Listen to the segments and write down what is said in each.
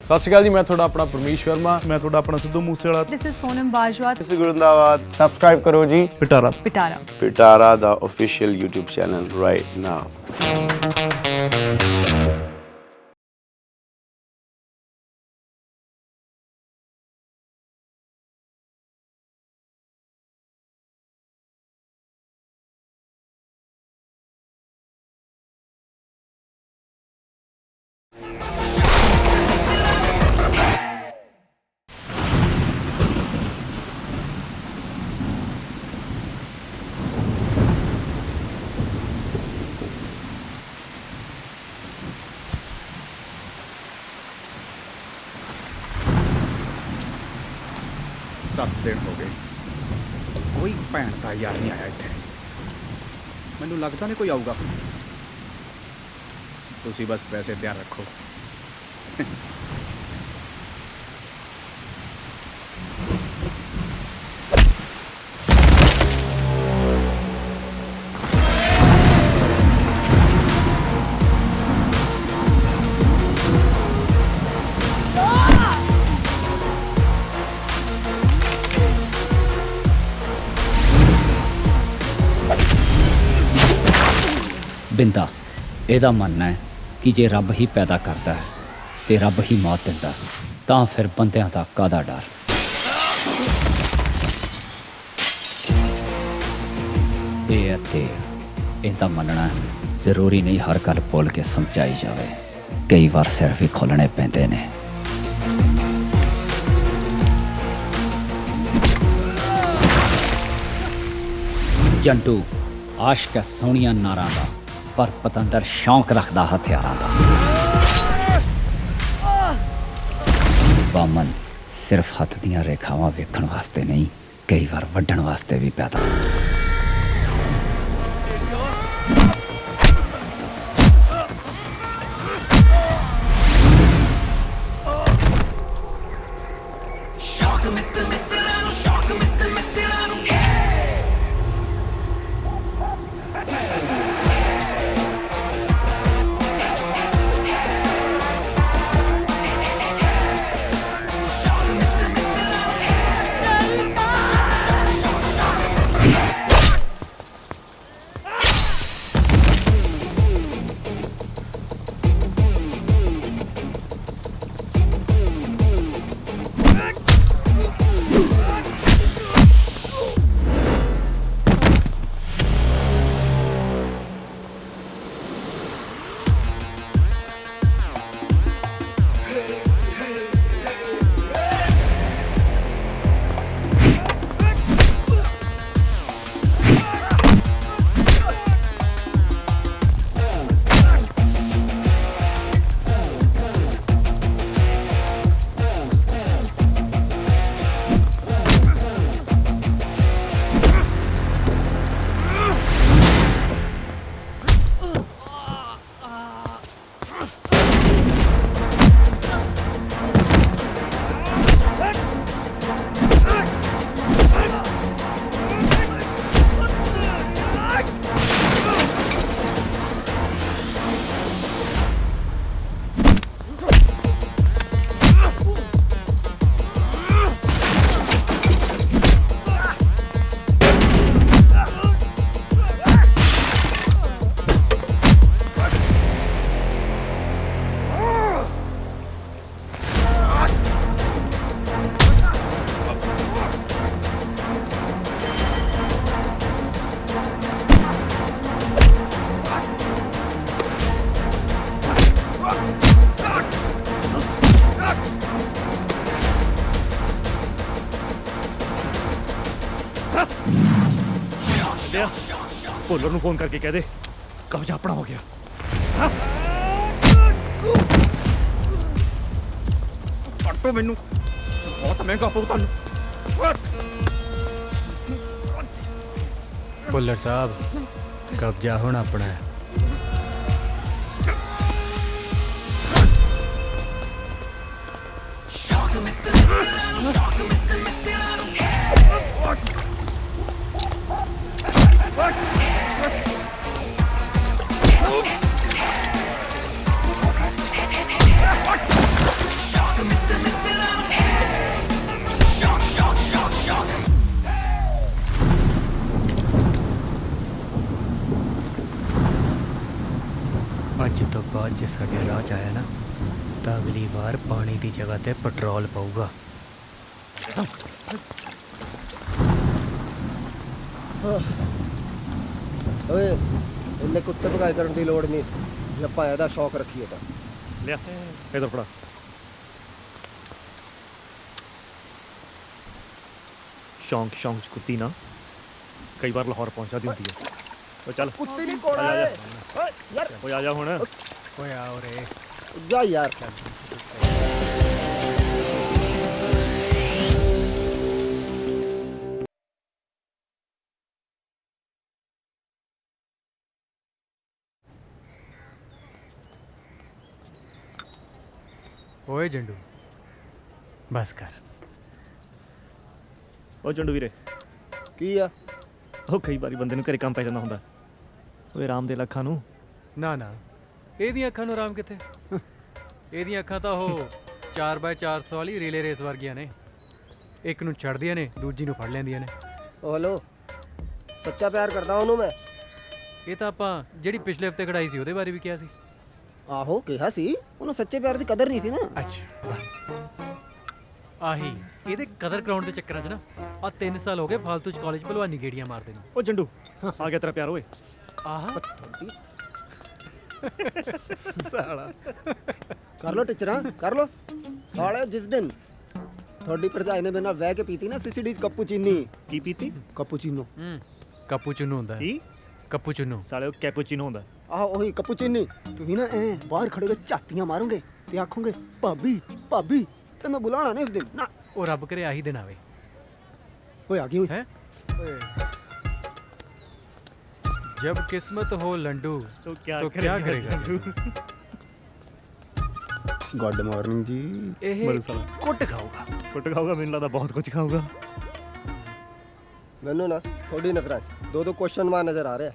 सत श्री अकाल जी, मैं थोड़ा अपना परमीश वर्मा। मैं थोड़ा अपना Sidhu Moosewala. This is Sonam Bajwa. This is गुरुंदाबाद। सब्सक्राइब करो जी Pitaara Pitaara the official YouTube channel right now. सत्त दिन हो गए, कोई भैन का यार नहीं आया इत्थे। मैनू लगता नहीं कोई आऊगा। तुसी बस पैसे ध्यान रखो। बिंदा ਇਹਦਾ ਮੰਨਣਾ ਹੈ ਕਿ ਜੇ ਰੱਬ ਹੀ ਪੈਦਾ ਕਰਦਾ ਹੈ ਤੇ ਰੱਬ ਹੀ ਮੌਤ ਦਿੰਦਾ ਤਾਂ ਫਿਰ ਬੰਦਿਆਂ ਦਾ ਕਾਹਦਾ ਡਰ। ਇਹ ਅਤੇ ਇਹਦਾ ਮੰਨਣਾ ਜ਼ਰੂਰੀ ਨਹੀਂ ਹਰ ਗੱਲ ਭੁੱਲ ਕੇ ਸਮਝਾਈ ਜਾਵੇ, ਕਈ ਵਾਰ ਸਿਰ ਵੀ ਖੋਲਣੇ ਪੈਂਦੇ ਨੇ। ਜੰਟੂ ਆਸ਼ਕ ਹੈ ਸੋਹਣੀਆਂ ਨਾਰਾਂ ਦਾ, पर पतंदर शौक रखता हथियारों का। बामन सिर्फ हथ दियां रेखावां वेखण वास्ते नहीं, कई बार वड्ढण वास्ते भी पैदा। भोलर नूं फोन करके कह दे कब्जा अपना हो गया। तो मैनू बहुत महंगा पऊ तुहानू। भुल्लर साहब, कब्जा हुण अपना है। ਅੱਜ ਸਾਡੇ ਰਾਹ 'ਚ ਆਇਆ ਨਾ ਤਾਂ ਅਗਲੀ ਵਾਰ ਪਾਣੀ ਦੀ ਜਗ੍ਹਾ ਤੇ ਪੈਟਰੋਲ ਪਊਗਾ। ਓਏ ਇੰਨੇ ਕੁੱਤੇ ਭਗਾਈ ਕਰਨ ਦੀ ਲੋੜ ਨਹੀਂ ਜੇ ਆਪਾਂ ਇਹਦਾ ਸ਼ੌਕ ਰੱਖੀਏ ਤਾਂ। ਲਿਆ ਇਧਰ ਫੜਾ। ਸ਼ੌਂਕ ਸ਼ੌਂਕ 'ਚ ਕੁੱਤੀ ਨਾ ਕਈ ਵਾਰ ਲਾਹੌਰ ਪਹੁੰਚਾਦੀ ਹੁੰਦੀ ਹੈ। ਉਹ ਚੱਲ ਕੁੱਤੀ ਨਹੀਂ ਕੋੜਾ ਆ ਜਾ, ਓਏ ਯਾਰ ਓਏ ਆ ਜਾ ਹੁਣ। ਓਏ ਆ ਉਰੇ। ਜਾ ਯਾਰ। ਓਏ ਜੰਡੂ ਬਸ ਕਰ। ਉਹ ਚੰਡੂ ਵੀਰੇ, ਕੀ ਆ? ਉਹ ਕਈ ਵਾਰੀ ਬੰਦੇ ਨੂੰ ਘਰੇ ਕੰਮ ਪੈ ਜਾਂਦਾ ਹੁੰਦਾ। ਓਏ ਰਾਮ ਦੇ ਲੱਖਾਂ ਨੂੰ। ਨਾ ਨਾ ਇਹਦੀਆਂ ਅੱਖਾਂ ਨੂੰ ਆਰਾਮ ਕਿੱਥੇ। ਇਹਦੀਆਂ ਅੱਖਾਂ ਤਾਂ ਉਹ 4x400 ਵਾਲੀ ਰੀਲੇ ਰੇਸ ਵਰਗੀਆਂ ਨੇ। ਇੱਕ ਨੂੰ ਛੱਡਦੀਆਂ ਨੇ ਦੂਜੀ ਨੂੰ ਫੜ ਲੈਂਦੀਆਂ ਨੇ। ਓ ਹੈਲੋ, ਸੱਚਾ ਪਿਆਰ ਕਰਦਾ ਉਹਨੂੰ ਮੈਂ। ਇਹ ਤਾਂ ਆਪਾਂ ਜਿਹੜੀ ਪਿਛਲੇ ਹਫਤੇ ਕਢਾਈ ਸੀ ਉਹਦੇ ਬਾਰੇ ਵੀ ਕਿਹਾ ਸੀ। ਆਹੋ ਕਿਹਾ ਸੀ, ਉਹਨੂੰ ਸੱਚੇ ਪਿਆਰ ਦੀ ਕਦਰ ਨਹੀਂ ਸੀ ਨਾ। ਅੱਛਾ ਬਸ ਆਹੀ ਇਹਦੇ ਕਦਰ ਕਰਾਉਣ ਦੇ ਚੱਕਰਾਂ 'ਚ ਨਾ ਆ 3 ਸਾਲ ਹੋ ਗਏ ਫਾਲਤੂ 'ਚ ਕਾਲਜ ਭਲਵਾਨੀ ਗੇੜੀਆਂ ਮਾਰਦੇ ਨੇ। ਉਹ ਚੰਡੂ ਆ ਗਿਆ ਤੇਰਾ ਪਿਆਰ ਓਏ। ਆਹ ਸਾਲਾ ਕਰ ਲੋ ਟੀਚਰਾਂ ਕਰ ਲੋ। ਸਾਲੇ ਜਿਸ ਦਿਨ ਤੁਹਾਡੀ ਭਰਜਾਈ ਨੇ ਮੇਰੇ ਨਾਲ ਵਹਿ ਕੇ ਪੀਤੀ ਨਾ ਸੀਸੀਡੀਜ਼ ਕੱਪੂਚੀਨੀ। ਕੀ ਪੀਤੀ? ਕੱਪੂਚੀਨੋ। ਕਾਪੂਚਿਨੋ ਹੁੰਦਾ ਕੀ? ਕਾਪੂਚਿਨੋ। ਸਾਲੇ ਉਹ ਕੈਪੂਚੀਨੋ ਹੁੰਦਾ। ਆਹੋ ਉਹੀ ਕੱਪੂਚੀਨੀ। ਤੁਸੀਂ ਨਾ ਐ ਬਾਹਰ ਖੜੇ ਹੋ ਕੇ ਝਾਤੀਆਂ ਮਾਰੋਗੇ ਤੇ ਆਖੋਗੇ ਭਾਬੀ ਭਾਬੀ, ਤੇ ਮੈਂ ਬੁਲਾਣਾ ਨਹੀਂ ਉਸ ਦਿਨ ਨਾ। ਉਹ ਰੱਬ ਕਰੇ ਆਹੀ ਦਿਨ ਆਵੇ। ਓਏ ਆ ਗਈ ਓਏ। है जब किस्मत हो लंडू तो तो क्या करेगा ਗੁੱਡ ਮਾਰਨਿੰਗ ਜੀ। ਇਹ ਬੜਾ ਸਾਲਾ। ਕੁੱਟ ਖਾਊਗਾ। ਕੁੱਟ ਖਾਊਗਾ, ਮੈਨੂੰ ਲੱਗਦਾ ਬਹੁਤ ਕੁਝ ਖਾਊਗਾ। ਮੈਨੂੰ ਨਾ ਥੋੜੀ ਨਜ਼ਰਾਂ 'ਚ ਦੋ ਕੁਐਸਚਨ ਮਾਰ ਨਜ਼ਰ ਆ ਰਿਹਾ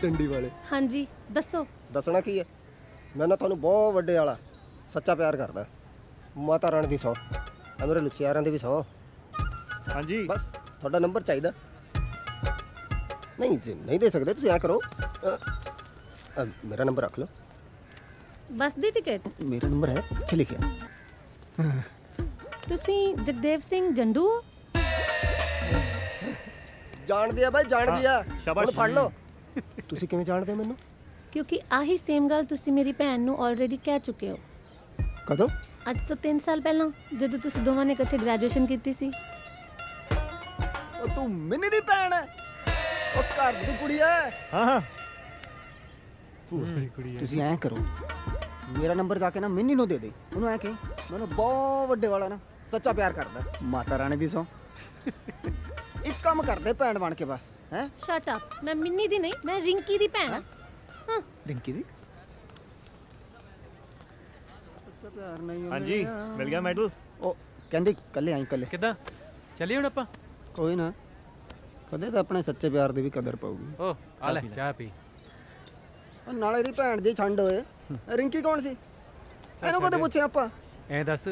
ਡੰਡੀ ਵਾਲੇ। ਹਾਂਜੀ ਦੱਸੋ। ਦੱਸਣਾ ਕੀ ਹੈ, ਮੈਂ ਨਾ ਤੁਹਾਨੂੰ ਬਹੁਤ ਵੱਡੇ ਵਾਲਾ ਸੱਚਾ ਪਿਆਰ ਕਰਦਾ। ਮਾਤਾ ਰਾਣੀ ਦੀ ਸਹੁੰ, ਆ ਮੇਰੇ ਲੁਚਿਆਰਾਂ ਦੀ ਵੀ ਸਹੁੰ। ਹਾਂਜੀ ਬਸ ਤੁਹਾਡਾ ਨੰਬਰ ਚਾਹੀਦਾ। ਨਹੀਂ ਜੀ ਨਹੀਂ ਦੇ ਸਕਦੇ ਤੁਸੀਂ ਐਂ ਕਰੋ, ਮੇਰਾ ਨੰਬਰ ਰੱਖ ਲਓ। ਬੱਸ ਦੀ ਟਿਕਟ। ਮੇਰਾ ਨੰਬਰ ਹੈ ਪਿੱਛੇ ਲਿਖਿਆ। ਤੁਸੀਂ ਜਗਦੇਵ ਸਿੰਘ ਜੰਡੂ ਹੋ? ਜਾਣਦੀ ਆ ਬਾਈ ਜਾਣਦੀ ਆ। ਸ਼ਾਬਾਸ਼। ਹੁਣ ਫੜ ਲਓ। ਤੁਸੀਂ ਕਿਵੇਂ ਜਾਣਦੇ ਹੋ ਮੈਨੂੰ? ਕਿਉਂਕਿ ਆਹੀ ਸੇਮ ਗੱਲ ਤੁਸੀਂ ਮੇਰੀ ਭੈਣ ਨੂੰ ਆਲਰੇਡੀ ਕਹਿ ਚੁੱਕੇ ਹੋ। ਕਦੋਂ? ਅੱਜ ਤੋਂ 3 ਸਾਲ ਪਹਿਲਾਂ ਜਦੋਂ ਤੁਸੀਂ ਦੋਵਾਂ ਨੇ ਇਕੱਠੇ ਗ੍ਰੈਜੂਏਸ਼ਨ ਕੀਤੀ ਸੀ। ਉਹ ਤੂੰ ਮਿੰਨੀ ਦੀ ਭੈਣ ਹੈ? ਉਹ ਘਰ ਦੀ ਕੁੜੀ ਹੈ। ਹਾਂ ਹਾਂ ਭੂਆ ਦੀ ਕੁੜੀ ਹੈ। ਤੁਸੀਂ ਐਂ ਕਰੋ, ਮੇਰਾ ਨੰਬਰ ਜਾ ਕੇ ਨਾ ਮਿੰਨੀ ਨੂੰ ਦੇ ਦੇ। ਉਹਨੂੰ ਐਂ ਕਹੇ ਮੈਨੂੰ ਬਹੁਤ ਵੱਡੇ ਵਾਲਾ ਨਾ ਸੱਚਾ ਪਿਆਰ ਕਰਦਾ। ਮਾਤਾ ਰਾਣੀ ਦੀ ਸਹੁੰ। ਇੱਕ ਕੰਮ ਕਰਦੇ ਭੈਣ ਬਣ ਕੇ ਬਸ। ਹੈ ਸ਼ਟ ਅਪ। ਮੈਂ ਮਿੰਨੀ ਦੀ ਨਹੀਂ, ਮੈਂ ਰਿੰਕੀ ਦੀ ਭੈਣ ਹਾਂ। ਹਾਂ ਰਿੰਕੀ ਦੀ ਸੱਚਾ ਪਿਆਰ ਨਹੀਂ ਹੋਣਾ। ਹਾਂਜੀ ਮਿਲ ਗਿਆ ਮੈਡਲ। ਉਹ ਕਹਿੰਦੀ ਕੱਲੇ ਆਈ ਕੱਲੇ। ਕਿੱਦਾਂ ਚੱਲੀਏ ਹੁਣ ਆਪਾਂ? ਕੋਈ ਨਾ, ਕਦੇ ਤਾਂ ਆਪਣੇ ਸੱਚੇ ਪਿਆਰ ਦੀ ਵੀ ਕਦਰ ਪਊਗੀ। ਓ ਆ ਲੈ ਚਾਹ ਪੀ। ਉਹ ਨਾਲੇ ਦੀ ਭੈਣ ਦੀ ਛੰਡ ਹੋਏ। ਰਿੰਕੀ ਕੌਣ ਸੀ? ਇਹਨੂੰ ਕਦੇ ਪੁੱਛਿਆ ਆਪਾਂ? ਐਂ ਦੱਸ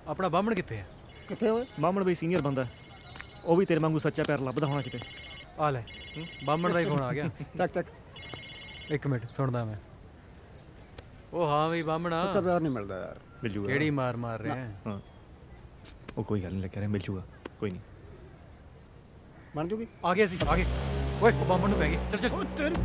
ਆਪਣਾ ਬਾਹਮਣ ਕਿੱਥੇ ਆ? ਕਿੱਥੇ ਹੋਏ? ਮਾਮਣ ਬਈ ਸੀਨੀਅਰ ਬੰਦਾ, ਉਹ ਵੀ ਤੇਰੇ ਵਾਂਗੂ ਸੱਚਾ ਪਿਆਰ ਲੱਭਦਾ ਹੋਣਾ ਕਿਤੇ। ਆ ਲੈ ਬਾਹਮਣ ਦਾ ਹੀ ਫੋਨ ਆ ਗਿਆ। ਚੱਕ ਚੱਕ। ਇੱਕ ਮਿੰਟ ਸੁਣਦਾ ਮੈਂ। ਉਹ ਹਾਂ ਵੀ ਬਾਹਮਣਾ ਸੱਚਾ ਪਿਆਰ ਨਹੀਂ ਮਿਲਦਾ ਯਾਰ। ਮਿਲ ਜੂਗਾ। ਕਿਹੜੀ ਮਾਰ ਮਾਰ ਰਿਹਾ ਹੈ? ਹਾਂ ਉਹ ਕੋਈ ਗੱਲ ਨਹੀਂ ਲੱਗਿਆ ਰਿਹਾ, ਮਿਲ ਜੂਗਾ ਕੋਈ ਨਹੀਂ। ਬਣ ਜੂਗੀ। ਆ ਗਏ ਸੀ ਆ ਗਏ। ਓਏ ਉਹ ਬਾਹਮਣ ਨੂੰ ਪੈ ਗਏ। ਚੱਲ ਚੱਲ।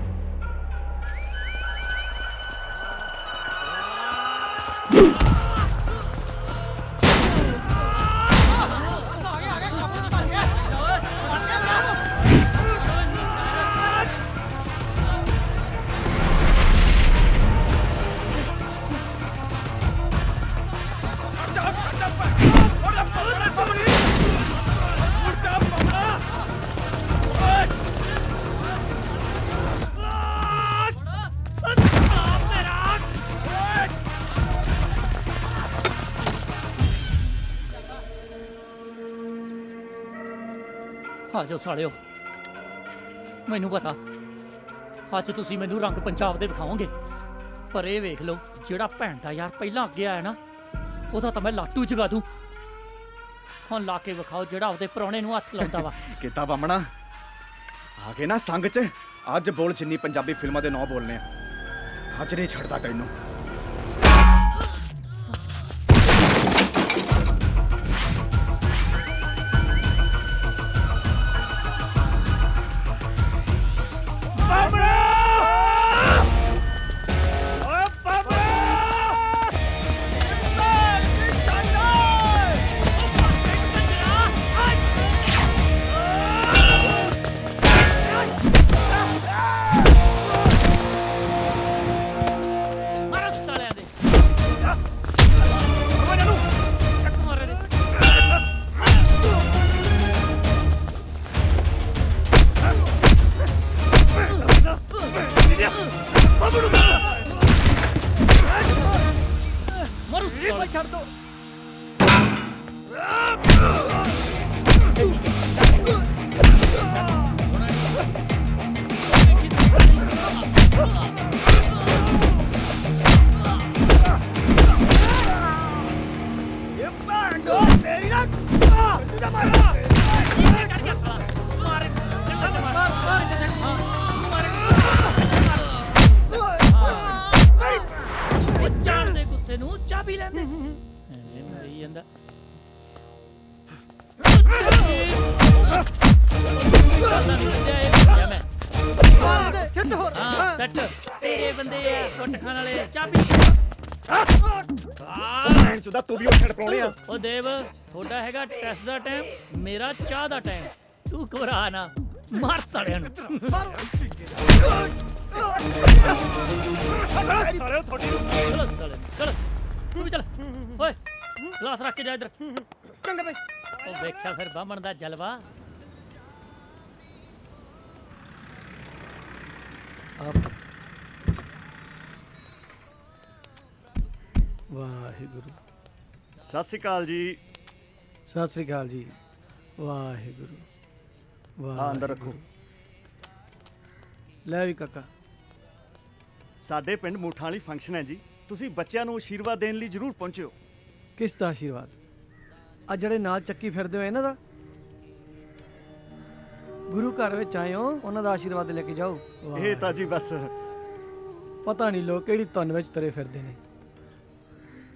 ਆ ਜਾਓ ਸਾਲਿਓ, ਮੈਨੂੰ ਪਤਾ ਅੱਜ ਤੁਸੀਂ ਮੈਨੂੰ ਰੰਗ ਪੰਜਾਬ ਦੇ ਵਿਖਾਓਗੇ, ਪਰ ਇਹ ਵੇਖ ਲਓ ਜਿਹੜਾ ਭੈਣ ਦਾ ਯਾਰ ਪਹਿਲਾਂ ਅੱਗੇ ਆਇਆ ਨਾ ਉਹਦਾ ਤਾਂ ਮੈਂ ਲਾਟੂ ਜਗਾ ਦੂੰ। ਹੁਣ ਲਾ ਕੇ ਵਿਖਾਓ ਜਿਹੜਾ ਉਹਦੇ ਪ੍ਰਾਹੁਣੇ ਨੂੰ ਹੱਥ ਲਾਉਂਦਾ ਵਾ। ਕਿਤਾ ਬਾਮਣਾ ਆ ਕੇ ਨਾ ਸੰਗ 'ਚ ਅੱਜ ਬੋਲ ਜਿੰਨੀ ਪੰਜਾਬੀ ਫਿਲਮਾਂ ਦੇ ਨਾਂ ਬੋਲਨੇ ਆ। ਅੱਜ ਨਹੀਂ ਛੱਡਦਾ ਤੈਨੂੰ। ਮਾਰੋ ਸਾਲਿਆਂ ਦੇ ਚੱਕ ਮਾਰੇ ਦੇ ਮਾਰੋ ਸਾਲੇ ਛੱਡ ਦੋ ਦੇ ਗੁੱਸੇ ਨੂੰ ਚਾਬੀ ਲੈਂਦੇ ਐਵੇਂ ਮਰੀ ਜਾਂਦਾ ਸੈੱਟ ਤੇਰੇ ਬੰਦੇ ਆ ਕੁੱਟ ਖਾਣ ਵਾਲੇ ਚਾਬੀ ਭੈਣ ਚੋਦਾ ਤੂੰ ਵੀ ਉੱਠੜ ਪਰਾਉਣੇ ਆ। ਉਹ ਦੇਵ ਤੁਹਾਡਾ ਹੈਗਾ ਟੈਸਟ ਦਾ ਟਾਈਮ ਮੇਰਾ ਚਾਹ ਦਾ ਟਾਈਮ ਤੂੰ ਘਬਰਾ ਨਾ ਮਾਰ ਸਾਲਿਆਂ ਨੂੰ ਸਾਲਿਓ ਤੁਹਾਡੀ ਚਲੋ ਸਾਲੇ ਚਲ ਤੂੰ ਵੀ ਚੱਲ ਓਏ ਗਲਾਸ ਰੱਖ ਕੇ ਜਾ ਇੱਧਰ ਚੰਗਾ ਬਈ। ਉਹ ਵੇਖਿਆ ਫਿਰ ਬਾਹਮਣ ਦਾ ਜਲਵਾ ਵਾਹਿਗੁਰੂ ਸਤਿ ਸ਼੍ਰੀ ਅਕਾਲ ਜੀ। ਸਤਿ ਸ੍ਰੀ ਅਕਾਲ ਜੀ। ਵਾਹਿਗੁਰੂ ਆ ਅੰਦਰ ਰੱਖੋ। ਲੈ ਵੀ ਕਾਕਾ ਸਾਡੇ ਪਿੰਡ ਮੂਠਾਂ ਵਾਲੀ ਫੰਕਸ਼ਨ ਹੈ ਜੀ, ਤੁਸੀਂ ਬੱਚਿਆਂ ਨੂੰ ਆਸ਼ੀਰਵਾਦ ਦੇਣ ਲਈ ਜ਼ਰੂਰ ਪਹੁੰਚਿਓ। ਕਿਸ ਦਾ ਆਸ਼ੀਰਵਾਦ? ਆ ਜਿਹੜੇ ਨਾਲ ਚੱਕੀ ਫਿਰਦੇ ਹੋ ਇਹਨਾਂ ਦਾ? ਗੁਰੂ ਘਰ ਵਿੱਚ ਆਏ ਹੋ, ਉਹਨਾਂ ਦਾ ਆਸ਼ੀਰਵਾਦ ਲੈ ਕੇ ਜਾਓ। ਇਹ ਤਾਂ ਜੀ ਬਸ ਪਤਾ ਨਹੀਂ ਲੋਕ ਕਿਹੜੀ ਧੁਨ ਵਿੱਚ ਤੁਰੇ ਫਿਰਦੇ ਨੇ।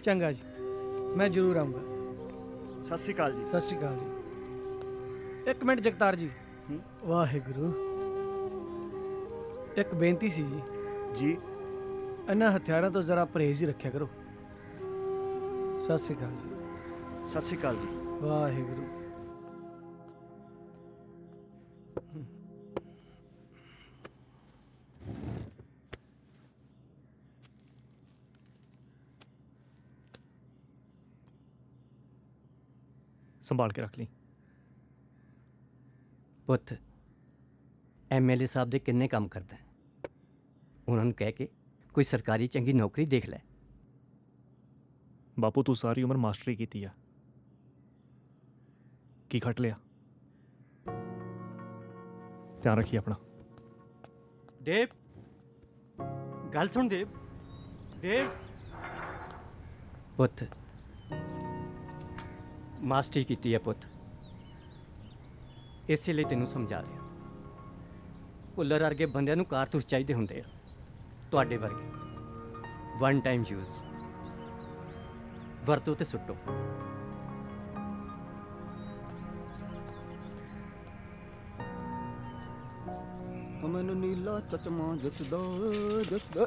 ਚੰਗਾ ਜੀ, ਮੈਂ ਜ਼ਰੂਰ ਆਉਂਗਾ। ਸਤਿ ਸ਼੍ਰੀ ਅਕਾਲ ਜੀ। ਸਤਿ ਸ਼੍ਰੀ ਅਕਾਲ ਜੀ। ਇੱਕ ਮਿੰਟ ਜਗਤਾਰ ਜੀ। ਵਾਹਿਗੁਰੂ ਇੱਕ ਬੇਨਤੀ ਸੀ ਜੀ। ਜੀ ਇਹਨਾਂ ਹਥਿਆਰਾਂ ਤੋਂ ਜ਼ਰਾ ਪਰਹੇਜ਼ ਹੀ ਰੱਖਿਆ ਕਰੋ। ਸਤਿ ਸ਼੍ਰੀ ਅਕਾਲ ਜੀ। ਸਤਿ ਸ਼੍ਰੀ ਅਕਾਲ ਜੀ। ਵਾਹਿਗੁਰੂ। ਸੰਭਾਲ ਕੇ ਰੱਖ ਲਈ। ਪੁੱਤ ਐਮਐਲਏ ਸਾਹਿਬ ਦੇ ਕਿੰਨੇ ਕੰਮ ਕਰਦਾ ਹੈ, ਉਹਨਾਂ ਨੂੰ ਕਹਿ ਕੇ ਕੋਈ ਸਰਕਾਰੀ ਚੰਗੀ ਨੌਕਰੀ ਦੇਖ ਲੈ। ਬਾਪੂ ਤੂੰ ਸਾਰੀ ਉਮਰ ਮਾਸਟਰੀ ਕੀਤੀ ਆ, ਕੀ ਖੱਟ ਲਿਆ? ਧਿਆਨ ਰੱਖੀ ਆਪਣਾ। ਦੇਵ ਗੱਲ ਸੁਣ ਦੇਵ। ਦੇਵ ਪੁੱਤ ਮਾਸਟਰੀ ਕੀਤੀ ਹੈ ਪੁੱਤ, ਇਸੇ ਲਈ ਤੈਨੂੰ ਸਮਝਾ ਰਿਹਾ। ਭੁੱਲਰ ਵਰਗੇ ਬੰਦਿਆਂ ਨੂੰ ਕਾਰਤੂਸ ਚਾਹੀਦੇ ਹੁੰਦੇ ਆ, ਤੁਹਾਡੇ ਵਰਗੇ ਵਨ ਟਾਈਮ ਯੂਜ਼, ਵਰਤੋ ਤੇ ਸੁੱਟੋ। ਮੈਨੂੰ ਨੀਲਾ ਚਚਮਾ ਜਚਦਾ।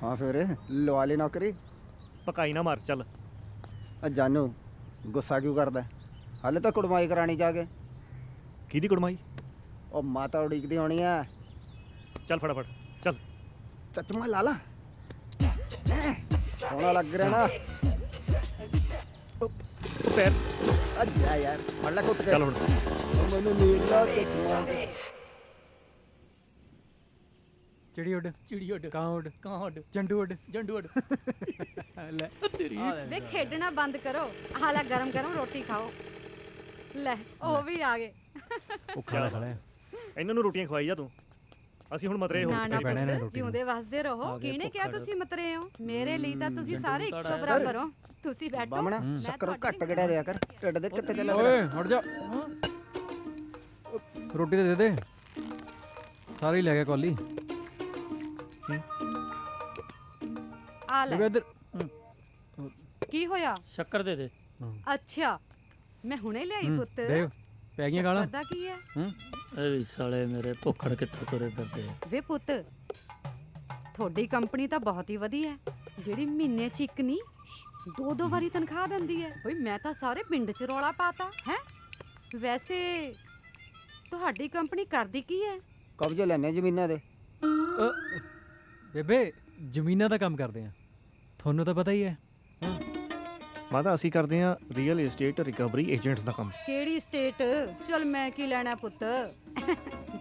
ਹਾਂ ਫਿਰ ਲਵਾ ਲੈ ਨੌਕਰੀ। ਪਕਾਈ ਨਾ ਮਾਰ, ਚੱਲ। ਆ ਜਾਨੂ ਗੁੱਸਾ ਕਿਉਂ ਕਰਦਾ? ਹਾਲੇ ਤਾਂ ਕੁੜਮਾਈ ਕਰਾਣੀ ਜਾ ਕੇ। ਕਿਹਦੀ ਕੁੜਮਾਈ? ਉਹ ਮਾਤਾ ਉਡੀਕਦੀ ਹੋਣੀ ਆ। ਚੱਲ ਫਟਾਫਟ ਚੱਲ। ਚਚਮਾ ਲਾ ਲਾ, ਸੋਹਣਾ ਲੱਗ ਰਿਹਾ ਨਾ। ਪੈਰ ਅੱਜਾ ਯਾਰ ਫੜ ਲੈ ਕੁੱਟ ਕੇ। ਚੱਲ ਹੁਣ। ਮੈਨੂੰ ਨੀਲਾ ਚਚਮਾ। ਚਿੜੀ ਉੱਡ, ਚਿੜੀ ਉੱਡ ਕਾਂ ਉੱਡ, ਕਾਂ ਉੱਡ ਜੰਡੂ ਉੱਡ। ਜੰਡੂ ਉੱਡ ਲੈ ਤੇਰੀ ਵੇ ਖੇਡਣਾ ਬੰਦ ਕਰੋ, ਹਾਲਾ ਗਰਮ ਗਰਮ ਰੋਟੀ ਖਾਓ। ਲੈ ਉਹ ਵੀ ਆ ਗਏ। ਉਹ ਖਾਣਾ ਖਾਣਾ ਇਹਨਾਂ ਨੂੰ ਰੋਟੀਆਂ ਖਵਾਈ ਜਾ ਤੂੰ। ਅਸੀਂ ਹੁਣ ਮਤਰੇ ਹੋ ਨਾ ਨਾ ਪੈਣਾ ਇਹਨਾਂ ਪੁੱਤ, ਰੋਟੀ ਜਿਉਂਦੇ ਵਸਦੇ ਰਹੋ। ਆ ਗਏ ਕਿਹਨੇ ਕਿਹਾ ਭੁੱਖੜ। ਤੁਸੀਂ ਮਤਰੇ ਹੋ? ਮੇਰੇ ਲਈ ਤਾਂ ਤੁਸੀਂ ਸਾਰੇ ਇੱਕੋ ਬਰਾਬਰ ਹੋ। ਤੁਸੀਂ ਬੈਠੋ। ਬਾਮਣਾ ਮੈਂ ਸ਼ੱਕਰ ਤੁਹਾਡੀ ਘੱਟ ਗੜਿਆ ਦਿਆ ਕਰ, ਢਿੱਡ ਦੇ ਕਿੱਥੇ ਚੱਲਿਆ ਓਏ ਹਟ ਜਾ, ਰੋਟੀ ਤੇ ਦੇ ਦੇ। ਸਾਰੇ ਹੀ ਲੈ ਗਿਆ ਕੌਲੀ। ਆ ਲੈ ਬੇਬੇ ਇੱਧਰ ਕੀ ਹੋਇਆ? ਸ਼ੱਕਰ ਦੇ ਦੇ। ਅੱਛਾ ਮੈਂ ਹੁਣੇ ਲਿਆਈ ਪੁੱਤ। ਦੇਵ ਪੈ ਗਈਆਂ ਗਾਲਾਂ। ਪਤਾ ਕੀ ਹੈ ਇਹ ਵੀ ਸਾਲੇ ਮੇਰੇ ਭੁੱਖੜ ਕਿੱਥੋਂ ਤੁਰੇ ਫਿਰਦੇ ਆ। ਵੇ ਪੁੱਤ ਤੁਹਾਡੀ ਕੰਪਨੀ ਤਾਂ ਬਹੁਤ ਹੀ ਵਧੀਆ ਹੈ, ਜਿਹੜੀ ਮਹੀਨੇ 'ਚ ਇੱਕ ਨਹੀਂ 2-2 ਵਾਰੀ ਤਨਖਾਹ ਦਿੰਦੀ ਹੈ। ਓਏ ਮੈਂ ਤਾਂ ਸਾਰੇ ਪਿੰਡ 'ਚ ਰੌਲਾ ਪਾਤਾ ਹੈ। ਵੈਸੇ ਤੁਹਾਡੀ ਕੰਪਨੀ ਕਰਦੀ ਕੀ ਹੈ? ਕਬਜ਼ੇ ਲੈਣੇ ਜ਼ਮੀਨਾਂ ਦੇ। ਬੇਬੇ ਜ਼ਮੀਨਾਂ ਦਾ ਕੰਮ ਕਰਦੇ ਆ, ਤੁਹਾਨੂੰ ਤਾਂ ਪਤਾ ਹੀ ਹੈ। ਮਾਤਾ ਅਸੀਂ ਕਰਦੇ ਆ ਰੀਅਲ ਏਸਟੇਟ ਰਿਕਵਰੀ ਏਜੰਟਸ ਦਾ ਕੰਮ। ਕਿਹੜੀ ਸਟੇਟ? ਚਲ ਮੈਂ ਕੀ ਲੈਣਾ ਪੁੱਤ,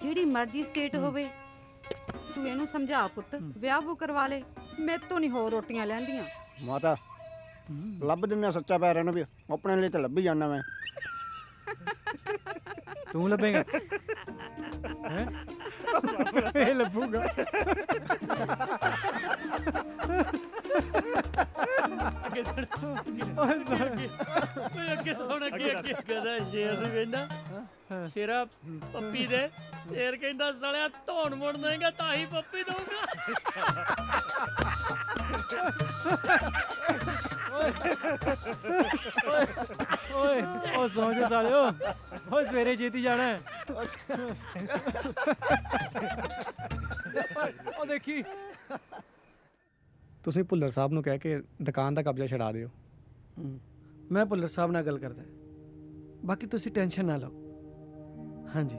ਜਿਹੜੀ ਮਰਜ਼ੀ ਸਟੇਟ ਹੋਵੇ। ਤੂੰ ਇਹਨੂੰ ਸਮਝਾ ਪੁੱਤ, ਵਿਆਹ ਵੂ ਕਰਵਾ ਲੈ, ਮੇਰੇ ਤੋਂ ਨਹੀਂ ਹੋਰ ਰੋਟੀਆਂ ਲੈਂਦੀਆਂ। ਮਾਤਾ ਲੱਭ ਦਿੰਨਾ ਸੱਚਾ ਪਿਆਰ ਇਹਨੂੰ ਵੀ, ਆਪਣੇ ਲਈ ਤਾਂ ਲੱਭੀ ਜਾਣਾ ਮੈਂ। ਤੂੰ ਲੱਭੇਗਾ ਹੈ? ਇਹ ਲੱਭੂਗਾ। ਓਏ ਅੱਗੇ ਸੁਣ, ਅੱਗੇ ਗਦਾ ਸ਼ੇਰ ਨੂੰ ਕਹਿੰਦਾ ਸ਼ੇਰਾ ਪੱਪੀ ਦੇ, ਸ਼ੇਰ ਕਹਿੰਦਾ ਸਾਲਿਆ ਧੌਣ ਮੁੜ ਦੇਗਾ ਤਾਂ ਹੀ ਪੱਪੀ ਦਊਗਾ। ਓਏ ਉਹ ਸੌਂ ਜਾ ਸਾਲਿਓ, ਓਏ ਸਵੇਰੇ ਛੇਤੀ ਜਾਣਾ ਹੈ। ਉਹ ਦੇਖੀ ਤੁਸੀਂ ਭੁੱਲਰ ਸਾਹਿਬ ਨੂੰ ਕਹਿ ਕੇ ਦੁਕਾਨ ਦਾ ਕਬਜ਼ਾ ਛਡਾ ਦਿਓ। ਮੈਂ ਭੁੱਲਰ ਸਾਹਿਬ ਨਾਲ ਗੱਲ ਕਰਦਾ, ਬਾਕੀ ਤੁਸੀਂ ਟੈਨਸ਼ਨ ਨਾ ਲਓ। ਹਾਂਜੀ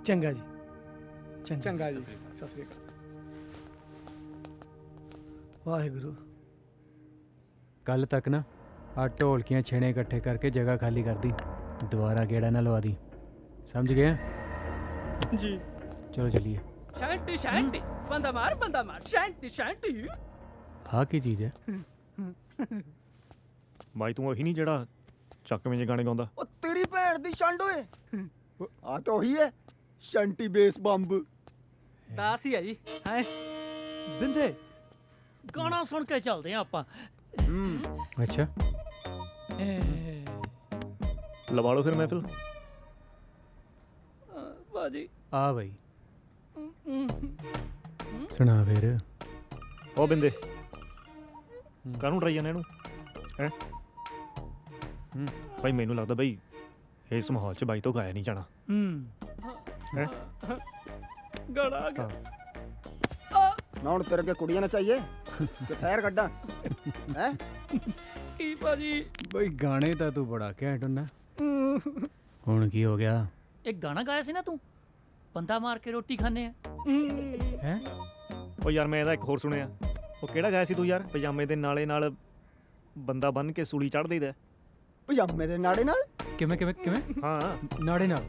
ਚੰਗਾ ਜੀ, ਚੰਗਾ ਜੀ, ਸਤਿ ਸ੍ਰੀ ਅਕਾਲ। ਵਾਹਿਗੁਰੂ। ਕੱਲ ਤੱਕ ਨਾ ਆ ਢੋਲਕੀਆਂ ਛੇਣੇ ਇਕੱਠੇ ਕਰਕੇ ਜਗ੍ਹਾ ਖਾਲੀ ਕਰ ਦੀ, ਦੁਬਾਰਾ ਗੇੜਾ ਨਾ ਲਵਾ ਦੀ, ਸਮਝ ਗਏ? ਜੀ ਚਲੋ ਚੱਲੀਏ। ਸ਼ੈਂਟੀ ਸ਼ੈਂਟੀ ਬੰਦਾ ਮਾਰ ਸ਼ੈਂਟੀ ਸ਼ੈਂਟੀ। ਆਹ ਕੀ ਚੀਜ਼ ਹੈ? ਬਾਈ ਤੂੰ ਉਹੀ ਨਹੀਂ ਜਿਹੜਾ ਚੱਕਵੇਂ ਜੇ ਗਾਣੇ ਗਾਉਂਦਾ? ਉਹ ਤੇਰੀ ਭੈਣ ਦੀ ਛੰਡ ਓਏ, ਆ ਤਾਂ ਉਹੀ ਹੈ ਸ਼ੰਟੀ ਬੇਸ ਬੰਬ। ਦਾਸ ਹੀ ਹੈ ਜੀ। ਹੈ ਬਿੰਦੇ ਗਾਣਾ ਸੁਣ ਕੇ ਚੱਲਦੇ ਆ ਆਪਾਂ। ਅੱਛਾ ਲਵਾ ਲਓ ਫਿਰ ਮਹਿਫਿਲ। ਬਾਜੀ ਆ ਬਈ ਸੁਣਾ ਫਿਰ। ਉਹ ਬਿੰਦੇ ਕਾਹਨੂੰ ਡਰਾਈ ਜਾਂਦੇ ਇਹਨੂੰ ਹੈ? ਭਾਈ ਮੈਨੂੰ ਲੱਗਦਾ ਬਈ ਇਸ ਮਾਹੌਲ 'ਚ ਬਾਈ ਤੋਂ ਗਾਇਆ ਨਹੀਂ ਜਾਣਾ। ਹੈ ਗਾਣਾ ਆ ਗਿਆ। ਨਾ ਹੁਣ ਤੇਰੇ ਅੱਗੇ ਕੁੜੀਆਂ ਨਾ ਚਾਹੀਏ ਕਿ ਫੇਰ ਕੱਢਾਂ ਹੈ? ਕੀ ਭਾਜੀ? ਬਈ ਗਾਣੇ ਤਾਂ ਤੂੰ ਬੜਾ ਘੈਂਟ ਹੁੰਦਾ, ਹੁਣ ਕੀ ਹੋ ਗਿਆ? ਇੱਕ ਗਾਣਾ ਗਾਇਆ ਸੀ ਨਾ ਤੂੰ, ਬੰਦਾ ਮਾਰ ਕੇ ਰੋਟੀ ਖਾਣੇ ਆ। ਹੈ ਉਹ ਯਾਰ ਮੈਂ ਇਹਦਾ ਇੱਕ ਹੋਰ ਸੁਣਿਆ। ਉਹ ਕਿਹੜਾ ਗਾਇਆ ਸੀ ਤੂੰ ਯਾਰ? ਪਜਾਮੇ ਦੇ ਨਾਲੇ ਨਾਲ ਬੰਦਾ ਬੰਨ ਕੇ ਸੂਲੀ ਚੜ੍ਹ ਦੇਈਦਾ। ਪਜਾਮੇ ਦੇ ਨਾੜੇ ਨਾਲ? ਕਿਵੇਂ ਕਿਵੇਂ ਕਿਵੇਂ? ਹਾਂ ਨਾੜੇ ਨਾਲ।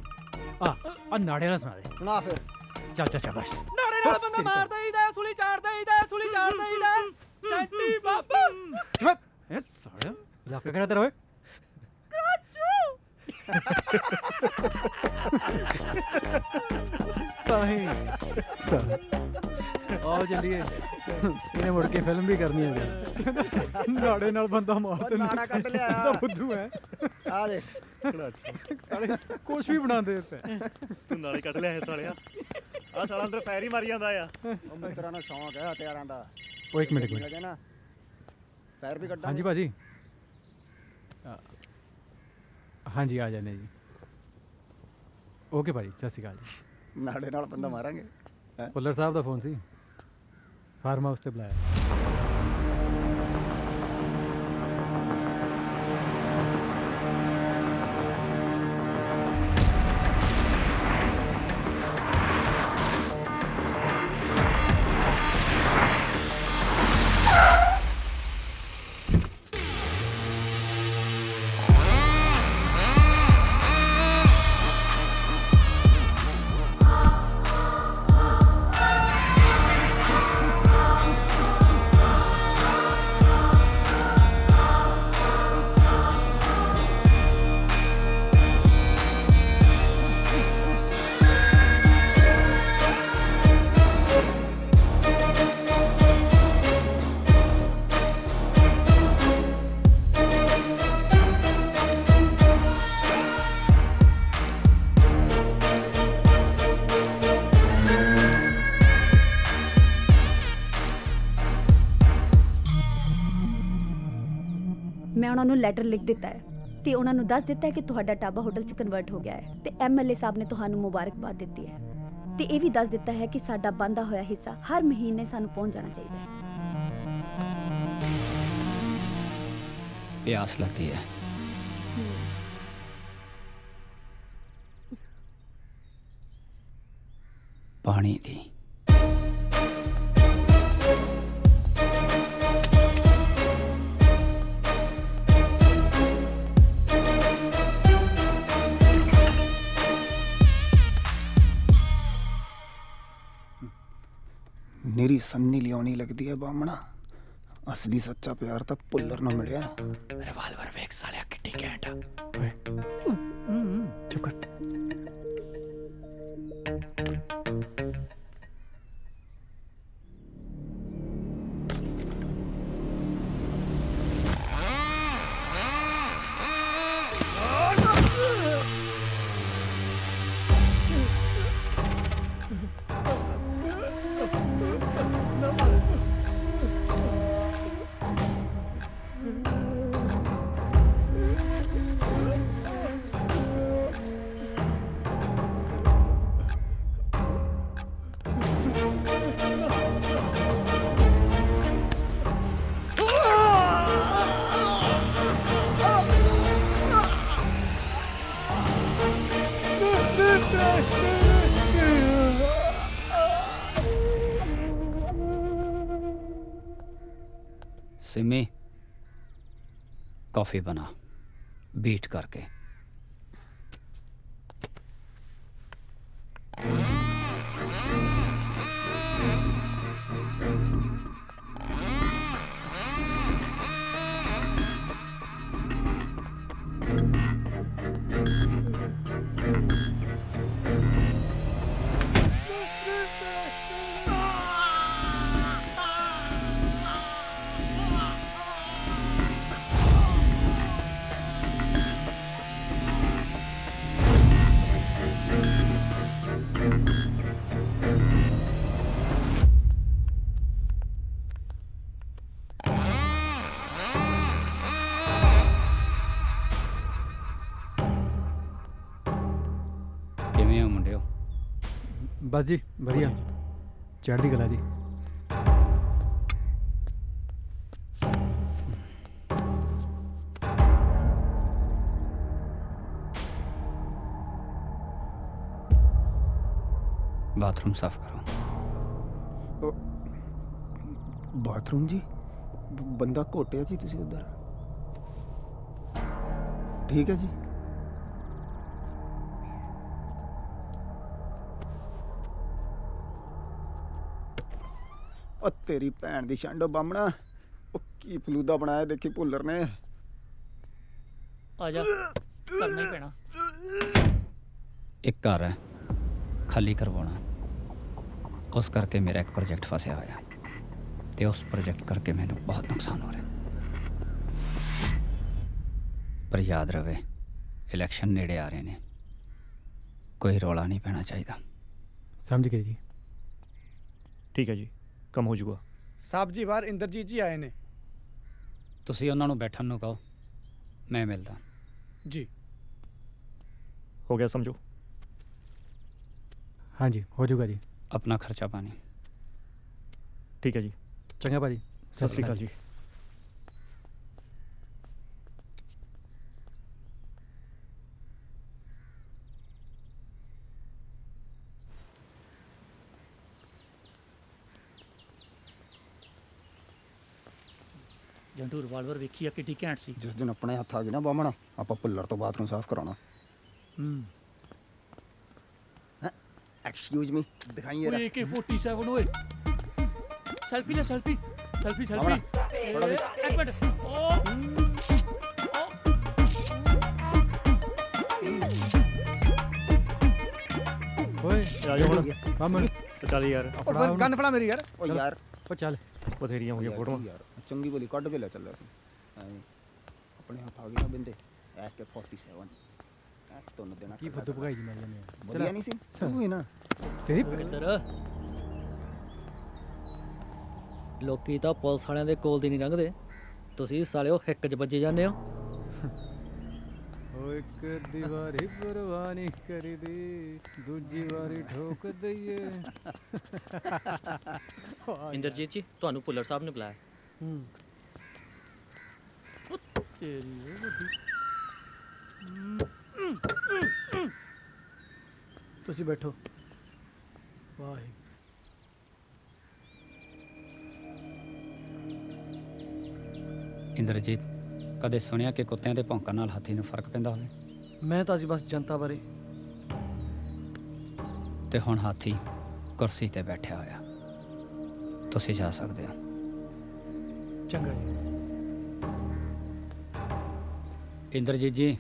ਆ ਨਾੜੇ ਨਾਲ ਸੁਣਾ ਦੇ। ਸੁਣਾ ਫਿਰ। ਚੱਲ ਸ਼ਾਬਾਸ਼। ਨਾੜੇ ਨਾਲ ਬੰਦਾ ਮਾਰ ਦਈਦਾ, ਸੂਲੀ ਚਾੜ ਦਈਦਾ, ਸੂਲੀ ਚਾੜ ਦਈਦਾ। ਸ਼ੈਂਟੀ ਬਾਬਾ ਇਹ ਸਾਲਿਆ ਇਲਾਕਾ ਕਿਹੜਾ ਤੇਰਾ ਓਏ? ਤਾਂ ਹੀ ਸਾਲਾ ਆਓ ਚੱਲੀਏ, ਇਹਨੇ ਮੁੜ ਕੇ ਫਿਲਮ ਵੀ ਕਰਨੀ ਹੈ। ਨਾੜੇ ਨਾਲ ਬੰਦਾ ਮਾਰ ਦਿੰਦਾ। ਨਾੜਾ ਕੱਢ ਲਿਆ ਬੁੱਧੂ ਹੈ ਆ ਦੇ। ਸਾਲੇ ਕੁਛ ਵੀ ਬਣਾਉਂਦੇ ਪਏ। ਤੂੰ ਨਾਲੇ ਕੱਢ ਲਿਆ ਸਾਲਿਆ। ਆ ਸਾਲਾ ਅੰਦਰ ਫੈਰ ਹੀ ਮਾਰੀ ਜਾਂਦਾ ਆ। ਉਹ ਮਿੱਤਰਾਂ ਨੂੰ ਸ਼ੌਂਕ ਹੈ ਹਥਿਆਰਾਂ ਦਾ। ਉਹ ਇੱਕ ਮਿੰਟ ਲੱਗੇ ਨਾ ਫੈਰ ਵੀ ਕੱਢਾਂ। ਹਾਂਜੀ ਭਾਜੀ। ਹਾਂਜੀ ਆ ਜਾਂਦੇ ਜੀ। ਓਕੇ ਭਾਜੀ, ਸਤਿ ਸ਼੍ਰੀ ਅਕਾਲ ਜੀ। ਨਾੜੇ ਨਾਲ ਬੰਦਾ ਮਾਰਾਂਗੇ। ਭੁੱਲਰ ਸਾਹਿਬ ਦਾ ਫੋਨ ਸੀ, ਫਾਰਮ ਹਾਊਸ ਤੇ ਬੁਲਾਇਆ। ਮੈਂ ਉਹਨਾਂ ਨੂੰ ਲੈਟਰ ਲਿਖ ਦਿੱਤਾ ਹੈ ਤੇ ਉਹਨਾਂ ਨੂੰ ਦੱਸ ਦਿੱਤਾ ਹੈ ਕਿ ਤੁਹਾਡਾ ਢਾਬਾ ਹੋਟਲ 'ਚ ਕਨਵਰਟ ਹੋ ਗਿਆ ਹੈ ਤੇ ਐਮਐਲਏ ਸਾਹਿਬ ਨੇ ਤੁਹਾਨੂੰ ਮੁਬਾਰਕਬਾਦ ਦਿੱਤੀ ਹੈ ਤੇ ਇਹ ਵੀ ਦੱਸ ਦਿੱਤਾ ਹੈ ਕਿ ਸਾਡਾ ਬਣਦਾ ਹੋਇਆ ਹਿੱਸਾ ਹਰ ਮਹੀਨੇ ਸਾਨੂੰ ਪਹੁੰਚ ਜਾਣਾ ਚਾਹੀਦਾ ਹੈ। प्यास लगी है। पानी दी। ਮੇਰੀ ਸੰਨੀ ਲਿਆਉਣੀ ਲੱਗਦੀ ਹੈ ਬਾਮਣਾ। ਅਸਲੀ ਸੱਚਾ ਪਿਆਰ ਤਾਂ ਭੁੱਲਰ ਨੂੰ ਮਿਲਿਆ। रिवॉल्वर वेख सालिया किड्डी कैंट। ਓਏ ਚੁੱਪ ਕਰ। सिमी कॉफी बना बीट करके। ਕਿਵੇਂ ਹੋ ਮੁੰਡਿਓ? ਬਸ ਜੀ ਵਧੀਆ, ਚੜ੍ਹਦੀ ਕਲਾ ਜੀ। बाथरूम साफ करो। ਬਾਥਰੂਮ ਜੀ? ਬੰਦਾ ਘੋਟਿਆ ਜੀ ਤੁਸੀਂ ਉਧਰ। ਠੀਕ ਹੈ ਜੀ। ਉਹ ਤੇਰੀ ਭੈਣ ਦੀ ਛੰਡੋ ਬਾਮਣਾ। ਉਹ ਕੀ ਫਲੂਦਾ ਬਣਾਇਆ ਦੇਖੀ ਭੁੱਲਰ ਨੇ। ਆ ਜਾ, ਕਰਨਾ ਹੀ ਪੈਣਾ। एक घर है खाली करवाना, उस करके मेरा एक प्रोजेक्ट फंसिया होया ते उस प्रोजेक्ट करके मैंने बहुत नुकसान हो रहा। पर याद रहे इलेक्शन नेड़े आ रहे ने, कोई रौला नहीं पैना चाहिए। समझ गए जी। ठीक है जी, कम हो जाऊगा। ਸਾਹਿਬ ਜੀ ਬਾਹਰ ਇੰਦਰਜੀਤ ਜੀ ਆਏ ਨੇ। ਤੁਸੀਂ ਉਹਨਾਂ ਨੂੰ ਬੈਠਣ ਨੂੰ ਕਹੋ, ਮੈਂ ਮਿਲਦਾ ਜੀ। हो गया समझो। हाँ जी हो जाऊगा जी। अपना खर्चा पानी। ठीक है जी। चंगा भाजी, सत श्री अकाल जी। ਜੰਟੂ ਰਿਵਾਲਵਰ ਵੇਖੀ ਆ ਕਿੱਡੀ ਘੈਂਟ ਸੀ। ਜਿਸ ਦਿਨ ਆਪਣੇ ਹੱਥ ਆ ਗਈ ਨਾ ਬਾਮਣਾ, ਆਪਾਂ ਭੁੱਲਰ ਤੋਂ ਬਾਥਰੂਮ ਸਾਫ਼ ਕਰਾਉਣਾ। एक्सक्यूज मी, दिखाइए ओए जरा। AK-47 ओए, सेल्फी ले, सेल्फी सेल्फी सेल्फी। एक मिनट। ओए आ जाओ हुण। बामण तो चल यार, ਗਨ ਫੜਾ ਮੇਰੀ ਯਾਰ। ओ यार ओ चल बथेरियां हो गई फोटो। यार चंगी बोली कट के ले चल रहा अपने हाथ आ गई ना बिंदे। AK-47 ਤੁਹਾਨੂੰ ਦੇਣਾ ਕੀ ਫੁੱਦੂ ਭਗਾਈ ਜੀ ਮਾਰ ਜਾਂਦੇ ਆ। ਵਧੀਆ ਨਹੀਂ ਸੀ ਸਹੀ ਹੋਈ ਨਾ ਤੇਰੀ ਕਿੱਧਰ ਲੋਕੀ ਤਾਂ ਪੁਲਿਸ ਵਾਲਿਆਂ ਦੇ ਕੋਲ ਦੀ ਨਹੀਂ ਲੰਘਦੇ, ਤੁਸੀਂ ਸਾਲਿਓ ਹਿੱਕ 'ਚ ਵੱਜੇ ਜਾਂਦੇ ਹੋ। ਉਹ ਇੱਕ ਦੀਵਾਰੀ ਪਰਵਾਹ ਨਹੀਂ ਕਰੀਦੀ, ਦੂਜੀ ਵਾਰੀ ਠੋਕ ਦਈਏ। ਇੰਦਰਜੀਤ ਜੀ ਤੁਹਾਨੂੰ ਭੁੱਲਰ ਸਾਹਿਬ ਨੇ ਬੁਲਾਇਆ। ਤੇਰੀ ਉਹ ਵੱਡੀ। ਤੁਸੀਂ ਬੈਠੋ। ਵਾਹਿਗੁਰੂ। ਇੰਦਰਜੀਤ, ਕਦੇ ਸੁਣਿਆ ਕਿ ਕੁੱਤਿਆਂ ਦੇ ਭੌਂਕਣ ਨਾਲ ਹਾਥੀ ਨੂੰ ਫਰਕ ਪੈਂਦਾ ਹੋਵੇ? ਮੈਂ ਤਾਂ ਅੱਜ ਬਸ ਜਨਤਾ ਬਾਰੇ। ਤੇ ਹੁਣ ਹਾਥੀ ਕੁਰਸੀ ਤੇ ਬੈਠਿਆ ਹੋਇਆ, ਤੁਸੀਂ ਜਾ ਸਕਦੇ ਹੋ। ਚੰਗਾ ਜੀ। ਇੰਦਰਜੀਤ ਜੀ,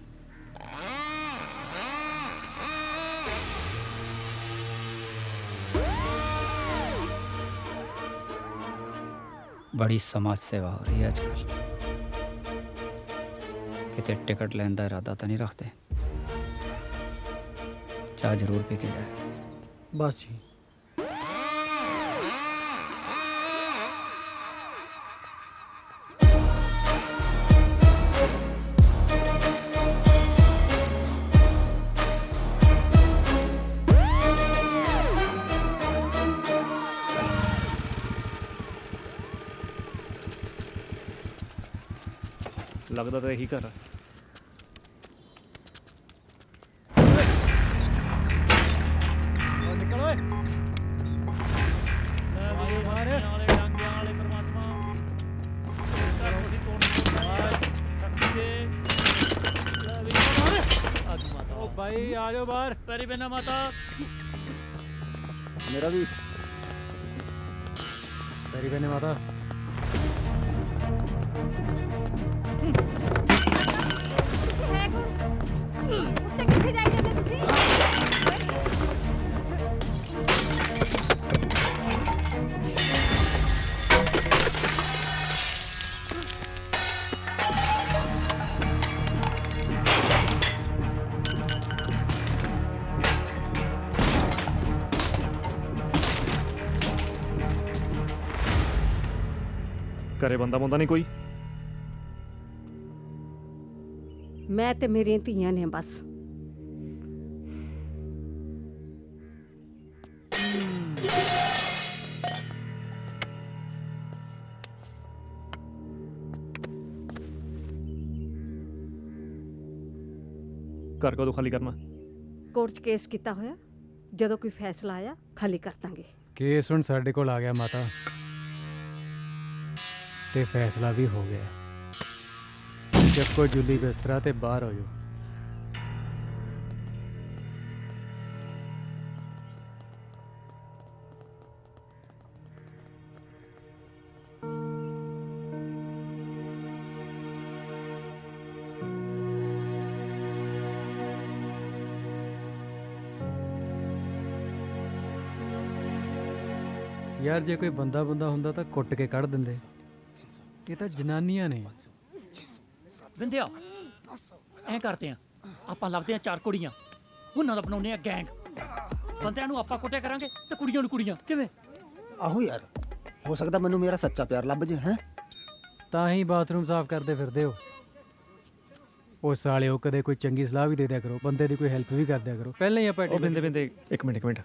बड़ी समाज सेवा हो रही है आजकल। कितने टिकट लेने का इरादा तो नहीं रखते? चाह जरूर पी के जाए। बस जी। ਲੱਗਦਾ ਤਾਂ ਇਹੀ ਘਰ ਆ। ਨਿਕਲ ਓਏ। ओ भाई आ जाओ बाहर। ਪੈਰੀ ਬੈਨਾ ਮਾਤਾ। मेरा भी ਪੈਰੀ ਬੈਨੇ ਮਾਤਾ। ਉੱਤੇ ਕਿੱਥੇ ਜਾਈ ਜਾਂਦੇ ਤੁਸੀਂ? ਘਰੇ ਬੰਦਾ ਬੰਦਾ ਨਹੀਂ ਕੋਈ? ਮੈਂ ਤੇ ਮੇਰੀਆਂ ਧੀਆਂ ਨੇ ਬਸ। ਘਰ ਕਦੋਂ ਖਾਲੀ ਕਰਨਾ? ਕੋਰਟ 'ਚ ਕੇਸ ਕੀਤਾ ਹੋਇਆ, ਜਦੋਂ ਕੋਈ ਫੈਸਲਾ ਆਇਆ ਖਾਲੀ ਕਰ ਦਾਂਗੇ। ਕੇਸ ਹੁਣ ਸਾਡੇ ਕੋਲ ਆ ਗਿਆ ਮਾਤਾ, ਤੇ ਫੈਸਲਾ ਵੀ ਹੋ ਗਿਆ। ਚੱਕੋ ਜੁੱਲੀ ਬਿਸਤਰਾ ਤੇ ਬਾਹਰ ਹੋ ਜਾਓ। ਯਾਰ ਜੇ ਕੋਈ ਬੰਦਾ ਹੁੰਦਾ ਤਾਂ ਕੁੱਟ ਕੇ ਕੱਢ ਦਿੰਦੇ। ਇਹ ਤਾਂ ਜਨਾਨੀਆਂ ਨੇ। ਵਿੰਦਿਆ ਐਂ ਕਰਦੇ ਆ, ਆਪਾਂ ਲੱਭਦੇ ਆ 4 ਕੁੜੀਆਂ, ਉਹਨਾਂ ਦਾ ਬਣਾਉਂਦੇ ਆ ਗੈਂਗ। ਬੰਦਿਆਂ ਨੂੰ ਆਪਾਂ ਕੁੱਟਿਆ ਕਰਾਂਗੇ ਤੇ ਕੁੜੀਆਂ ਨੂੰ ਕੁੜੀਆਂ। ਕਿਵੇਂ? ਆਹੋ ਯਾਰ, ਹੋ ਸਕਦਾ ਮੈਨੂੰ ਮੇਰਾ ਸੱਚਾ ਪਿਆਰ ਲੱਭ ਜੇ। ਹੈ ਤਾਂ ਹੀ ਬਾਥਰੂਮ ਸਾਫ਼ ਕਰਦੇ ਫਿਰਦੇ ਹੋ। ਉਹ ਸਾਲਿਓ, ਕਦੇ ਕੋਈ ਚੰਗੀ ਸਲਾਹ ਵੀ ਦੇ ਦਿਆ ਕਰੋ, ਬੰਦੇ ਦੀ ਕੋਈ ਹੈਲਪ ਵੀ ਕਰ ਦਿਆ ਕਰੋ। ਪਹਿਲਾਂ ਹੀ ਆਪਾਂ ਉਹ ਬਿੰਦੇ ਇੱਕ ਮਿੰਟ।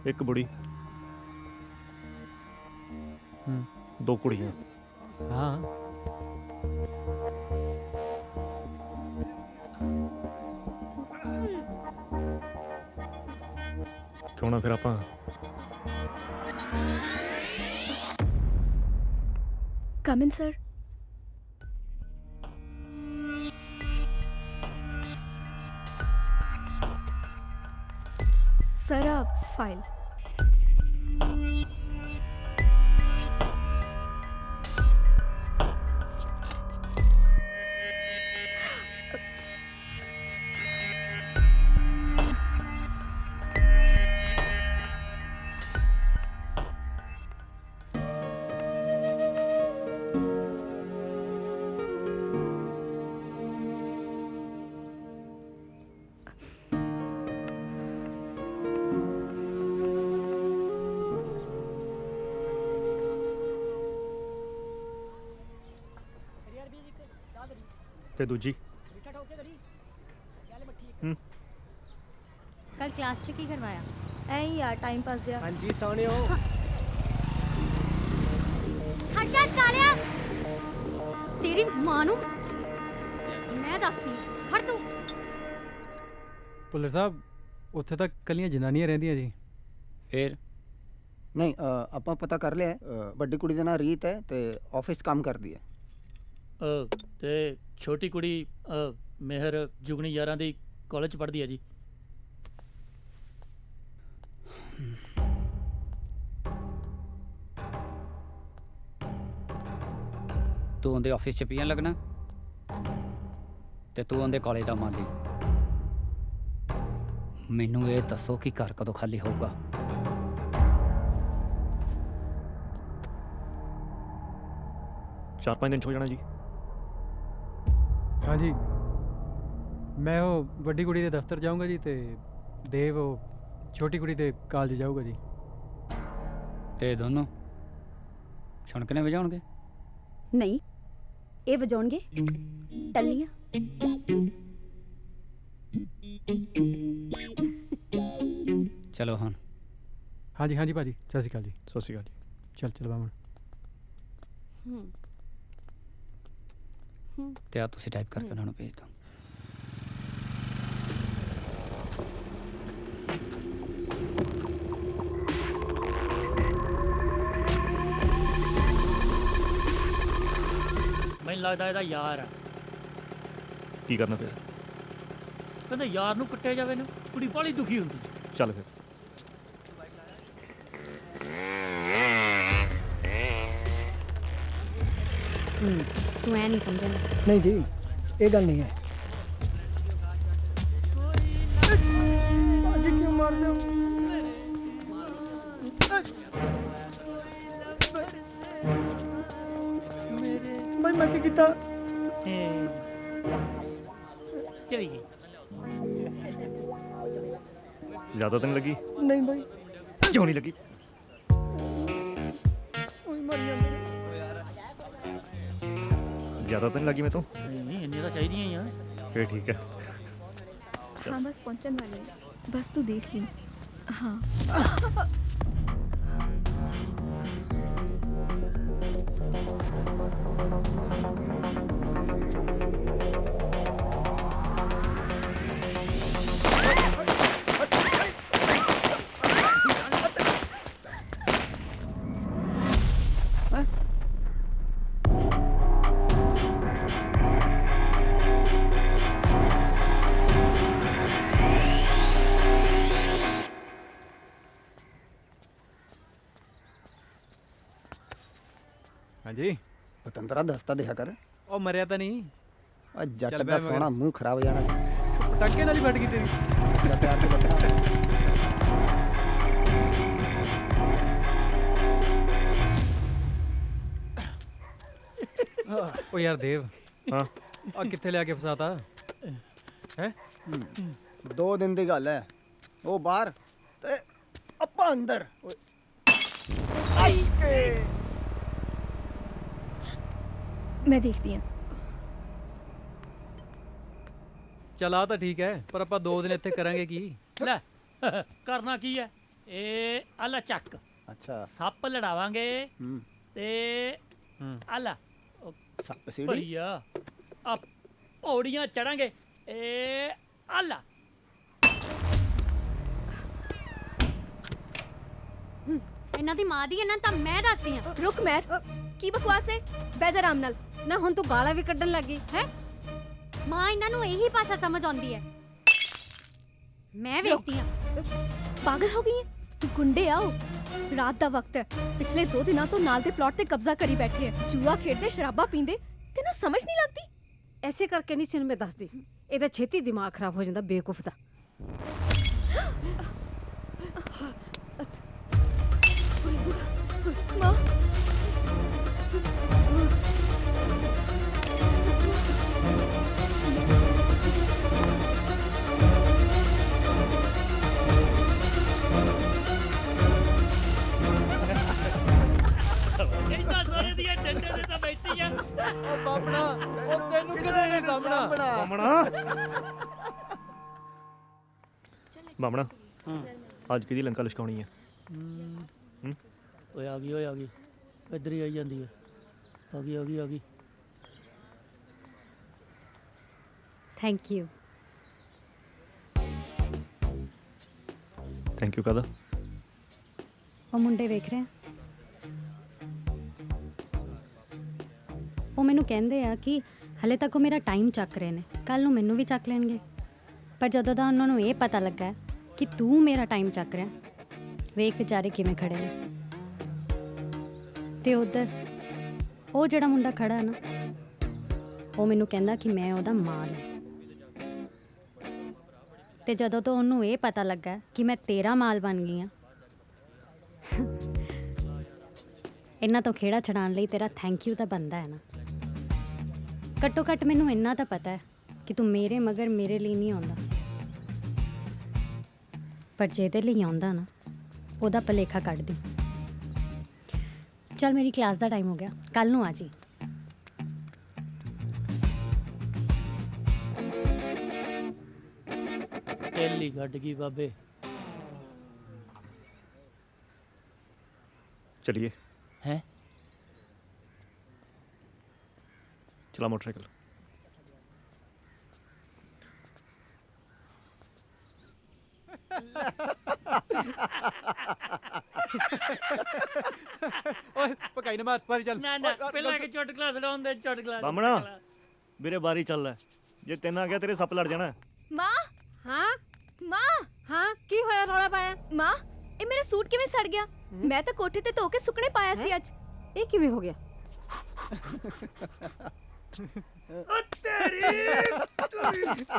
ਇੱਕ ਬੁੜੀ, 2 ਕੁੜੀਆਂ। ਹਾਂ ਕਿਉਂ ਨਾ ਫਿਰ ਆਪਾਂ Come in, sir. Sir, a file. ਤੇ ਦੂਜੀ ਕੱਲ ਕਲਾਸ 'ਚ ਕੀ ਕਰਵਾਇਆ? ਐਂ ਹੀ ਯਾਰ ਟਾਈਮ ਪਾਸ ਜਿਹਾ। ਹਾਂਜੀ ਸੋਹਣਿਓ। ਹਟ ਜਾ ਸਾਲਿਆ, ਤੇਰੀ ਮਾਂ ਨੂੰ ਮੈਂ ਦੱਸਦੀ ਹਾਂ। ਖੜ ਤੂੰ। ਭੁੱਲਰ ਸਾਹਿਬ ਉੱਥੇ ਤਾਂ ਕੱਲੀਆਂ ਜਨਾਨੀਆਂ ਰਹਿੰਦੀਆਂ ਜੀ। ਫਿਰ ਨਹੀਂ ਆਪਾਂ ਪਤਾ ਕਰ ਲਿਆ ਵੱਡੀ ਕੁੜੀ ਦਾ ਨਾਂ ਰੀਤ ਹੈ ਤੇ ਆਫਿਸ 'ਚ ਕੰਮ ਕਰਦੀ ਹੈ। ਤੇ ਛੋਟੀ ਕੁੜੀ ਮਿਹਰ ਜੁਗਨੀ ਯਾਰਾਂ ਦੀ ਕਾਲਜ 'ਚ ਪੜ੍ਹਦੀ ਹੈ ਜੀ। ਤੂੰ ਉਹਦੇ ਆਫਿਸ 'ਚ ਪੀਣ ਲੱਗਣਾ ਤੇ ਤੂੰ ਉਹਦੇ ਕਾਲਜ ਦਾ ਮਾਲੀ। ਮੈਨੂੰ ਇਹ ਦੱਸੋ ਕਿ ਘਰ ਕਦੋਂ ਖਾਲੀ ਹੋਊਗਾ? ਚਾਰ 5 ਦਿਨ 'ਚ ਹੋ ਜਾਣਾ ਜੀ। ਹਾਂਜੀ ਮੈਂ ਉਹ ਵੱਡੀ ਕੁੜੀ ਦੇ ਦਫ਼ਤਰ ਜਾਊਂਗਾ ਜੀ ਤੇ ਦੇਵ ਉਹ ਛੋਟੀ ਕੁੜੀ ਦੇ ਕਾਲਜ ਜਾਊਗਾ ਜੀ। ਤੇ ਦੋਨੋਂ ਛਣਕਨੇ ਵਜਾਉਣਗੇ? ਨਹੀਂ, ਇਹ ਵਜਾਉਣਗੇ ਟੱਲੀਆਂ। ਚਲੋ ਹੁਣ। ਹਾਂਜੀ ਹਾਂਜੀ ਭਾਜੀ, ਸਤਿ ਸ਼੍ਰੀ ਅਕਾਲ ਜੀ। ਸਤਿ ਸ਼੍ਰੀ ਅਕਾਲ ਜੀ। ਚੱਲ ਬਾਮਣ। ਤੇ ਆ ਤੁਸੀਂ ਟਾਈਪ ਕਰਕੇ ਉਹਨਾਂ ਨੂੰ ਭੇਜ ਦਿਓ। ਮੈਨੂੰ ਲੱਗਦਾ ਇਹਦਾ ਯਾਰ ਆ। ਕੀ ਕਰਨਾ ਫਿਰ? ਕਹਿੰਦਾ ਯਾਰ ਨੂੰ ਕੁੱਟਿਆ ਜਾਵੇ ਨਾ, ਕੁੜੀ ਬਾਹਲੀ ਦੁਖੀ ਹੁੰਦੀ। ਚੱਲ ਫਿਰ। ਤੂੰ ਐ ਨਹੀਂ ਸਮਝਣਾ। ਨਹੀਂ ਜੀ, ਇਹ ਗੱਲ ਨਹੀਂ ਹੈ। ਅੱਜ ਕਿਉਂ ਮਾਰਦੇ ਹੋ? ਬਈ ਮੈਂ ਕੀ ਕੀਤਾ? ਚਲੀ ਗਈ। ਜ਼ਿਆਦਾ ਤਾਂ ਨਹੀਂ ਲੱਗੀ? ਨਹੀਂ ਬਈ। ਕਿਉਂ ਨਹੀਂ ਲੱਗੀ? ਓਏ ਮਰ ਜਾਂਦੇ ਨੇ। ਜ਼ਿਆਦਾ ਤਾਂ ਨਹੀਂ ਲੱਗੀ ਮੈਂ ਤੋਂ? ਨਹੀਂ ਇੰਨੀ ਤਾਂ ਚਾਹੀਦੀਆਂ ਹੀ ਆ। ਫਿਰ ਠੀਕ ਹੈ। ਹਾਂ ਬਸ ਪਹੁੰਚਣ ਵਾਲੇ ਹਾਂ। ਬਸ ਤੂੰ ਦੇਖ ਲਈ। ਹਾਂ ਹਾਂਜੀ ਪਤੰਦਰਾ ਦੱਸਤਾ ਦਿਆ ਕਰ। ਉਹ ਮਰਿਆ ਤਾਂ ਨਹੀਂ? ਆ ਜੱਟ ਚੱਲ ਦਾ ਬਹਿ ਸੋਹਣਾ ਮੂੰਹ ਖਰਾਬ ਹੋ ਜਾਣਾ ਸੀ। ਪਟਾਕੇ ਨਾਲ ਹੀ ਫਟ ਗਈ ਤੇਰੀ। ਚੱਲ ਪਿਆਰ ਤੇ ਬੱਟਣਾ। ਉਹ ਯਾਰ ਦੇਵ, ਹਾਂ ਆ ਕਿੱਥੇ ਲਿਆ ਕੇ ਫਸਾਤਾ ਹੈ? 2 ਦਿਨ ਦੀ ਗੱਲ ਹੈ। ਉਹ ਬਾਹਰ ਤੇ ਆਪਾਂ ਅੰਦਰ। ਆਸ਼ਕੇ ਮੈਂ ਦੇਖਦੀ ਹਾਂ। ਚਲ ਆ ਤਾਂ ਠੀਕ ਹੈ, ਪਰ ਆਪਾਂ 2 ਦਿਨ ਇੱਥੇ ਕਰਾਂਗੇ ਕੀ? ਲੈ ਕਰਨਾ ਕੀ ਹੈ? ਇਹ ਆਲਾ ਚੱਕ। ਅੱਛਾ ਸੱਪ ਲੜਾਵਾਂਗੇ ਹੂੰ ਤੇ ਆਲਾ ਸੱਪ ਸੀੜੀ ਭਈਆ ਆ ਪੌੜੀਆਂ ਚੜਾਂਗੇ। ਇਹ ਆਲਾ ਇਹਨਾਂ ਦੀ ਮਾਂ ਦੀ ਇਹਨਾਂ ਤਾਂ ਮੈਂ ਦੱਸਦੀ ਆ। ਰੁਕ ਮੈਰ, ਕੀ ਬਕਵਾਸ ਹੈ? ਬਹਿ ਜਾ ਆਰਾਮ ਨਾਲ। ਨਾ ਹੁਣ ਤੂੰ ਗਾਲਾਂ ਵੀ ਕੱਢਣ ਲੱਗੀ ਹੈ। ਮਾਂ ਇਹਨਾਂ ਨੂੰ ਇਹੀ ਭਾਸ਼ਾ ਸਮਝ ਆਉਂਦੀ ਹੈ। ਮੈਂ ਵੇਖਦੀ ਆ। ਪਾਗਲ ਹੋ ਗਈ ਹੈ? ਗੁੰਡੇ ਆਓ। ਰਾਤ ਦਾ ਵਕਤ ਹੈ। ਪਿਛਲੇ 2 ਦਿਨਾਂ ਤੋਂ ਨਾਲ ਦੇ ਪਲਾਟ ਤੇ ਕਬਜ਼ਾ ਕਰੀ ਬੈਠੇ ਹੈ। ਜੂਆ ਖੇਡਦੇ, ਸ਼ਰਾਬਾਂ ਪੀਂਦੇ। ਤੈਨੂੰ ਸਮਝ ਨਹੀਂ ਲੱਗਦੀ? ਐਸੇ ਕਰਕੇ ਨਹੀਂ ਚਿੰਨ ਮੈਂ ਦੱਸਦੀ। ਇਹਦਾ ਛੇਤੀ ਦਿਮਾਗ ਖਰਾਬ ਹੋ ਜਾਂਦਾ ਬੇਵਕੂਫ ਦਾ। ਮਾਂ ਇੰਨਾ ਸਾਰੇ ਦੀਆਂ ਡੰਡੇ ਤੇ ਤਾਂ ਬੈਠੀ ਆ। ਉਹ ਬਾਬਣਾ, ਉਹ ਤੈਨੂੰ ਕਿਹਦੇ ਨੇ ਬਾਮਣਾ ਅੱਜ ਕਿਹਦੀ ਲੰਕਾ ਲਿਸ਼ਕਾਉਣੀ ਹੈ? ਓਏ ਆ ਗਈ ਇੱਧਰ ਹੀ ਆਈ ਜਾਂਦੀ ਹੈ। ਆ ਗਈ ਥੈਂਕ ਯੂ। ਥੈਂਕ ਯੂ ਕਾਹਦਾ? ਉਹ ਮੁੰਡੇ ਵੇਖ ਰਹੇ ਆ, ਉਹ ਮੈਨੂੰ ਕਹਿੰਦੇ ਆ ਕਿ ਹਲੇ ਤੱਕ ਉਹ ਮੇਰਾ ਟਾਈਮ ਚੱਕ ਰਹੇ ਨੇ, ਕੱਲ ਨੂੰ ਮੈਨੂੰ ਵੀ ਚੱਕ ਲੈਣਗੇ। ਪਰ ਜਦੋਂ ਦਾ ਉਹਨਾਂ ਨੂੰ ਇਹ ਪਤਾ ਲੱਗਾ ਕਿ ਤੂੰ ਮੇਰਾ ਟਾਈਮ ਚੱਕ ਰਿਹਾ, ਵੇਖ ਵਿਚਾਰੇ ਕਿਵੇਂ ਖੜੇ ਨੇ। ਤੇ ਉਧਰ ਉਹ ਜਿਹੜਾ ਮੁੰਡਾ ਖੜਾ ਨਾ, ਉਹ ਮੈਨੂੰ ਕਹਿੰਦਾ ਕਿ ਮੈਂ ਉਹਦਾ ਮਾਲ ਹਾਂ। ਤੇ ਜਦੋਂ ਤੋਂ ਉਹਨੂੰ ਇਹ ਪਤਾ ਲੱਗਾ ਕਿ ਮੈਂ ਤੇਰਾ ਮਾਲ ਬਣ ਗਈ ਹਾਂ, ਇਹਨਾਂ ਤੋਂ ਖੇੜਾ ਛਡਾਉਣ ਲਈ ਤੇਰਾ ਥੈਂਕ ਯੂ ਤਾਂ ਬਣਦਾ ਹੈ ਨਾ। ਘੱਟੋ ਘੱਟ ਮੈਨੂੰ ਇੰਨਾ ਤਾਂ ਪਤਾ ਹੈ ਕਿ ਤੂੰ ਮੇਰੇ ਮਗਰ ਮੇਰੇ ਲਈ ਨਹੀਂ ਆਉਂਦਾ, ਪਰ ਜਿਹਦੇ ਲਈ ਆਉਂਦਾ ਨਾ ਉਹਦਾ ਭਲੇਖਾ ਕੱਢ ਦੀ। ਚੱਲ ਮੇਰੀ ਕਲਾਸ ਦਾ ਟਾਈਮ ਹੋ ਗਿਆ, ਕੱਲ ਨੂੰ ਆ ਜੀ। ਪਹਿਲੀ ਗੱਡ ਗਈ ਬਾਬੇ। ਚਲਿਏ। ਹੈ ਚਲਾ ਮੋਟਰਸਾਈਕਲ। ਓਏ ਪਕਾਈ ਨਾ ਮਾਰ ਚੱਲ। ਨਾ ਪਹਿਲਾਂ ਕਿ ਚੁਟਕਲਾ ਸੁਣਾਉਣ ਦੇ, ਚੁਟਕਲਾ। ਬਾਮਣਾ ਵੀਰੇ ਬਾਰੀ ਚੱਲ ਲੈ, ਜੇ ਤਿੰਨ ਆ ਗਿਆ ਤੇਰੇ ਸੱਪ ਲੜ ਜਾਣਾ। ਮਾਂ ਹਾਂ ਮਾਂ ਹਾਂ ਕੀ ਹੋਇਆ, ਰੌਲਾ ਪਾਇਆ? ਮਾਂ ਇਹ ਮੇਰਾ ਸੂਟ ਕਿਵੇਂ ਸੜ ਗਿਆ? ਮੈਂ ਤਾਂ ਕੋਠੇ ਤੇ ਧੋ ਕੇ ਸੁੱਕਣੇ ਪਾਇਆ ਸੀ ਅੱਜ। ਇਹ ਕਿਵੇਂ ਹੋ ਗਿਆ?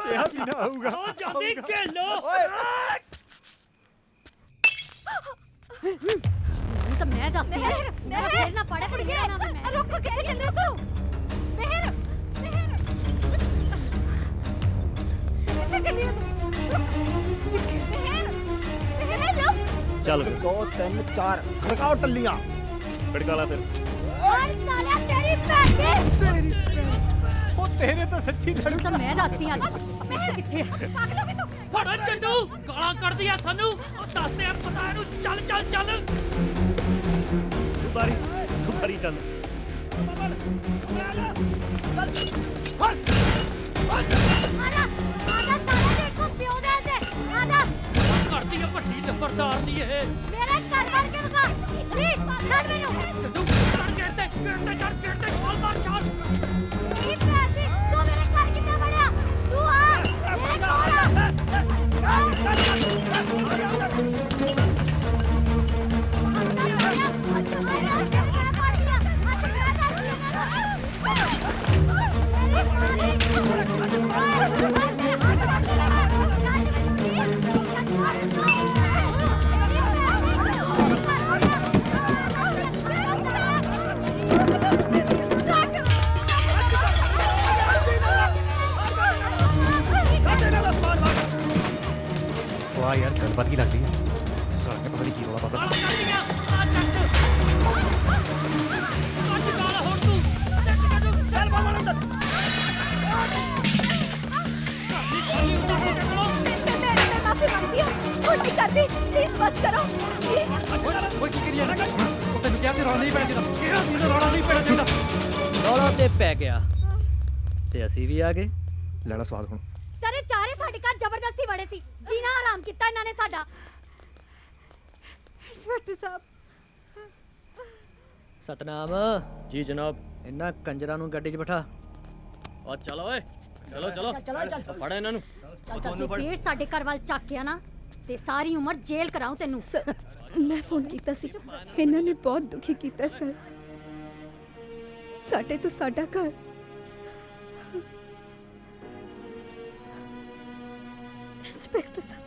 ਕਿਹਾ ਸੀ ਨਾ ਆਊਗਾ। ਉਹ ਜਾਂਦੀ ਖੇਲੋ। ਤਾਂ ਮੈਂ ਦੱਸਦੀ ਹਾਂ, ਮੇਰਾ ਫੇਰ ਨਾ ਪੜੇ ਪੜ ਗਿਆ ਨਾ ਮੈਂ। ਰੁਕ ਕੇ ਚੱਲੇ ਤੂੰ ਮਿਹਰ ਕਿੱਥੇ ਚੱਲੀ ਤੂੰ? ਮਿਹਰ ਰੁਕ। ਚੱਲ ਫਿਰ 2 3 4 ਖੜਕਾਓ ਟੱਲੀਆਂ। ਖੜਕਾ ਲਾ ਫਿਰ। ਔਰ ਸਾਲਿਆ ਤੇਰੀ ਭੈਣ ਦੀ ਉਹ ਤੇਰੇ ਤਾਂ ਸੱਚੀ ਤੈਨੂੰ ਤਾਂ ਮੈਂ ਦੱਸਦੀ ਹਾਂ ਅੱਜ ਕਿੱਥੇ ਆ। ਫੜੋ ਚੰਡੂ, ਗਾਲਾਂ ਕੱਢਦੀ ਆ ਸਾਨੂੰ। ਉਹ ਦੱਸਦੇ ਆ ਪਤਾ ਇਹਨੂੰ। ਚੱਲ ਤੂੰ ਬਾਰੀ ਚੱਲ। ਆਜਾ ਸਾਲਿਆ ਦੇਖੋ ਪਿਓ ਦੇ ਤੇ ਆਜਾ ਕਰਦੀ ਆ ਵੱਡੀ ਲੰਬਰਦਾਰ ਨਹੀਂ ਇਹ। ਮੇਰੇ ਘਰ ਵੜ ਕੇ ਵਗਾ ਪਲੀਜ਼ ਛੱਡ ਮੈਨੂੰ। ਚੰਡੂ ਚੜ ਗੇਟ ਤੇ ਛਾਲ ਮਾਰ ਛਾਲ। ਇਹ ਪੈਸੇ ਤੂੰ ਮੇਰੇ ਘਰ ਕਿੱਥੇ ਵੜਿਆ? ਤੂੰ ਆ ਮੇਰੇ ਕੋਲ ਵਾਹ ਯਾਰ ਗੱਲਬਾਤ ਕੀ ਲੱਗਦੀ ਹੈ। ਸਾਲੇ ਪਤਾ ਨਹੀਂ ਕੀ ਰੌਲਾ ਪਤਾ। ਗਾਲਾਂ ਕੱਢਦੀਆਂ ਆ ਚੱਕ। ਅੱਜ ਗਾਲਾਂ ਹੁਣ ਤੂੰ ਚੱਕ ਚੱਲ ਬਾਬਾ ਅੰਦਰ। ਖਾਲੀ ਉੱਤਰ ਕੇ ਚਲੋ। मैं माफी मांगती हूँ, उल्टी कर दी, प्लीज बस करो, प्लीज। ਓਏ ਕੀ ਕਰੀ ਜਾਣਾ? ਉਹ ਤੈਨੂੰ ਕਿਹਾ ਸੀ ਰੌਲਾ ਨਹੀਂ ਪੈਣਾ ਚਾਹੀਦਾ। ਕਿਹਾ ਸੀ ਰੌਲਾ ਨਹੀਂ ਪੈਣਾ ਚਾਹੀਦਾ। ਰੌਲਾ ਤੇ ਪੈ ਗਿਆ ਤੇ ਅਸੀਂ ਵੀ ਆ ਗਏ। ਲੈਣਾ ਸਵਾਦ ਹੁਣ। ਸਾਰੇ ਚਾਰੇ ਸਾਡੇ ਘਰ ਜ਼ਬਰਦਸਤੀ ਵੜੇ ਸੀ, ਜੀਣਾ ਹਰਾਮ ਕੀਤਾ ਇਹਨਾਂ ਨੇ ਸਾਡਾ। ਇੰਸਪੈਕਟਰ ਸਾਹਿਬ। ਸਤਨਾਮ, ਜੀ ਜਨਾਬ। ਇਹਨਾਂ ਕੰਜਰਾਂ ਨੂੰ ਗੱਡੀ 'ਚ ਬਿਠਾ। ਆ ਚੱਲ ਓਏ, ਚਲੋ ਫੜ ਇਹਨਾਂ ਨੂੰ। ਜੇ ਫੇਰ ਸਾਡੇ ਘਰ ਵੱਲ ਚੱਕਿਆ ਨਾ ਤੇ ਸਾਰੀ ਉਮਰ ਜੇਲ੍ਹ ਕਰਾਉ ਤੈਨੂੰ। ਮੈਂ ਫੋਨ ਕੀਤਾ ਸੀ, ਇਹਨਾਂ ਨੇ ਬਹੁਤ ਦੁਖੀ ਕੀਤਾ ਸਰ। ਸਾਡੇ ਤੋਂ ਸਾਡਾ ਘਰ ਇੰਸਪੈਕਟਰ ਸਾਹਿਬ,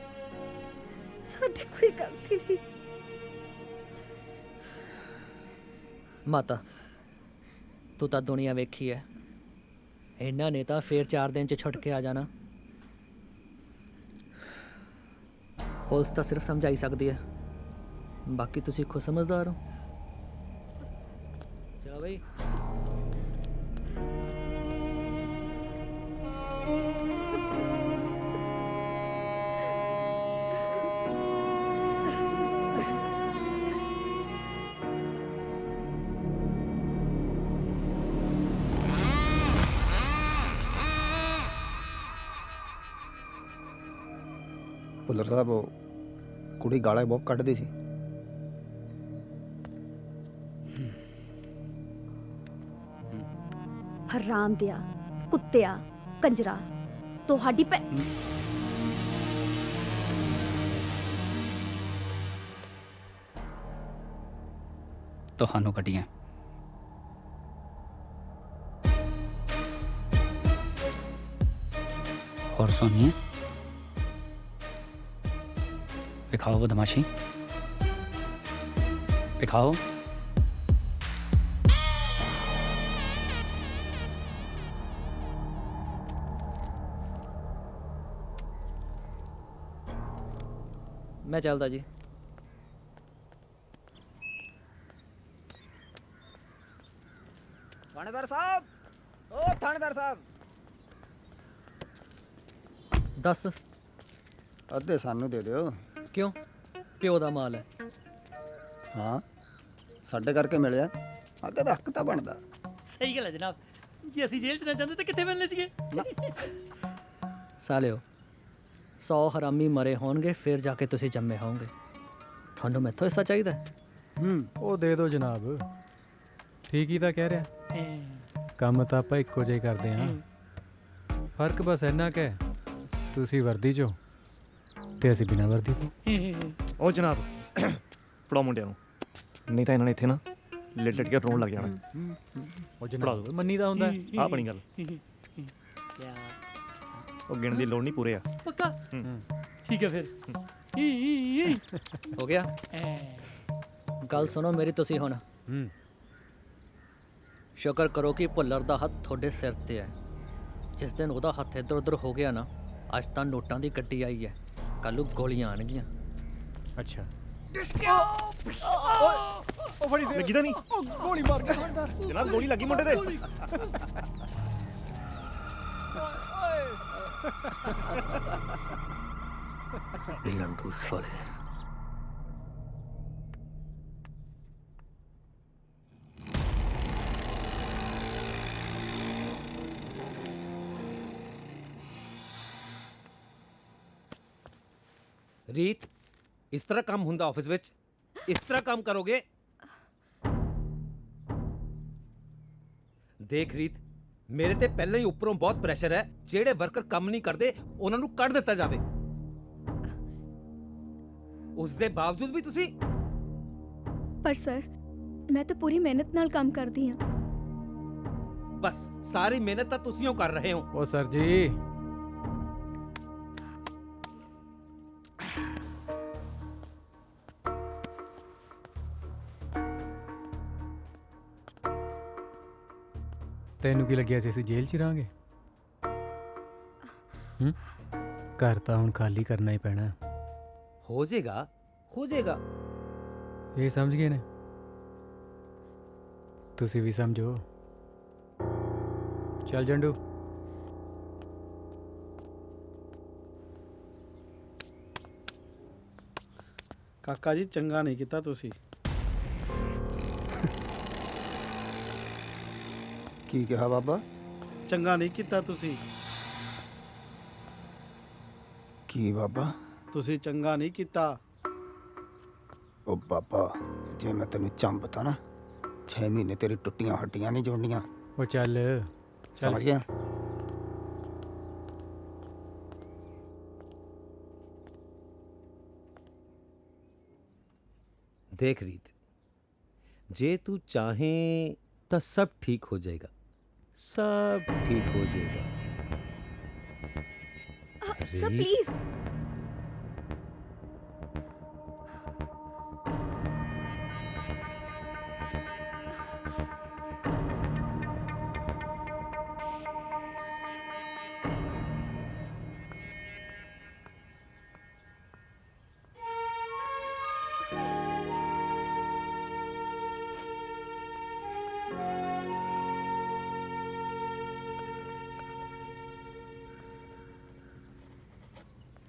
ਸਾਡੀ ਕੋਈ ਗਲਤੀ ਨਹੀਂ। ਮਾਤਾ ਤੂੰ ਤਾਂ ਦੁਨੀਆ ਵੇਖੀ ਐ, ਇਹਨਾਂ ਨੇ ਤਾਂ ਫੇਰ 4 ਦਿਨ 'ਚ ਛੁੱਟ ਕੇ ਆ ਜਾਣਾ। ਪੁਲਿਸ ਤਾਂ ਸਿਰਫ ਸਮਝਾਈ ਸਕਦੀ ਹੈ, ਬਾਕੀ ਤੁਸੀਂ ਖੁਦ ਸਮਝਦਾਰ ਹੋ। ਚਲੋ ਬਈ। ਭੁੱਲਰ ਸਾਹਿਬ ਉਹ ਕੁੜੀ ਗਾਲਾਂ ਬਹੁਤ ਕੱਢਦੀ ਸੀ। ਹਰਾਮ ਦਿਆ, ਕੁੱਤਿਆ, ਕੰਜਰਾ, ਤੁਹਾਡੀ ਭੈ ਤੁਹਾਨੂੰ ਕੱਢੀਆਂ। और सुनिए, दिखाओ बदमाशी, दिखाओ। मैं चलता जी। थानेदार साहब, ओ थानेदार साहब, दस ਅੱਧੇ ਸਾਨੂੰ ਦੇ ਦਿਓ। क्यों? प्यो दा माल है। ਹਾਂ ਸਾਡੇ ਕਰਕੇ ਮਿਲਿਆ, ਅੱਧੇ ਦਾ ਹੱਕ ਤਾਂ ਬਣਦਾ। ਸਹੀ ਗੱਲ ਹੈ ਜਨਾਬ, ਜੇ ਅਸੀਂ ਜੇਲ੍ਹ 'ਚ ਨਾ ਜਾਂਦੇ ਤਾਂ ਕਿੱਥੇ ਮਿਲਣੇ ਸੀਗੇ। सालिओ 100 हरामी मरे होणगे फिर जाके तुसी जम्मे होंगे। थानू मैथों हिस्सा चाहिदा? ਉਹ ਦੇ ਦਿਓ ਜਨਾਬ, ਠੀਕ ਹੀ ਤਾਂ ਕਹਿ ਰਿਹਾ। ਕੰਮ ਤਾਂ ਆਪਾਂ ਇੱਕੋ ਜਿਹਾ ਹੀ ਕਰਦੇ ਹਾਂ, ਫਰਕ ਬਸ ਇੰਨਾ ਕੁ ਹੈ, ਤੁਸੀਂ ਵਰਦੀ 'ਚੋਂ ਤੇ ਅਸੀਂ ਬਿਨਾਂ ਵਰਦੀ ਤੋਂ। ਉਹ ਜਨਾਬ ਫੜਾਓ ਮੁੰਡਿਆਂ ਨੂੰ, ਨਹੀਂ ਤਾਂ ਇਹਨਾਂ ਨੇ ਇੱਥੇ ਨਾ ਲਿਟ ਲਿਟ ਕੇ ਰੋਣ ਲੱਗ ਜਾਣਾ। ਉਹ ਜਨਾਬ ਮੰਨੀ ਦਾ ਹੁੰਦਾ ਆਹ ਬਣੀ ਗੱਲ। ਉਹ ਗਿਣ ਦੀ ਲੋੜ ਨਹੀਂ, ਪੂਰੇ ਆ। ਪੱਕਾ ਠੀਕ ਹੈ ਫਿਰ। हो गया? गल सुनो मेरी तुसी हुण। शुक्र करो कि भुल्लर दा हत्थ थोड़े सिर ते है। जिस दिन ओहदा हत्थ इधर उधर हो गया ना, अज तां नोटां दी गड्डी आई है, कल नूं गोलियां आणगियां। अच्छा ਲੱਗੀ ਤਾਂ ਨਹੀਂ? ਗੋਲੀ ਮਾਰ ਗਿਆ ਜਨਾਬ ਗੋਲੀ ਲੱਗੀ ਮੁੰਡੇ ਤੇ। लंडू साले। ਰੀਤ, ਇਸ ਤਰ੍ਹਾਂ ਕੰਮ ਹੁੰਦਾ ਆਫਿਸ ਵਿੱਚ? ਇਸ ਤਰ੍ਹਾਂ ਕੰਮ ਕਰੋਗੇ? ਦੇਖ ਰੀਤ, ਮੇਰੇ ਤੇ ਪਹਿਲਾਂ ਹੀ ਉੱਪਰੋਂ ਬਹੁਤ ਪ੍ਰੈਸ਼ਰ ਹੈ। ਜਿਹੜੇ ਵਰਕਰ ਕੰਮ ਨਹੀਂ ਕਰਦੇ ਉਹਨਾਂ ਨੂੰ ਕੱਢ ਦਿੱਤਾ ਜਾਵੇ। ਉਸ ਦੇ ਬਾਵਜੂਦ ਵੀ ਤੁਸੀਂ। ਪਰ ਸਰ, ਮੈਂ ਤਾਂ ਪੂਰੀ ਮਿਹਨਤ ਨਾਲ ਕੰਮ ਕਰਦੀ ਹਾਂ। ਬਸ ਸਾਰੀ ਮਿਹਨਤ ਤਾਂ ਤੁਸੀਂ ਉਹ ਕਰ ਰਹੇ ਹੋ। ਉਹ ਸਰ ਜੀ, ਤੈਨੂੰ ਕੀ ਲੱਗਿਆ ਸੀ ਅਸੀਂ ਜੇਲ੍ਹ 'ਚ ਹੀ ਰਹਾਂਗੇ? ਘਰ ਤਾਂ ਹੁਣ ਖਾਲੀ ਕਰਨਾ ਹੀ ਪੈਣਾ। ਹੋ ਜਾਏਗਾ, ਹੋ ਜਾਏਗਾ। ਇਹ ਸਮਝ ਗਏ ਨੇ? ਤੁਸੀਂ ਵੀ ਸਮਝੋ। ਚੱਲ ਜੰਡੂ। ਕਾਕਾ ਜੀ ਚੰਗਾ ਨਹੀਂ ਕੀਤਾ ਤੁਸੀਂ। ਕੀ ਕਿਹਾ ਬਾਬਾ? ਚੰਗਾ ਨਹੀਂ ਕੀਤਾ ਤੁਸੀਂ। ਕੀ ਬਾਬਾ? ਤੁਸੀਂ ਚੰਗਾ ਨਹੀਂ ਕੀਤਾ। ਉਹ ਬਾਬਾ, ਜੇ ਮੈਂ ਤੈਨੂੰ ਚੰਬਤਾ ਨਾ, 6 ਮਹੀਨੇ ਤੇਰੀ ਟੁੱਟੀਆਂ ਹੱਡੀਆਂ ਨਹੀਂ ਜੋੜਨੀਆਂ। ਉਹ ਚੱਲ ਸਮਝ ਗਿਆ? देख रीत, जे तू चाहे तो सब ठीक हो जाएगा, सब ठीक हो जाएगा। Sir please.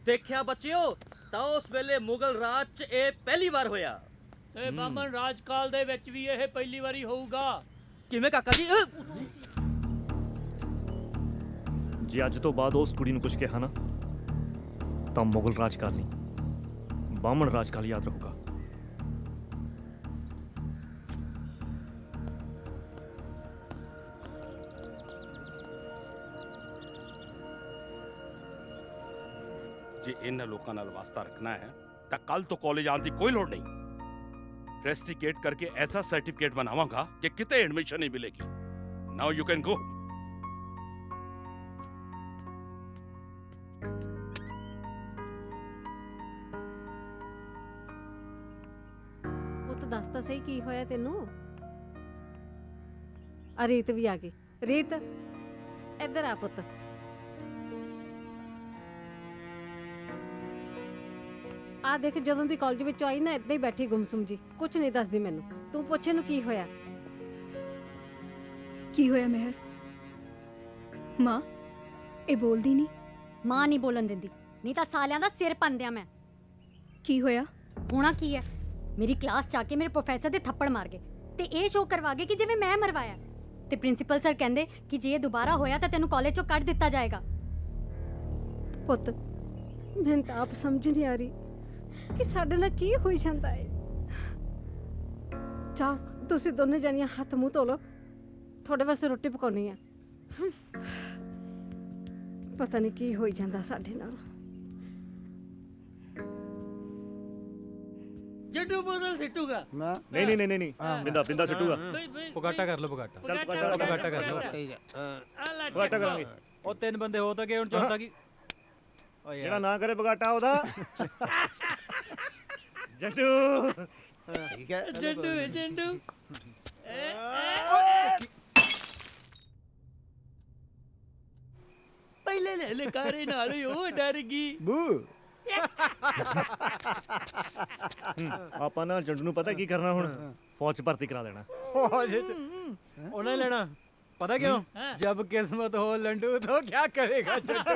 ਦੇਖਿਆ ਬੱਚਿਓ ਤਾਂ ਉਸ ਵੇਲੇ ਮੁਗਲ ਰਾਜ 'ਚ ਇਹ ਪਹਿਲੀ ਵਾਰ ਹੋਇਆ। ਤੇ ਬਾਮਨ ਰਾਜਕਾਲ ਦੇ ਵਿੱਚ ਵੀ ਇਹ ਪਹਿਲੀ ਵਾਰੀ ਹੋਊਗਾ। ਕਿਵੇਂ ਕਾਕਾ ਜੀ? ਜੇ ਅੱਜ ਤੋਂ ਬਾਅਦ ਉਸ ਕੁੜੀ ਨੂੰ ਕੁਝ ਕਿਹਾ ਨਾ ਤਾਂ ਮੁਗਲ ਰਾਜਕਾਲ ਨਹੀਂ ਬਾਹਮਣ ਰਾਜਕਾਲ ਯਾਦ ਰਹੂਗਾ। ਜੇ ਇਹਨਾਂ ਲੋਕਾਂ ਨਾਲ ਵਾਸਤਾ ਰੱਖਣਾ ਹੈ ਤਾਂ ਕੱਲ ਤੋਂ ਕਾਲਜ ਆਉਣ ਦੀ ਕੋਈ ਲੋੜ ਨਹੀਂ। ਰੈਸਟੀਕੇਟ ਕਰਕੇ ਐਸਾ ਸਰਟੀਫਿਕੇਟ ਬਣਾਵਾਂਗਾ ਕਿ ਕਿਤੇ ਐਡਮਿਸ਼ਨ ਨਹੀਂ ਮਿਲੇਗੀ। Now you can go. ਪੁੱਤ ਦੱਸ ਤਾਂ ਸਹੀ ਕੀ ਹੋਇਆ ਤੈਨੂੰ? ਆ ਰੀਤ ਵੀ ਆ ਗਈ। ਰੀਤ ਇੱਧਰ ਆ ਪੁੱਤ। ਆ ਦੇਖ, ਜਦੋਂ ਦੀ ਕਾਲਜ ਵਿੱਚ ਆਈ ਨਾ ਏਦਾਂ ਹੀ ਬੈਠੀ ਗੁੰਮਸੁਮ ਜੀ, ਕੁਝ ਨਹੀਂ ਦੱਸਦੀ ਮੈਨੂੰ। ਤੂੰ ਪੁੱਛ ਇਹਨੂੰ ਕੀ ਹੋਇਆ। ਕੀ ਹੋਇਆ ਮਿਹਰ? ਮਾਂ ਇਹ ਬੋਲਦੀ ਨਹੀਂ। ਮਾਂ ਨਹੀਂ ਬੋਲਣ ਦਿੰਦੀ, ਨਹੀਂ ਤਾਂ ਸਾਲਿਆਂ ਦਾ ਸਿਰ ਪੰਦਿਆ ਮੈਂ। ਕੀ ਹੋਇਆ? ਹੋਣਾ ਕੀ ਹੈ, ਮੇਰੀ ਕਲਾਸ 'ਚ ਆ ਕੇ ਮੇਰੇ ਪ੍ਰੋਫੈਸਰ ਦੇ ਥੱਪੜ ਮਾਰ ਗਏ ਤੇ ਇਹ ਸ਼ੋਅ ਕਰਵਾ ਗਏ ਕਿ ਜਿਵੇਂ ਮੈਂ ਮਰਵਾਇਆ। ਤੇ ਪ੍ਰਿੰਸੀਪਲ ਸਰ ਕਹਿੰਦੇ ਕਿ ਜੇ ਇਹ ਦੁਬਾਰਾ ਹੋਇਆ ਤਾਂ ਤੈਨੂੰ ਕਾਲਜ 'ਚੋਂ ਕੱਢ ਦਿੱਤਾ ਜਾਏਗਾ। ਪੁੱਤ ਮੈਨੂੰ ਤਾਂ ਆਪ ਸਮਝ ਨਹੀਂ ਆ ਰਹੀ ਕਿ ਸਾਡੇ ਨਾਲ ਕੀ ਹੋਈ ਜਾਂਦਾ ਹੈ। ਚਾਹ ਤੁਸੀਂ ਦੋਨੇ ਜਾਨੀਆਂ ਹੱਥ ਮੂੰਹ ਧੋ ਲਓ, ਤੁਹਾਡੇ ਵਾਸਤੇ ਰੋਟੀ ਪਕਾਉਣੀ ਆ। ਪਤਾ ਨਹੀਂ ਕੀ ਹੋਈ ਜਾਂਦਾ ਸਾਡੇ ਨਾਲ। ਜੱਟੂ ਬੋਤਲ ਸਿੱਟੂਗਾ। ਨਹੀਂ ਨਹੀਂ ਨਹੀਂ ਨਹੀਂ ਬਿੰਦਾ ਸਿੱਟੂਗਾ। ਪੁਗਾਟਾ ਕਰ ਲਓ, ਪੁਗਾਟਾ ਚੱਲ ਪੁਗਾਟਾ ਕਰ ਲਓ। ਪੁਗਾਟਾ ਕਰਾਂਗੇ। ਉਹ ਤਿੰਨ ਬੰਦੇ ਹੋ ਤਾਂ ਗਏ, ਹੁਣ ਚੌਥਾ ਕੀ? ਜਿਹੜਾ ਨਾ ਕਰੇ ਪੁਗਾਟਾ ਉਹਦਾ ਜੱਟੂ। ਠੀਕ ਹੈ ਜੱਟੂ ਪਹਿਲੇ ਲੈ ਲਕਾਰੇ ਨਾਲ ਹੀ ਉਹ ਡਰ ਗਈ। ਬੂ ਆਪਾਂ ਨਾ ਜੱਟੂ ਨੂੰ ਪਤਾ ਕੀ ਕਰਨਾ ਹੁਣ? ਫੌਜ 'ਚ ਭਰਤੀ ਕਰਾ ਦੇਣਾ। ਉਹਨਾਂ ਹੀ ਲੈਣਾ। ਪਤਾ ਕਿਉਂ? ਜਬ किस्मत हो लंडू तो क्या करेगा जट्टू।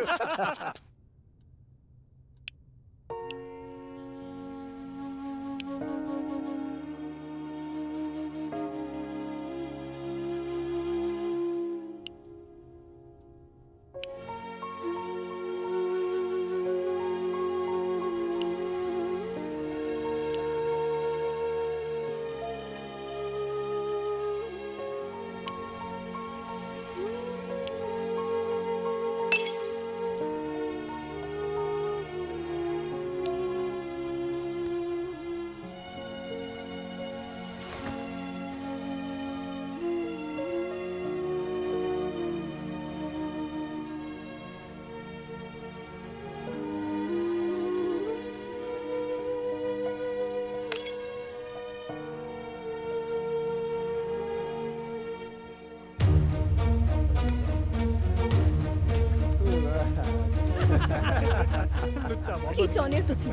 ਕੀ ਚਾਹੁੰਦੇ ਹੋ ਤੁਸੀਂ?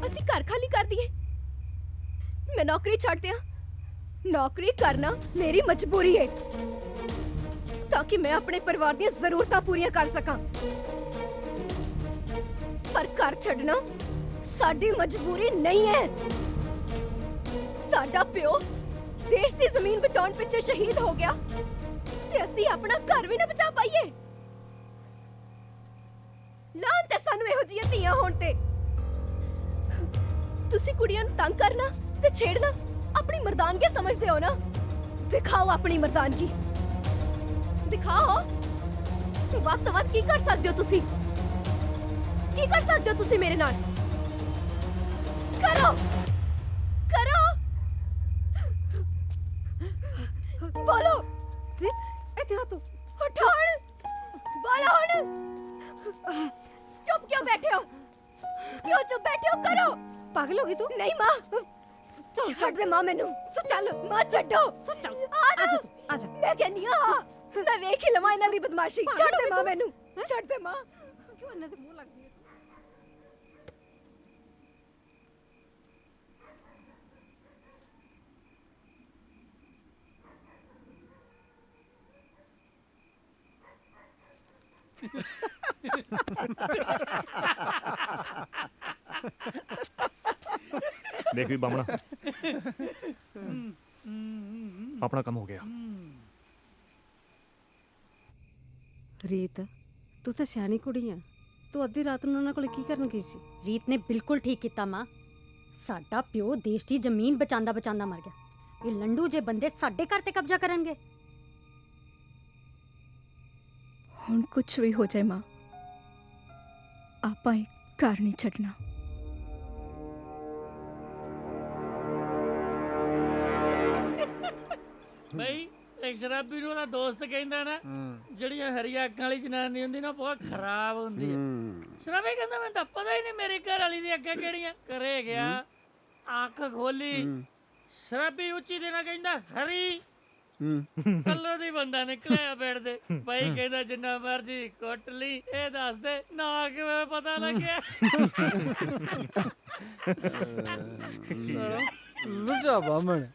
ਅਸੀਂ ਘਰ ਖਾਲੀ ਕਰ ਦਈਏ? ਮੈਂ ਨੌਕਰੀ ਛੱਡ ਦਿਆਂ? ਨੌਕਰੀ ਕਰਨਾ ਮੇਰੀ ਮਜਬੂਰੀ ਹੈ ਤਾਂ ਕਿ ਮੈਂ ਆਪਣੇ ਪਰਿਵਾਰ ਦੀਆਂ ਜ਼ਰੂਰਤਾਂ ਪੂਰੀਆਂ ਕਰ ਸਕਾਂ। ਪਰ ਘਰ ਛੱਡਣਾ ਸਾਡੀ ਮਜਬੂਰੀ ਨਹੀਂ ਹੈ। ਸਾਡਾ ਪਿਓ ਦੇਸ਼ ਦੀ ਜ਼ਮੀਨ ਬਚਾਉਣ ਪਿੱਛੇ ਸ਼ਹੀਦ ਹੋ ਗਿਆ ਤੇ ਅਸੀਂ ਆਪਣਾ ਘਰ ਵੀ ਨਾ ਬਚਾ ਪਾਈਏ। ਲਾਂਤ ਹੈ ਸਾਨੂੰ ਇਹੋ ਜਿਹੀਆਂ ਧੀਆਂ ਹੋਣ ਤੇ। ਤੁਸੀਂ ਕੁੜੀਆਂ ਨੂੰ ਤੰਗ ਕਰਨਾ ਤੇ ਛੇੜਨਾ ਆਪਣੀ ਮਰਦਾਨਗੀ ਸਮਝਦੇ ਹੋ ਨਾ? ਦਿਖਾਓ ਆਪਣੀ ਮਰਦਾਨਗੀ, ਦਿਖਾਓ। ਵੱਧ ਤੋਂ ਵੱਧ ਕੀ ਕਰ ਸਕਦੇ ਹੋ ਤੁਸੀਂ? ਕੀ ਕਰ ਸਕਦੇ ਹੋ ਤੁਸੀਂ ਮੇਰੇ ਨਾਲ? ਕਰੋ ਕਰੋ, ਬੋਲੋ। ਇਹ ਤੇਰਾ ਤੂੰ ਉਠੋ ਹੁਣ, ਬੋਲੋ ਹੁਣ। ਚੁੱਪ ਕਿਉਂ ਬੈਠੇ ਹੋ? ਕਿਉਂ ਚੁੱਪ ਬੈਠੇ ਹੋ? ਕਰੋ। ਪਾਗਲ ਹੋ ਗਈ ਤੂੰ? ਨਹੀਂ ਮਾਂ, ਚੱਲ ਛੱਡ ਦੇ ਮਾਂ ਮੈਨੂੰ। ਤੂੰ ਚੱਲ ਮਾਂ ਛੱਡੋ। ਤੂੰ ਚੱਲ ਆ ਜਾ, ਆ ਜਾ। ਮੈਂ ਕਹਿੰਨੀ ਆ ਮੈਂ ਵੇਖ ਹੀ ਲਵਾਂ ਇਹਨਾਂ ਦੀ ਬਦਮਾਸ਼ੀ। ਛੱਡ ਦੇ ਮਾਂ ਮੈਨੂੰ, ਛੱਡ ਦੇ ਮਾਂ। ਕਿਉਂ ਇਹਨਾਂ ਦੇ ਮੂੰਹ ਲੱਗਦੀ ਹੈ? देख भी बामना अपना काम हो गया। ਰੀਤ ਤੂੰ ਤਾਂ ਸਿਆਣੀ ਕੁੜੀ ਆ, ਤੂੰ ਅੱਧੀ ਰਾਤ ਨੂੰ ਉਹਨਾਂ ਕੋਲ ਕੀ ਕਰਨ ਗਈ ਸੀ? ਰੀਤ ਨੇ ਬਿਲਕੁਲ ਠੀਕ ਕੀਤਾ ਮਾਂ। ਸਾਡਾ ਪਿਓ ਦੇਸ਼ ਦੀ ਜ਼ਮੀਨ ਬਚਾਉਂਦਾ ਬਚਾਉਂਦਾ ਮਰ ਗਿਆ। ਇਹ ਲੰਡੂ ਜੇ ਬੰਦੇ ਸਾਡੇ ਘਰ ਤੇ ਕਬਜ਼ਾ ਕਰਨਗੇ। ਹੁਣ ਕੁਝ ਵੀ ਹੋ ਜਾਏ ਮਾਂ, ਆਪਾਂ ਇਹ ਘਰ ਨਹੀਂ ਛੱਡਣਾ। ਬਈ ਇੱਕ ਸ਼ਰਾਬੀ ਨੂੰ ਉਹਦਾ ਦੋਸਤ ਕਹਿੰਦਾ ਨਾ, ਜਿਹੜੀਆਂ ਹਰੀਆਂ ਅੱਖਾਂ ਵਾਲੀ ਜਨਾਨੀ ਹੁੰਦੀ ਨਾ ਬਹੁਤ ਖਰਾਬ ਹੁੰਦੀ ਹੈ। ਸ਼ਰਾਬੀ ਕਹਿੰਦਾ ਮੈਨੂੰ ਤਾਂ ਪਤਾ ਹੀ ਨਹੀਂ ਮੇਰੀ ਘਰ ਵਾਲੀ ਦੀਆਂ ਅੱਖਾਂ ਕਿਹੜੀਆਂ। ਘਰੇ ਗਿਆ, ਅੱਖ ਖੋਲੀ, ਸ਼ਰਾਬੀ ਉੱਚੀ ਦੇਣਾ ਕਹਿੰਦਾ ਹਰੀ, ਕੱਲੋ ਦੀ ਬੰਦਾ ਨਿਕਲਿਆ ਬੈਠ ਦੇ। ਭਾਈ ਕਹਿੰਦਾ ਜਿੰਨਾ ਮਰਜੀ ਕੁੱਟ ਲਈ, ਇਹ ਦੱਸ ਦੇ ਨਾ ਕਿਵੇਂ ਪਤਾ ਲੱਗਿਆ। ਲੁੱਚਾ ਬਾਮਣ।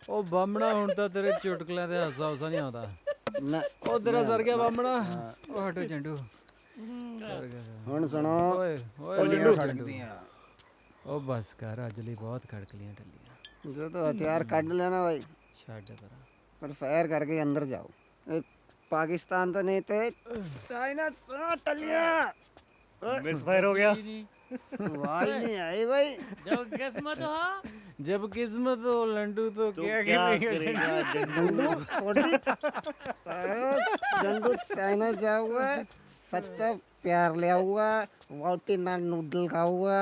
ਉਹ ਬਾਮਣਾ ਹੁਣ ਤਾਂ ਤੇਰੇ ਚੁਟਕਲਿਆਂ ਤੇ ਹਾਸਾ ਹੁਸਾ ਨਹੀਂ ਆਉਂਦਾ। ਉਹ ਤੇਰਾ ਸਰ ਗਿਆ ਬਾਮਣਾ। ਉਹ ਹਟੋ ਚੰਡੂ। ਹੁਣ ਸੁਣੋ ਓਏ ਓਏ ਖੜਕਦੀਆਂ। ਉਹ ਬਸ ਕਰ, ਅੱਜ ਲਈ ਬਹੁਤ ਖੜਕਲੀਆਂ ਟੱਲੀਆਂ। ਜਦੋਂ ਹਥਿਆਰ ਕੱਢ ਲੈਣਾ ਭਾਈ ਛੱਡ ਪਰਾਂ, पर फायर करके अंदर जाओ। पाकिस्तान तो नहीं थे, चाइना सुनो टलिया। मिस फायर हो गया। वाई नहीं आई भाई। जब किस्मत हो, जब किस्मत हो लंडू तो क्या करेगा जंडू? जंडू चाइना जाऊंगा, सच्चा प्यार ले आऊंगा, वाउटी नान नूडल खाऊंगा।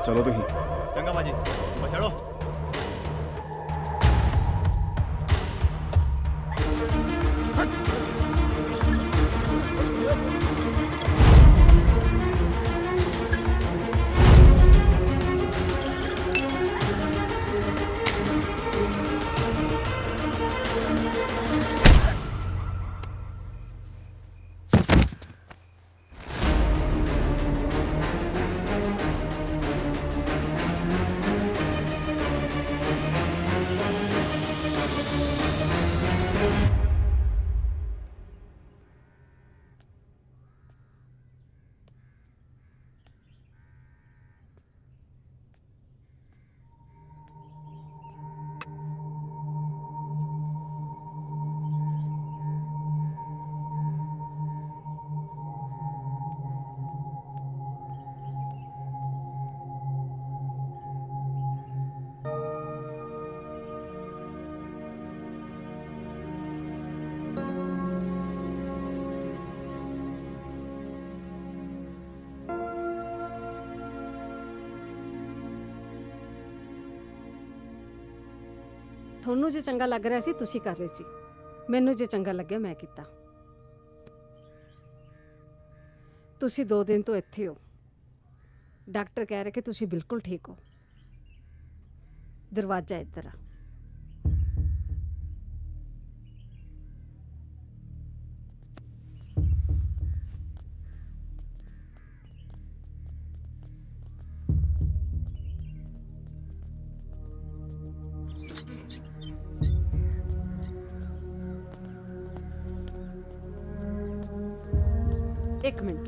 चलो तुम चंगा भाजी चलो। ਤੁਹਾਨੂੰ ਜੇ ਚੰਗਾ ਲੱਗ ਰਿਹਾ ਸੀ ਤੁਸੀਂ ਕਰ ਰਹੇ ਸੀ, ਮੈਨੂੰ ਜੇ ਚੰਗਾ ਲੱਗਿਆ ਮੈਂ ਕੀਤਾ। ਤੁਸੀਂ 2 ਦਿਨ ਤੋਂ ਇੱਥੇ ਹੋ, ਡਾਕਟਰ ਕਹਿ ਰਿਹਾ ਕਿ ਤੁਸੀਂ ਬਿਲਕੁਲ ਠੀਕ ਹੋ। ਦਰਵਾਜ਼ਾ ਇੱਧਰ ਆ। एक मिनट,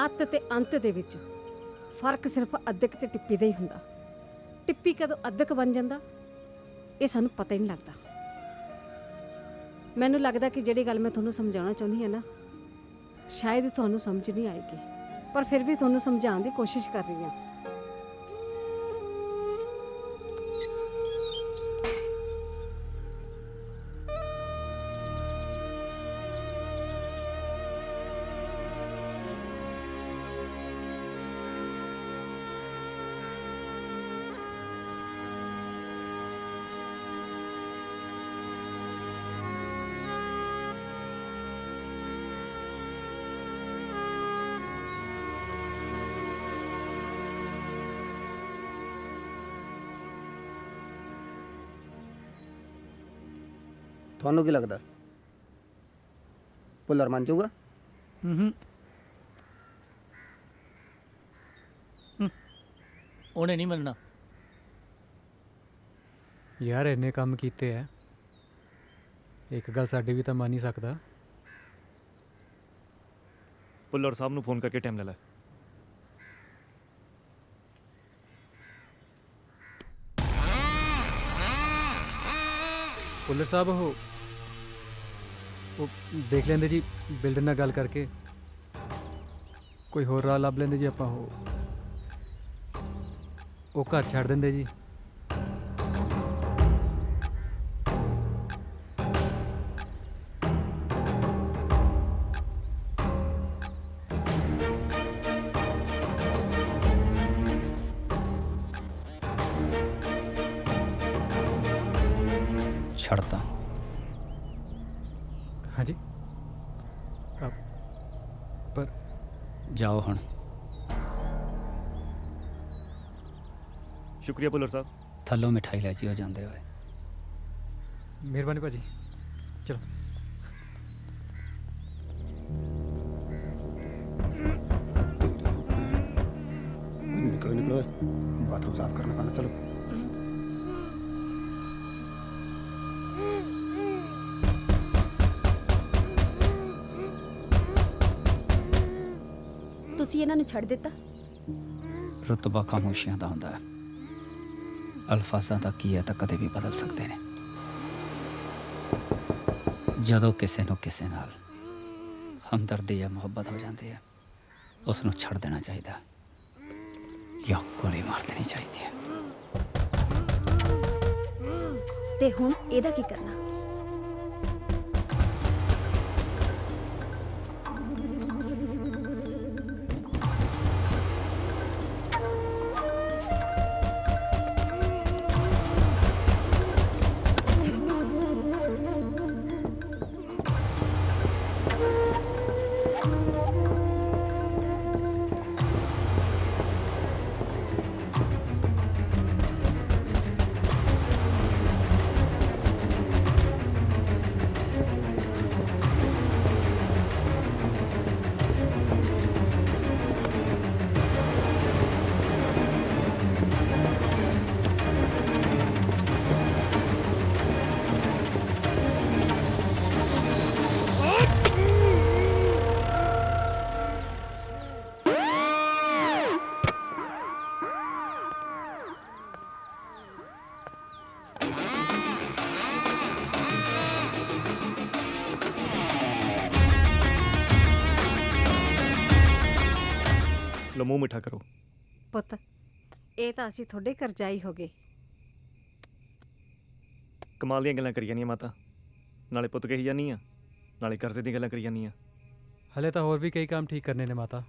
ਅੱਤ ਤੇ ਅੰਤ ਦੇ ਵਿੱਚ ਫਰਕ ਸਿਰਫ ਅੱਧਕ ਤੇ ਟਿੱਪੀ ਦਾ ਹੀ ਹੁੰਦਾ। ਟਿੱਪੀ ਕਦੋਂ ਅੱਧਕ ਬਣ ਜਾਂਦਾ ਇਹ ਸਾਨੂੰ ਪਤਾ ਹੀ ਨਹੀਂ ਲੱਗਦਾ। ਮੈਨੂੰ ਲੱਗਦਾ ਕਿ ਜਿਹੜੀ ਗੱਲ ਮੈਂ ਤੁਹਾਨੂੰ ਸਮਝਾਉਣਾ ਚਾਹੁੰਦੀ ਹਾਂ ਨਾ, ਸ਼ਾਇਦ ਤੁਹਾਨੂੰ ਸਮਝ ਨਹੀਂ ਆਏਗੀ, ਪਰ ਫਿਰ ਵੀ ਤੁਹਾਨੂੰ ਸਮਝਾਉਣ ਦੀ ਕੋਸ਼ਿਸ਼ ਕਰ ਰਹੀ ਹਾਂ। ਤੁਹਾਨੂੰ ਕੀ ਲੱਗਦਾ ਭੁੱਲਰ ਮੰਨ ਜਾਊਗਾ? ਉਹਨੇ ਨਹੀਂ ਮੰਨਣਾ। ਯਾਰ ਇੰਨੇ ਕੰਮ ਕੀਤੇ ਐ, ਇੱਕ ਗੱਲ ਸਾਡੀ ਵੀ ਤਾਂ ਮੰਨ ਹੀ ਸਕਦਾ। ਭੁੱਲਰ ਸਾਹਿਬ ਨੂੰ ਫੋਨ ਕਰਕੇ ਟਾਈਮ ਲੈ ਲੈ। ਭੁੱਲਰ ਸਾਹਿਬ ਉਹ ਦੇਖ ਲੈਂਦੇ ਜੀ, ਬਿਲਡਰ ਨਾਲ ਗੱਲ ਕਰਕੇ ਕੋਈ ਹੋਰ ਰਾਹ ਲੱਭ ਲੈਂਦੇ ਜੀ ਆਪਾਂ। ਉਹ ਘਰ ਛੱਡ ਦਿੰਦੇ ਜੀ। ਛੱਡਦਾ। ਹਾਂਜੀ ਪਰ ਜਾਓ ਹੁਣ। ਸ਼ੁਕਰੀਆ ਭੁੱਲਰ ਸਾਹਿਬ। ਥੱਲੋਂ ਮਿਠਾਈ ਲੈ ਜਿਓ ਜਾਂਦੇ ਹੋਏ। ਮਿਹਰਬਾਨੀ ਭਾਜੀ, ਚਲੋ। ਨਿਕਲੋ ਨਿਕਲੋ, ਬਾਥਰੂਮ ਸਾਫ ਕਰਨਾ ਪੈਣਾ। ਚਲੋ ਤੁਸੀਂ ਇਹਨਾਂ ਨੂੰ ਛੱਡ ਦਿੱਤਾ? ਰੁਤਬਾ ਖਾਮੋਸ਼ੀਆਂ ਦਾ ਹੁੰਦਾ ਹੈ। ਅਲਫਾਜ਼ਾਂ ਦਾ ਕੀ ਹੈ ਤਾਂ ਕਦੇ ਵੀ ਬਦਲ ਸਕਦੇ ਨੇ। ਜਦੋਂ ਕਿਸੇ ਨੂੰ ਕਿਸੇ ਨਾਲ ਹਮਦਰਦੀ ਜਾਂ ਮੁਹੱਬਤ ਹੋ ਜਾਂਦੀ ਹੈ, ਉਸ ਨੂੰ ਛੱਡ ਦੇਣਾ ਚਾਹੀਦਾ ਜਾਂ ਗੋਲੀ ਮਾਰ ਦੇਣੀ ਚਾਹੀਦੀ ਹੈ। ਤੇ ਹੁਣ ਇਹਦਾ ਕੀ ਕਰਨਾ? ਲਓ ਮੂੰਹ ਮਿੱਠਾ ਕਰੋ। ਪੁੱਤ ਇਹ ਤਾਂ ਅਸੀਂ ਤੁਹਾਡੇ ਕਰਜ਼ਾਈ ਹੋ ਗਏ। ਕਮਾਲ ਦੀਆਂ ਗੱਲਾਂ ਕਰੀ ਜਾਂਦੀਆਂ ਮਾਤਾ, ਨਾਲੇ ਪੁੱਤ ਕਹੀ ਜਾਂਦੀ ਆ, ਨਾਲੇ ਕਰਜ਼ੇ ਦੀਆਂ ਗੱਲਾਂ ਕਰੀ ਜਾਂਦੀ ਆ। ਹਲੇ ਤਾਂ ਹੋਰ ਵੀ ਕਈ ਕੰਮ ਠੀਕ ਕਰਨੇ ਨੇ ਮਾਤਾ।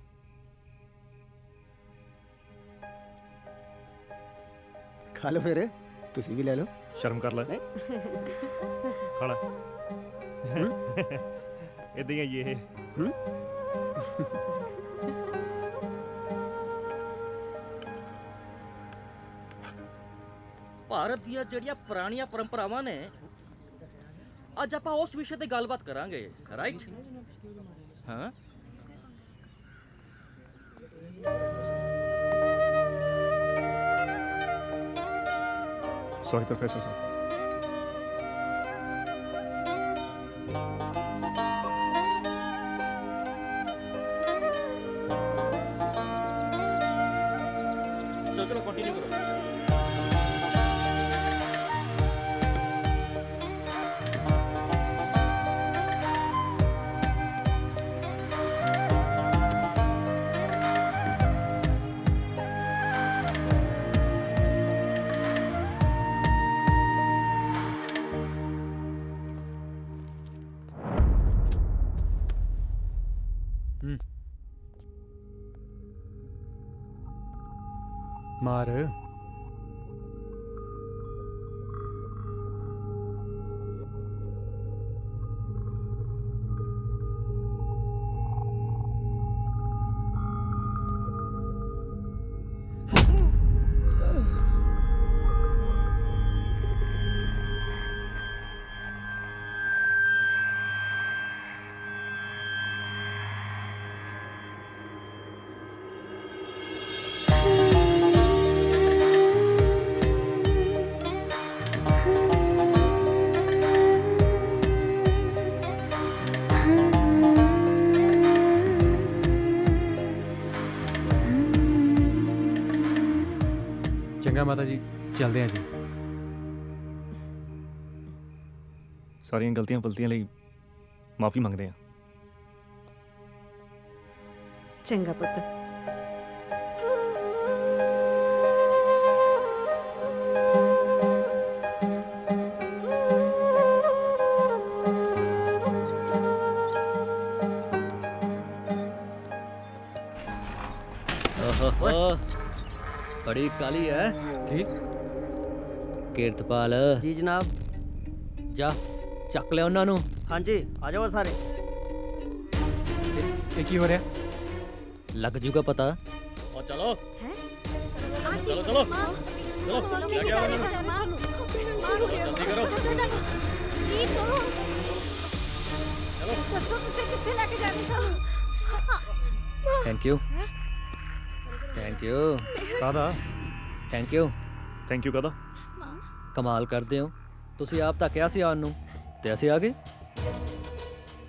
ਖਾ ਲਓ ਫਿਰ, ਤੁਸੀਂ ਵੀ ਲੈ ਲਓ। ਸ਼ਰਮ ਕਰ ਲੈ। ਖਾ ਲੈ। ਇਦਾਂ ਹੀ ਇਹ ਭਾਰਤ ਦੀਆਂ ਜਿਹੜੀਆਂ ਪੁਰਾਣੀਆਂ ਪਰੰਪਰਾਵਾਂ ਨੇ, ਅੱਜ ਆਪਾਂ ਉਸ ਵਿਸ਼ੇ ਤੇ ਗੱਲਬਾਤ ਕਰਾਂਗੇ, ਰਾਈਟ? ਹਾਂ। ਸੌਰੀ ਪ੍ਰੋਫੈਸਰ ਸਾਹਿਬ। चलो कंटिन्यू करो। ਮਾਰ। ਚੰਗਾ ਮਾਤਾ ਜੀ, ਚੱਲਦੇ ਹਾਂ ਜੀ। ਸਾਰੀਆਂ ਗਲਤੀਆਂ ਫਲਤੀਆਂ ਲਈ ਮਾਫੀ ਮੰਗਦੇ ਹਾਂ। ਚੰਗਾ ਪੁੱਤ। ਓਹੋ ਬੜੀ ਕਾਲੀ ਹੈ ਕੀ? ਕੀਰਤਪਾਲ ਜੀ ਜਨਾਬ। ਜਾ ਚੱਕ ਲਿਆ ਉਹਨਾਂ ਨੂੰ। ਹਾਂਜੀ ਆ ਜਾਓ ਸਾਰੇ। ਇਹ ਕੀ ਹੋ ਰਿਹਾ? ਲੱਗ ਜੂਗਾ ਪਤਾ। ਉਹ ਚਲੋ ਚਲੋ ਚਲੋ ਲੈ ਕੇ ਆਓ ਜਲਦੀ ਕਰੋ। ਦੱਸੋ ਤੁਸੀਂ ਕਿੱਥੇ ਲੈ ਕੇ ਜਾਣੇ ਸਾਨੂੰ? ਥੈਂਕ ਯੂ ਥੈਂਕ ਯੂ ਕਾਹਦਾ ਥੈਂਕ ਯੂ ਥੈਂਕ ਯੂ ਕਾਹਦਾ? ਕਮਾਲ ਕਰਦੇ ਹੋ ਤੁਸੀਂ। ਆਪ ਤਾਂ ਕਿਹਾ ਸੀ ਆਉਣ ਨੂੰ ਤੇ ਅਸੀਂ ਆ ਗਏ।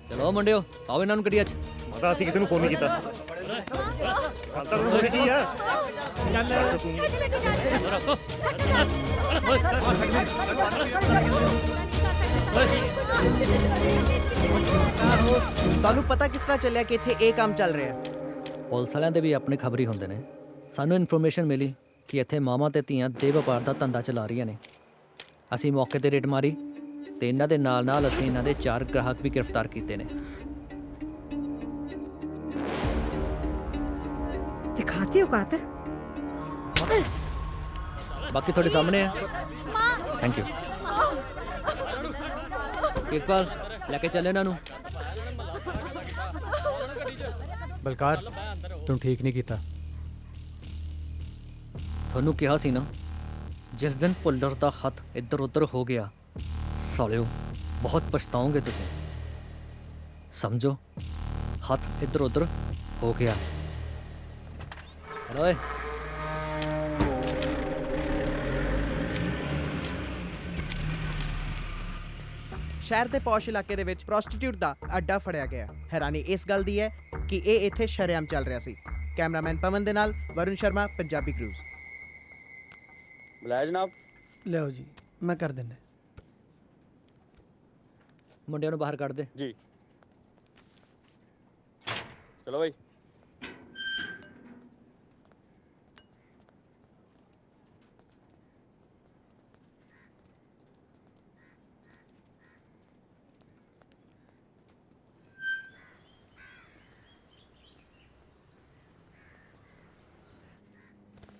ਚਲੋ ਮੁੰਡਿਓ ਆਓ ਇਹਨਾਂ ਨੂੰ ਗੱਡੀਆਂ 'ਚ। ਮਾਤਾ ਅਸੀਂ ਕਿਸੇ ਨੂੰ ਫੋਨ ਨਹੀਂ ਕੀਤਾ। ਹਾਲ ਤਾਂ ਤੁਹਾਨੂੰ ਕੀ ਆ? ਚੱਲ ਤੁਹਾਨੂੰ ਪਤਾ ਕਿਸ ਤਰ੍ਹਾਂ ਚੱਲਿਆ ਕਿ ਇੱਥੇ ਇਹ ਕੰਮ ਚੱਲ ਰਿਹਾ? ਪੁਲਿਸ ਵਾਲਿਆਂ ਦੇ ਵੀ ਆਪਣੇ ਖਬਰੀ ਹੁੰਦੇ ਨੇ। ਸਾਨੂੰ ਇਨਫੋਰਮੇਸ਼ਨ ਮਿਲੀ ਕਿ ਇੱਥੇ ਮਾਵਾਂ ਤੇ ਧੀਆਂ ਦੇ ਵਪਾਰ ਦਾ ਧੰਦਾ ਚਲਾ ਰਹੀਆਂ ਨੇ। ਅਸੀਂ ਮੌਕੇ ਤੇ ਰੇਡ ਮਾਰੀ ਤੇ ਇਹਨਾਂ ਦੇ ਨਾਲ ਅਸੀਂ ਇਹਨਾਂ ਦੇ 4 ਗ੍ਰਾਹਕ ਵੀ ਗ੍ਰਿਫਤਾਰ ਕੀਤੇ ਨੇ। ਦਿਖਾਤੀ ਔਕਾਤ। ਬਾਕੀ ਤੁਹਾਡੇ ਸਾਹਮਣੇ ਹੈ। ਥੈਂਕ ਯੂ ਕਿਰਪਾਲ ਲੈ ਕੇ ਚੱਲੇ ਇਹਨਾਂ ਨੂੰ। ਬਲਕਾਰ, ਤੂੰ ਠੀਕ ਨਹੀਂ ਕੀਤਾ। ਤੁਹਾਨੂੰ ਕਿਹਾ ਸੀ ਨਾ ਜਿਸ ਦਿਨ ਭੁੱਲਰ ਦਾ ਹੱਥ ਇੱਧਰ ਉੱਧਰ ਹੋ ਗਿਆ ਸਾਲਿਓ ਬਹੁਤ ਪਛਤਾਓਗੇ ਤੁਸੀਂ। ਸਮਝੋ ਹੱਥ ਇੱਧਰ ਉੱਧਰ ਹੋ ਗਿਆ। ਓਏ ਸ਼ਹਿਰ ਦੇ ਪੌਸ਼ ਇਲਾਕੇ ਦੇ ਵਿੱਚ ਪ੍ਰੋਸਟੀਟਿਊਟ ਦਾ ਅੱਡਾ ਫੜਿਆ ਗਿਆ। ਹੈਰਾਨੀ ਇਸ ਗੱਲ ਦੀ ਹੈ ਕਿ ਇਹ ਇੱਥੇ ਸ਼ਰੇਆਮ ਚੱਲ ਰਿਹਾ ਸੀ। ਕੈਮਰਾਮੈਨ ਪਵਨ ਦੇ ਨਾਲ ਵਰੁਣ ਸ਼ਰਮਾ, ਪੰਜਾਬੀ ਕਰੂਜ਼। ਬੁਲਾਇਆ ਜਨਾਬ। ਲਿਆਓ ਜੀ, ਮੈਂ ਕਰ ਦਿੰਦਾ। ਮੁੰਡਿਆਂ ਨੂੰ ਬਾਹਰ ਕੱਢ ਦੇ। ਜੀ ਚਲੋ ਭਾਈ।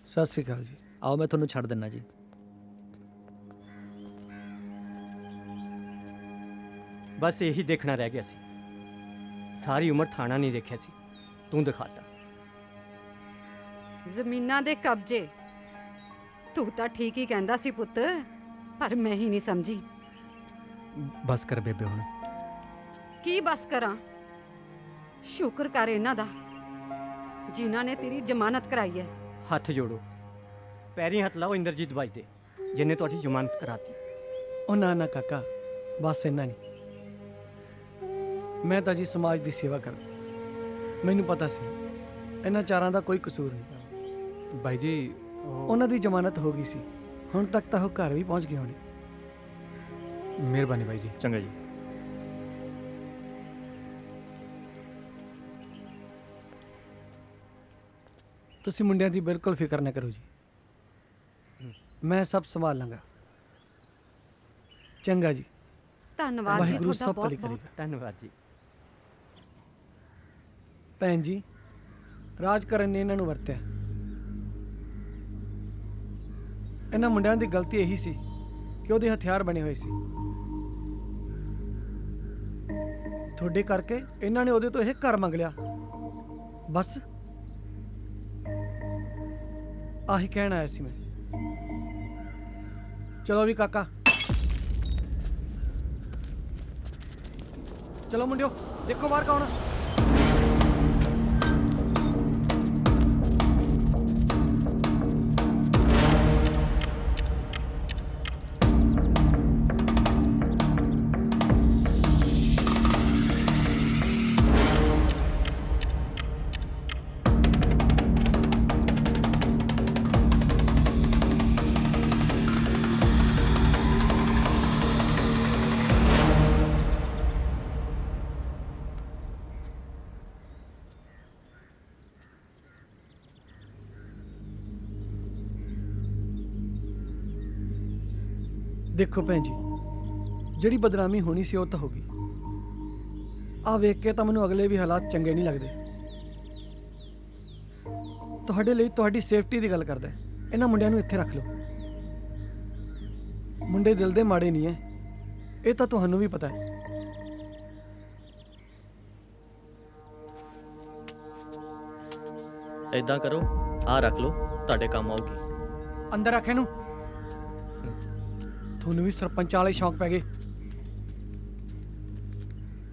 ਸਤਿ ਸ਼੍ਰੀ ਅਕਾਲ ਜੀ। ਆਓ ਮੈਂ ਤੁਹਾਨੂੰ ਛੱਡ ਦਿੰਦਾ ਜੀ। ਬਸ ਇਹੀ ਦੇਖਣਾ ਰਹਿ ਗਿਆ ਸੀ। ਸਾਰੀ ਉਮਰ ਥਾਣਾ ਨਹੀਂ ਦੇਖਿਆ ਸੀ, ਤੂੰ ਦਿਖਾਤਾ। ਜ਼ਮੀਨਾਂ ਦੇ ਕਬਜ਼ੇ ਤੂੰ ਤਾਂ ਠੀਕ ਹੀ ਕਹਿੰਦਾ ਸੀ ਪੁੱਤ, ਪਰ ਮੈਂ ਹੀ ਨਹੀਂ ਸਮਝੀ। ਬਸ ਕਰ ਬੇਬੇ ਹੁਣ। ਕੀ ਬਸ ਕਰਾਂ? ਸ਼ੁਕਰ ਕਰ ਇਹਨਾਂ ਦਾ ਜਿਨ੍ਹਾਂ ਨੇ ਤੇਰੀ ਜ਼ਮਾਨਤ ਕਰਾਈ ਹੈ। ਹੱਥ ਜੋੜੋ, ਪੈਰੀਂ ਹੱਥ ਲਾਓ ਇੰਦਰਜੀਤ ਬਾਈ ਦੇ, ਜਿਹਨੇ ਤੁਹਾਡੀ ਜ਼ਮਾਨਤ ਕਰਾਤੀ। ਉਹ ਨਾ ਨਾ ਕਾਕਾ, ਬਸ ਇੰਨਾ ਨਹੀਂ। ਮੈਂ ਤਾਂ ਜੀ ਸਮਾਜ ਦੀ ਸੇਵਾ ਕਰਦਾ। ਮੈਨੂੰ ਪਤਾ ਸੀ ਇਹਨਾਂ ਚਾਰਾਂ ਦਾ ਕੋਈ ਕਸੂਰ ਨਹੀਂ। ਬਾਈ ਜੀ ਉਹਨਾਂ ਦੀ ਜ਼ਮਾਨਤ ਹੋ ਗਈ ਸੀ। ਹੁਣ ਤੱਕ ਤਾਂ ਉਹ ਘਰ ਵੀ ਪਹੁੰਚ ਗਏ ਹੋਣੇ। ਮਿਹਰਬਾਨੀ ਬਾਈ ਜੀ। ਚੰਗਾ ਜੀ। ਤੁਸੀਂ ਮੁੰਡਿਆਂ ਦੀ ਬਿਲਕੁਲ ਫਿਕਰ ਨਾ ਕਰੋ ਜੀ, ਮੈਂ ਸਭ ਸੰਭਾਲ ਲਾਂਗਾ। ਚੰਗਾ ਜੀ। ਧੰਨਵਾਦ ਜੀ ਵਾਹਿਗੁਰੂ ਤੁਹਾਡਾ ਸਭ ਬਹੁਤ ਭਲੀ ਬਹੁਤ। ਕਰੇਗਾ। ਧੰਨਵਾਦ ਜੀ। ਭੈਣ ਜੀ, ਰਾਜ ਕਰਨ ਨੇ ਇਹਨਾਂ ਨੂੰ ਵਰਤਿਆ। ਇਹਨਾਂ ਮੁੰਡਿਆਂ ਦੀ ਗਲਤੀ ਇਹੀ ਸੀ ਕਿ ਉਹਦੇ ਹਥਿਆਰ ਬਣੇ ਹੋਏ ਸੀ। ਤੁਹਾਡੇ ਕਰਕੇ ਇਹਨਾਂ ਨੇ ਉਹਦੇ ਤੋਂ ਇਹ ਘਰ ਮੰਗ ਲਿਆ। ਬਸ ਆਹੀ ਕਹਿਣ ਆਇਆ ਸੀ ਮੈਂ। ਚਲੋ ਵੀ ਕਾਕਾ, ਚਲੋ ਮੁੰਡਿਓ, ਦੇਖੋ ਬਾਹਰ ਕੌਣ ਆ। ਦੇਖੋ ਭੈਣ ਜੀ, ਜਿਹੜੀ ਬਦਨਾਮੀ ਹੋਣੀ ਸੀ ਉਹ ਤਾਂ ਹੋ ਗਈ। ਆ ਵੇਖ ਕੇ ਤਾਂ ਮੈਨੂੰ ਅਗਲੇ ਵੀ ਹਾਲਾਤ ਚੰਗੇ ਨਹੀਂ ਲੱਗਦੇ। ਤੁਹਾਡੇ ਲਈ ਤੁਹਾਡੀ ਸੇਫਟੀ ਦੀ ਗੱਲ ਕਰਦਾ। ਇਹਨਾਂ ਮੁੰਡਿਆਂ ਨੂੰ ਇੱਥੇ ਰੱਖ ਲਓ। ਮੁੰਡੇ ਦਿਲ ਦੇ ਮਾੜੇ ਨਹੀਂ ਐ, ਇਹ ਤਾਂ ਤੁਹਾਨੂੰ ਵੀ ਪਤਾ ਹੈ। ਇਦਾਂ ਕਰੋ, ਆ ਰੱਖ ਲਓ, ਤੁਹਾਡੇ ਕੰਮ ਆਊਗੀ। ਅੰਦਰ ਰੱਖ ਇਹਨੂੰ। ਤੁਹਾਨੂੰ ਵੀ ਸਰਪੰਚਾਂ ਵਾਲੇ ਸ਼ੌਂਕ ਪੈ ਗਏ।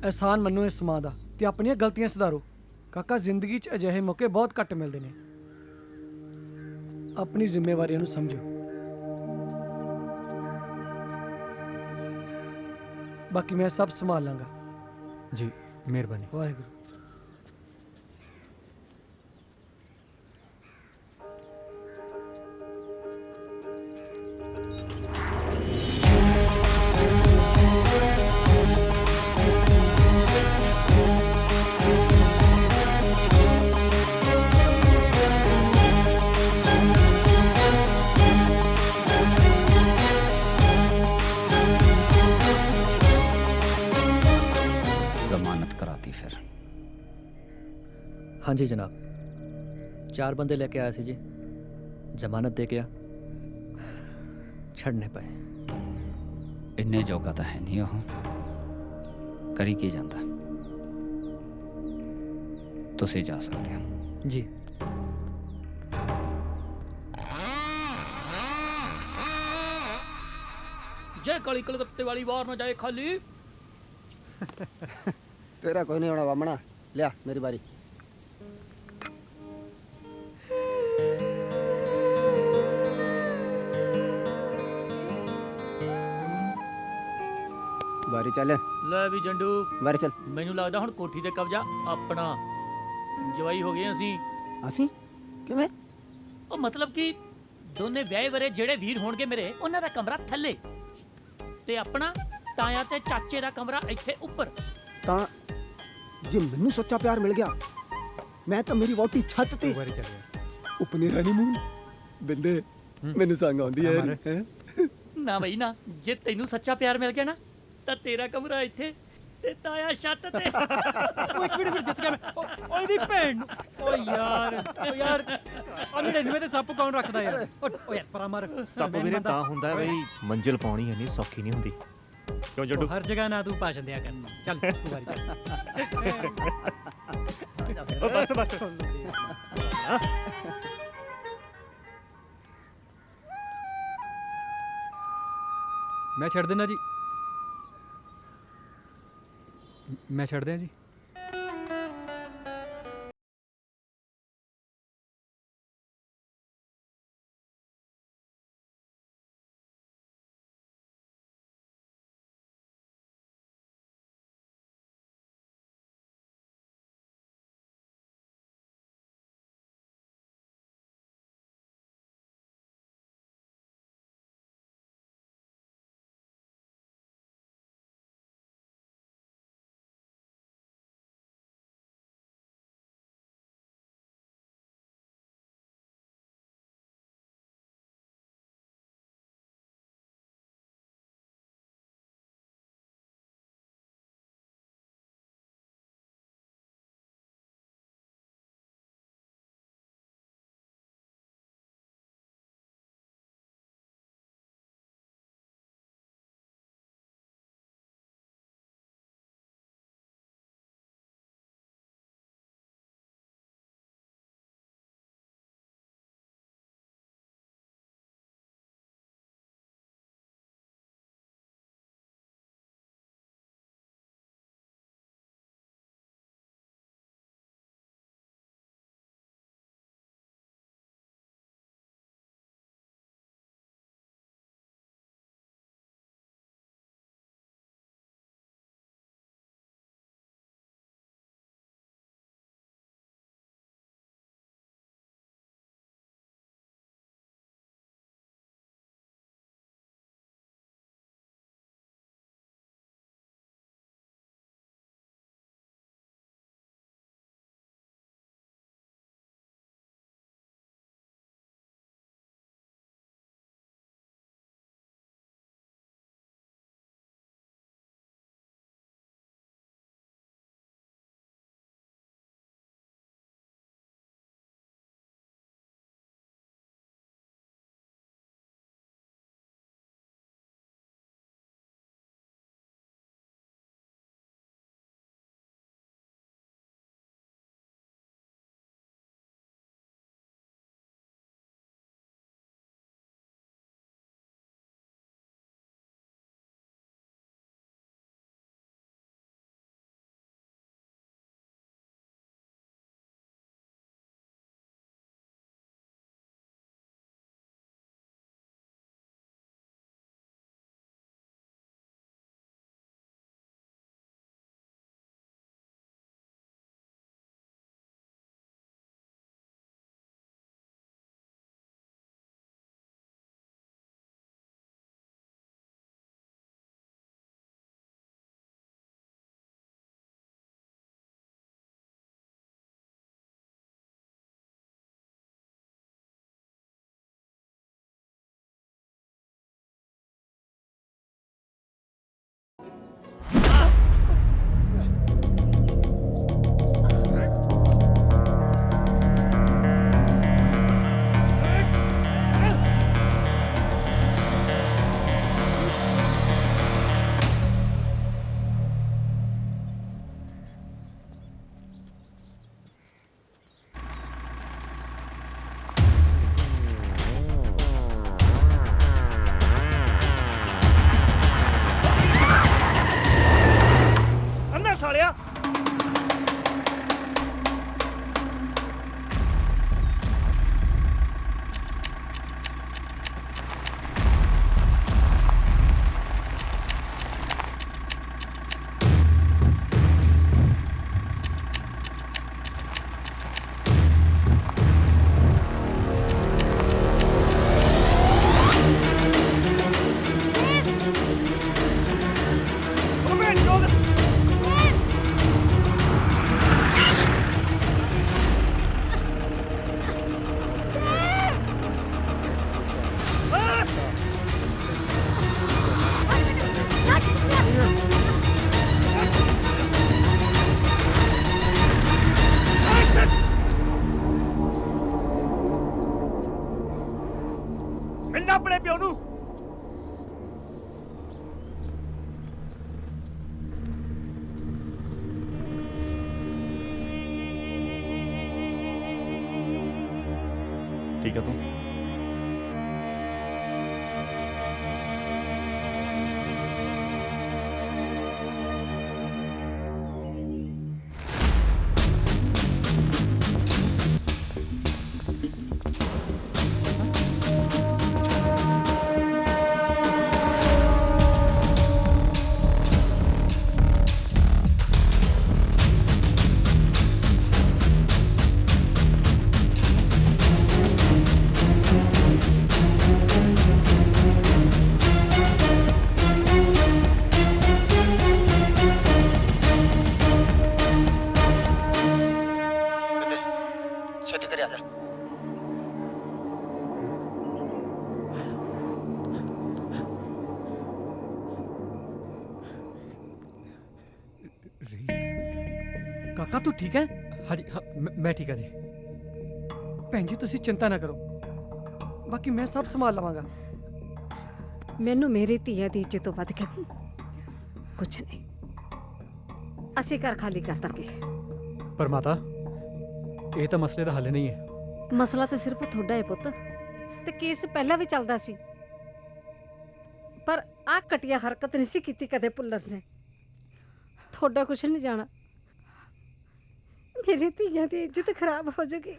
ਅਹਿਸਾਨ ਮੰਨੋ ਇਸ ਮਾਂ ਦਾ ਤੇ ਆਪਣੀਆਂ ਗਲਤੀਆਂ ਸੁਧਾਰੋ। ਕਾਕਾ, ਜ਼ਿੰਦਗੀ 'ਚ ਅਜਿਹੇ ਮੌਕੇ ਬਹੁਤ ਘੱਟ ਮਿਲਦੇ ਨੇ। ਆਪਣੀ ਜ਼ਿੰਮੇਵਾਰੀਆਂ ਨੂੰ ਸਮਝੋ। ਬਾਕੀ ਮੈਂ ਸਭ ਸੰਭਾਲ ਲਾਂਗਾ। ਜੀ, ਮਿਹਰਬਾਨੀ। ਵਾਹਿਗੁਰੂ। जमानत कराती फिर। हाँ जी जनाब, 4 बंदे लेके आए थे जी, जमानत दे गया, छड़ने पाए। इन्ने जोगा तो है नहीं, वो करी की जाता। तुसी जा सकते हो जी। जय काली कलकत्ते वाली बार ना जाए खाली। तेरा कोई नहीं होना बामना। लिया मेरी बारी। बारी चल। ਲੈ ਵੀ ਜੰਡੂ, बारी चल। ਮੈਨੂੰ ਲੱਗਦਾ ਹੁਣ ਕੋਠੀ ਤੇ ਕਬਜ਼ਾ ਆਪਣਾ। ਜਵਾਈ ਹੋ ਗਏ ਅਸੀਂ। ਅਸੀਂ ਕਿਵੇਂ? ਉਹ ਮਤਲਬ ਕਿ ਦੋਨੇ ਵਿਆਹੇ ਵਰੇ ਜਿਹੜੇ ਵੀਰ ਹੋਣਗੇ ਮੇਰੇ, ਉਹਨਾਂ ਦਾ ਕਮਰਾ ਥੱਲੇ ਤੇ ਆਪਣਾ ਤਾਇਆ ਤੇ ਚਾਚੇ ਦਾ ਕਮਰਾ ਇੱਥੇ ਉੱਪਰ। ਤਾਂ ਜੇ ਮੈਨੂੰ ਸੱਚਾ ਪਿਆਰ ਮਿਲ ਗਿਆ, ਮੈਂ ਤਾਂ ਮੇਰੀ ਵੋਟੀ ਛੱਤ ਤੇ ਉਪਨੇ ਹਨੀਮੂਨ ਬਿੰਦੇ ਮੈਨੂੰ ਸੰਗ ਆਉਂਦੀ ਹੈ। ਨਾ ਬਈ ਨਾ, ਜੇ ਤੈਨੂੰ ਸੱਚਾ ਪਿਆਰ ਮਿਲ ਗਿਆ ਨਾ ਤਾਂ ਤੇਰਾ ਕਮਰਾ ਇੱਥੇ ਤੇ ਤਾਇਆ ਛੱਤ ਤੇ। ਉਹ ਇੱਕ ਮਿੰਟ ਜਿੱਤ ਗਿਆ ਮੈਂ। ਉਹ ਇਹਦੀ ਭੈਣ ਨੂੰ। ਓ ਯਾਰ ਆ 99 ਤੇ ਸੱਪ ਕੌਣ ਰੱਖਦਾ ਯਾਰ? ਓ ਯਾਰ ਪਰਾਂ ਮਾਰ। ਸੱਪ ਵੀਰੇ ਤਾਂ ਹੁੰਦਾ ਬਈ ਮੰਜ਼ਿਲ ਪਾਉਣੀ ਇੰਨੀ ਸੌਖੀ ਨਹੀਂ ਹੁੰਦੀ। ਕਿਉਂ ਜੱਡੂ? ਹਰ ਜਗ੍ਹਾ ਨਾ ਤੂੰ ਭਾਸ਼ਣ ਦਿਆ ਕਰ। ਚੱਲ ਤੂੰ ਵਾਰੀ ਚੱਲ। ਓ ਬਸ ਬਸ। ਮੈਂ ਛੱਡ ਦੇਣਾ ਜੀ। ਮੈਂ ਛੱਡ ਦਿਆਂ ਜੀ। ਮਿਲਣਾ ਆਪਣੇ ਪਿਓ ਨੂੰ। ਠੀਕ ਹੈ ਤੂੰ? ਛੇਤੀ ਕਰਿਆ ਜਾ। ਕਾਕਾ ਤੂੰ ਠੀਕ ਹੈ? ਹਾਂਜੀ ਹਾਂ ਮੈਂ ਠੀਕ ਹਾਂ ਜੀ। ਭੈਣ ਜੀ ਤੁਸੀਂ ਚਿੰਤਾ ਨਾ ਕਰੋ, ਬਾਕੀ ਮੈਂ ਸਭ ਸੰਭਾਲ ਲਵਾਂਗਾ। ਮੈਨੂੰ ਮੇਰੀ ਧੀਆਂ ਦੀ ਇੱਜ਼ਤ ਤੋਂ ਵੱਧ ਕੇ ਕੁਛ ਨਹੀਂ। ਅਸੀਂ ਘਰ ਖਾਲੀ ਕਰ ਦਾਂਗੇ। ਪਰ ਮਾਤਾ, ਇਹ ਤਾਂ ਮਸਲੇ ਦਾ ਹੱਲ ਨਹੀਂ ਹੈ। ਮਸਲਾ ਤਾਂ ਸਿਰਫ ਤੁਹਾਡਾ ਹੈ ਪੁੱਤ, ਤੇ ਕੇਸ ਪਹਿਲਾਂ ਵੀ ਚੱਲਦਾ ਸੀ, ਪਰ ਆਹ ਘਟੀਆ ਹਰਕਤ ਨਹੀਂ ਸੀ ਕੀਤੀ ਕਦੇ ਪੁੱਲਰ ਨੇ। ਤੁਹਾਡਾ ਕੁਛ ਨਹੀਂ ਜਾਣਾ, ਮੇਰੀ ਧੀਆਂ ਦੀ ਇੱਜ਼ਤ ਖਰਾਬ ਹੋ ਜਾਏਗੀ।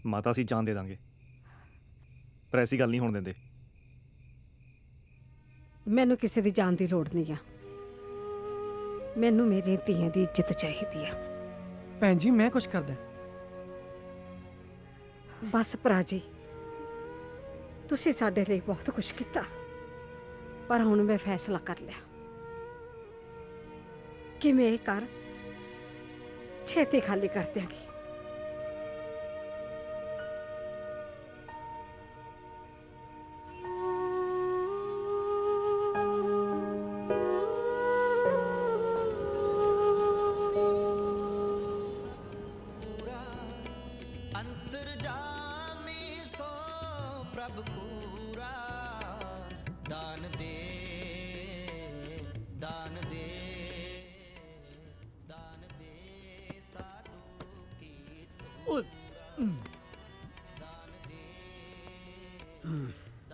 ਮਾਤਾ ਅਸੀਂ ਜਾਨ ਦੇ ਦਾਂਗੇ, ਪਰ ਐਸੀ ਗੱਲ ਨਹੀਂ ਹੋਣ ਦਿੰਦੇ। ਮੈਨੂੰ ਕਿਸੇ ਦੀ ਜਾਨ ਦੀ ਲੋੜ ਨਹੀਂ ਆ, ਮੈਨੂੰ ਮੇਰੀਆਂ ਧੀਆਂ ਦੀ ਇੱਜ਼ਤ ਚਾਹੀਦੀ ਆ। ਭੈਣ ਜੀ ਮੈਂ ਕੁਛ ਕਰਦਾ। ਬਸ ਭਰਾ ਜੀ, ਤੁਸੀਂ ਸਾਡੇ ਲਈ ਬਹੁਤ ਕੁਝ ਕੀਤਾ, ਪਰ ਹੁਣ ਮੈਂ ਫੈਸਲਾ ਕਰ ਲਿਆ ਕਿ ਮੈਂ ਇਹ ਘਰ ਛੇਤੀ ਖਾਲੀ ਕਰ ਦਿਆਂਗੀ।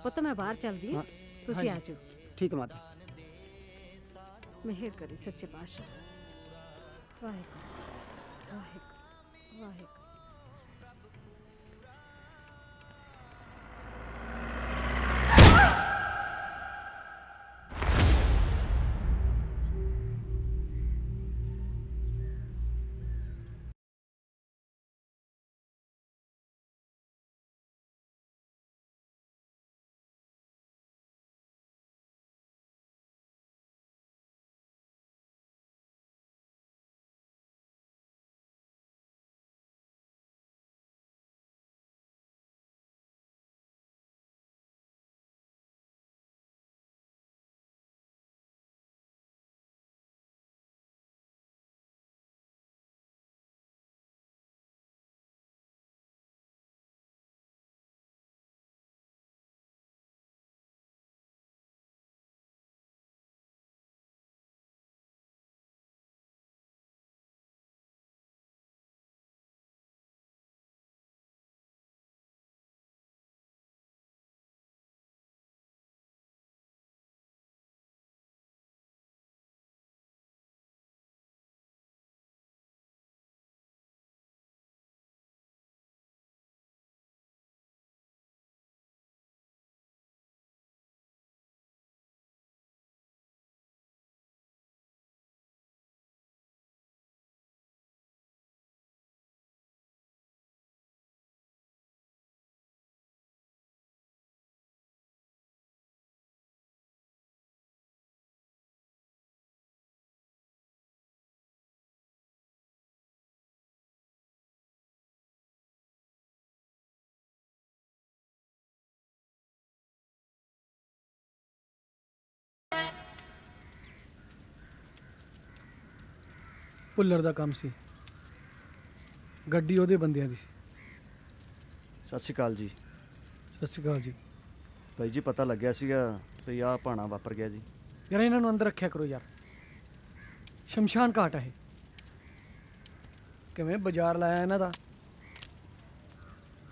ਪੁੱਤ ਮੈਂ ਬਾਹਰ ਚੱਲਦੀ ਹਾਂ, ਤੁਸੀਂ ਆ ਜਾਓ। ਠੀਕ ਮਾਤਾ। ਮਿਹਰ ਕਰੀ ਸੱਚੇ ਪਾਤਸ਼ਾਹ। ਵਾਹਿਗੁਰੂ ਵਾਹਿਗੁਰੂ ਵਾਹਿਗੁਰੂ। ਭੁੱਲਰ ਦਾ ਕੰਮ ਸੀ, ਗੱਡੀ ਉਹਦੇ ਬੰਦਿਆਂ ਦੀ ਸੀ। ਸਤਿ ਸ਼੍ਰੀ ਅਕਾਲ ਜੀ। ਸਤਿ ਸ਼੍ਰੀ ਅਕਾਲ ਜੀ। ਭਾਈ ਜੀ ਪਤਾ ਲੱਗਿਆ ਸੀਗਾ ਵੀ ਆਹ ਭਾਣਾ ਵਾਪਰ ਗਿਆ ਜੀ। ਯਾਰ ਇਹਨਾਂ ਨੂੰ ਅੰਦਰ ਰੱਖਿਆ ਕਰੋ ਯਾਰ, ਸ਼ਮਸ਼ਾਨ ਘਾਟ ਹੈ ਇਹ। ਕਿਵੇਂ ਬਾਜ਼ਾਰ ਲਾਇਆ ਇਹਨਾਂ ਦਾ।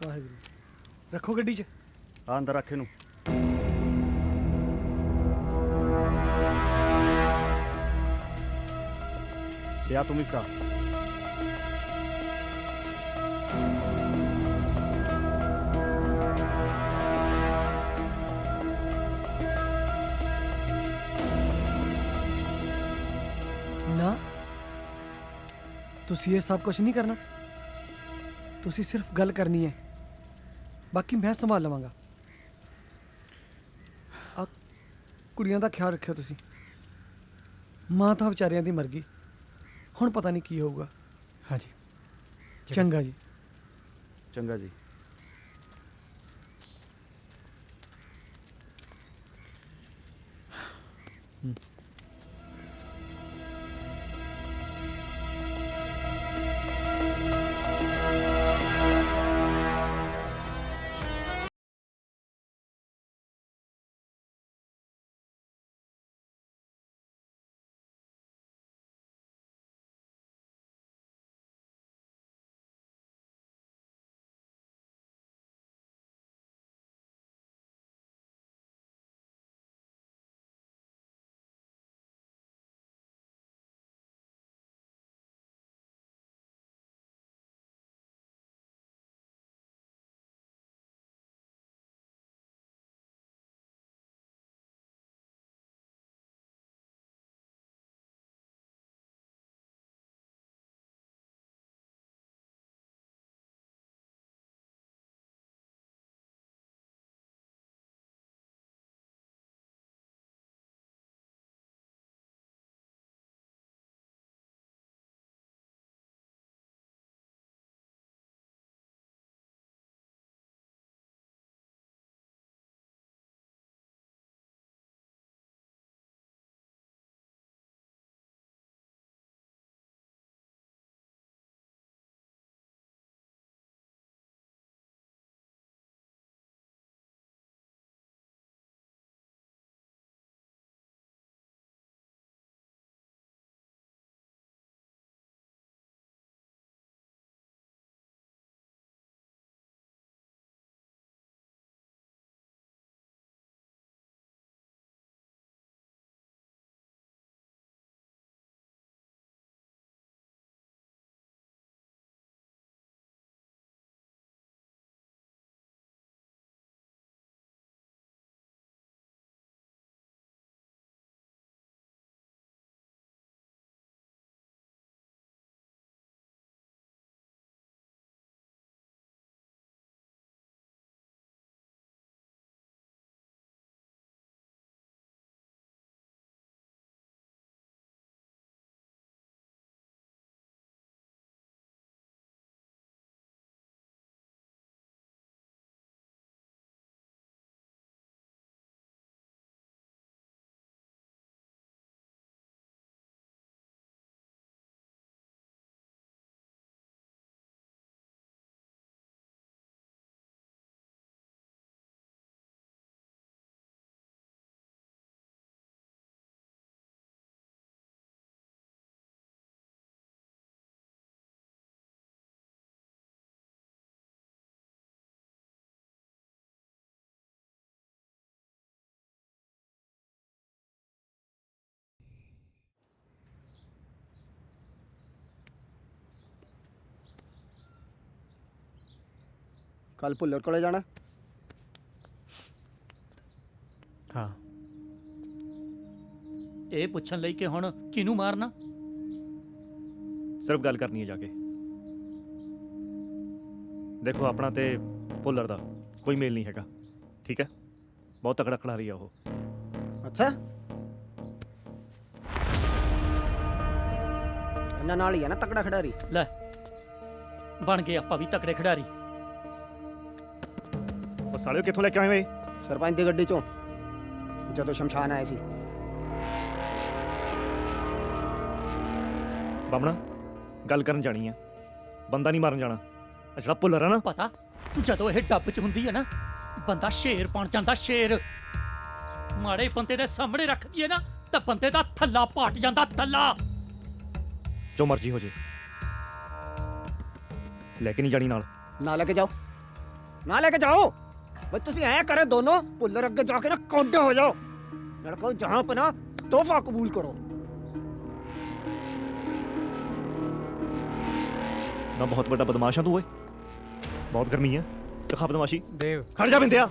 ਵਾਹਿਗੁਰੂ, ਰੱਖੋ ਗੱਡੀ 'ਚ। ਆ ਅੰਦਰ ਰੱਖ ਇਹਨੂੰ। ਲਿਆ ਤੂੰ ਵੀ ਭਰਾ। ਨਾ ਤੁਸੀਂ ਇਹ ਸਭ ਕੁਝ ਨਹੀਂ ਕਰਨਾ, ਤੁਸੀਂ ਸਿਰਫ ਗੱਲ ਕਰਨੀ ਹੈ, ਬਾਕੀ ਮੈਂ ਸੰਭਾਲ ਲਵਾਂਗਾ। ਆ ਕੁੜੀਆਂ ਦਾ ਖਿਆਲ ਰੱਖਿਓ ਤੁਸੀਂ। ਮਾਂ ਤਾਂ ਵਿਚਾਰਿਆਂ ਦੀ ਮਰ ਗਈ, ਹੁਣ ਪਤਾ ਨਹੀਂ ਕੀ ਹੋਊਗਾ। ਹਾਂਜੀ ਚੰਗਾ ਜੀ। ਚੰਗਾ ਜੀ। ਕੱਲ ਭੁੱਲਰ ਕੋਲੇ ਜਾਣਾ। ਹਾਂ। ਇਹ ਪੁੱਛਣ ਲਈ ਕਿ ਹੁਣ ਕਿਹਨੂੰ ਮਾਰਨਾ। ਸਿਰਫ ਗੱਲ ਕਰਨੀ ਹੈ ਜਾ ਕੇ। ਦੇਖੋ ਆਪਣਾ ਤੇ ਭੁੱਲਰ ਦਾ ਕੋਈ ਮੇਲ ਨਹੀਂ ਹੈਗਾ, ਠੀਕ ਹੈ? ਬਹੁਤ ਤਕੜਾ ਖਿਡਾਰੀ ਆ ਉਹ। ਅੱਛਾ, ਇਹਨਾਂ ਨਾਲ ਹੀ ਆ ਨਾ ਤਕੜਾ ਖਿਡਾਰੀ। ਲੈ ਬਣ ਗਏ ਆਪਾਂ ਵੀ ਤਕੜੇ ਖਿਡਾਰੀ। ਉਹ ਸਾਲਿਓ ਕਿੱਥੋਂ ਲੈ ਕੇ ਆਏ ਓਏ? ਸਰਪੰਚ ਦੀ ਗੱਡੀ ਚੋਂ, ਜਦੋਂ ਸ਼ਮਸ਼ਾਨ ਆਏ ਸੀ। ਬਾਮਣਾ ਗੱਲ ਕਰਨ ਜਾਣੀ ਆ, ਬੰਦਾ ਨਹੀਂ ਮਾਰਨ ਜਾਣਾ। ਜਿਹੜਾ ਭੁੱਲਰ ਆ ਨਾ, ਪਤਾ ਜਦੋਂ ਇਹ ਡੱਬ 'ਚ ਹੁੰਦੀ ਹੈ ਨਾ, ਬੰਦਾ ਸ਼ੇਰ ਬਣ ਜਾਂਦਾ ਸ਼ੇਰ। ਮਾੜੇ ਬੰਦੇ ਦੇ ਸਾਹਮਣੇ ਰੱਖ ਦਈਏ ਨਾ ਤਾਂ ਬੰਦੇ ਦਾ ਥੱਲਾ ਪਾਟ ਜਾਂਦਾ ਥੱਲਾ। ਜੋ ਮਰਜ਼ੀ ਹੋ ਜੇ, ਲੈ ਕੇ ਨਹੀਂ ਜਾਣੀ ਨਾਲ। ਨਾ ਲੈ ਕੇ ਜਾਓ, ਨਾ ਲੈ ਕੇ ਜਾओ। बस तुसी ऐ करे दोनों, पुल्लर अगे जाके ना कोडे हो जाओ। लड़को जहां पे ना तोहफा कबूल करो। ना बहुत बड़ा बदमाश है तू ओए, बहुत गर्मी है। दिखा बदमाशी। देव खड़ जा बिंदिया,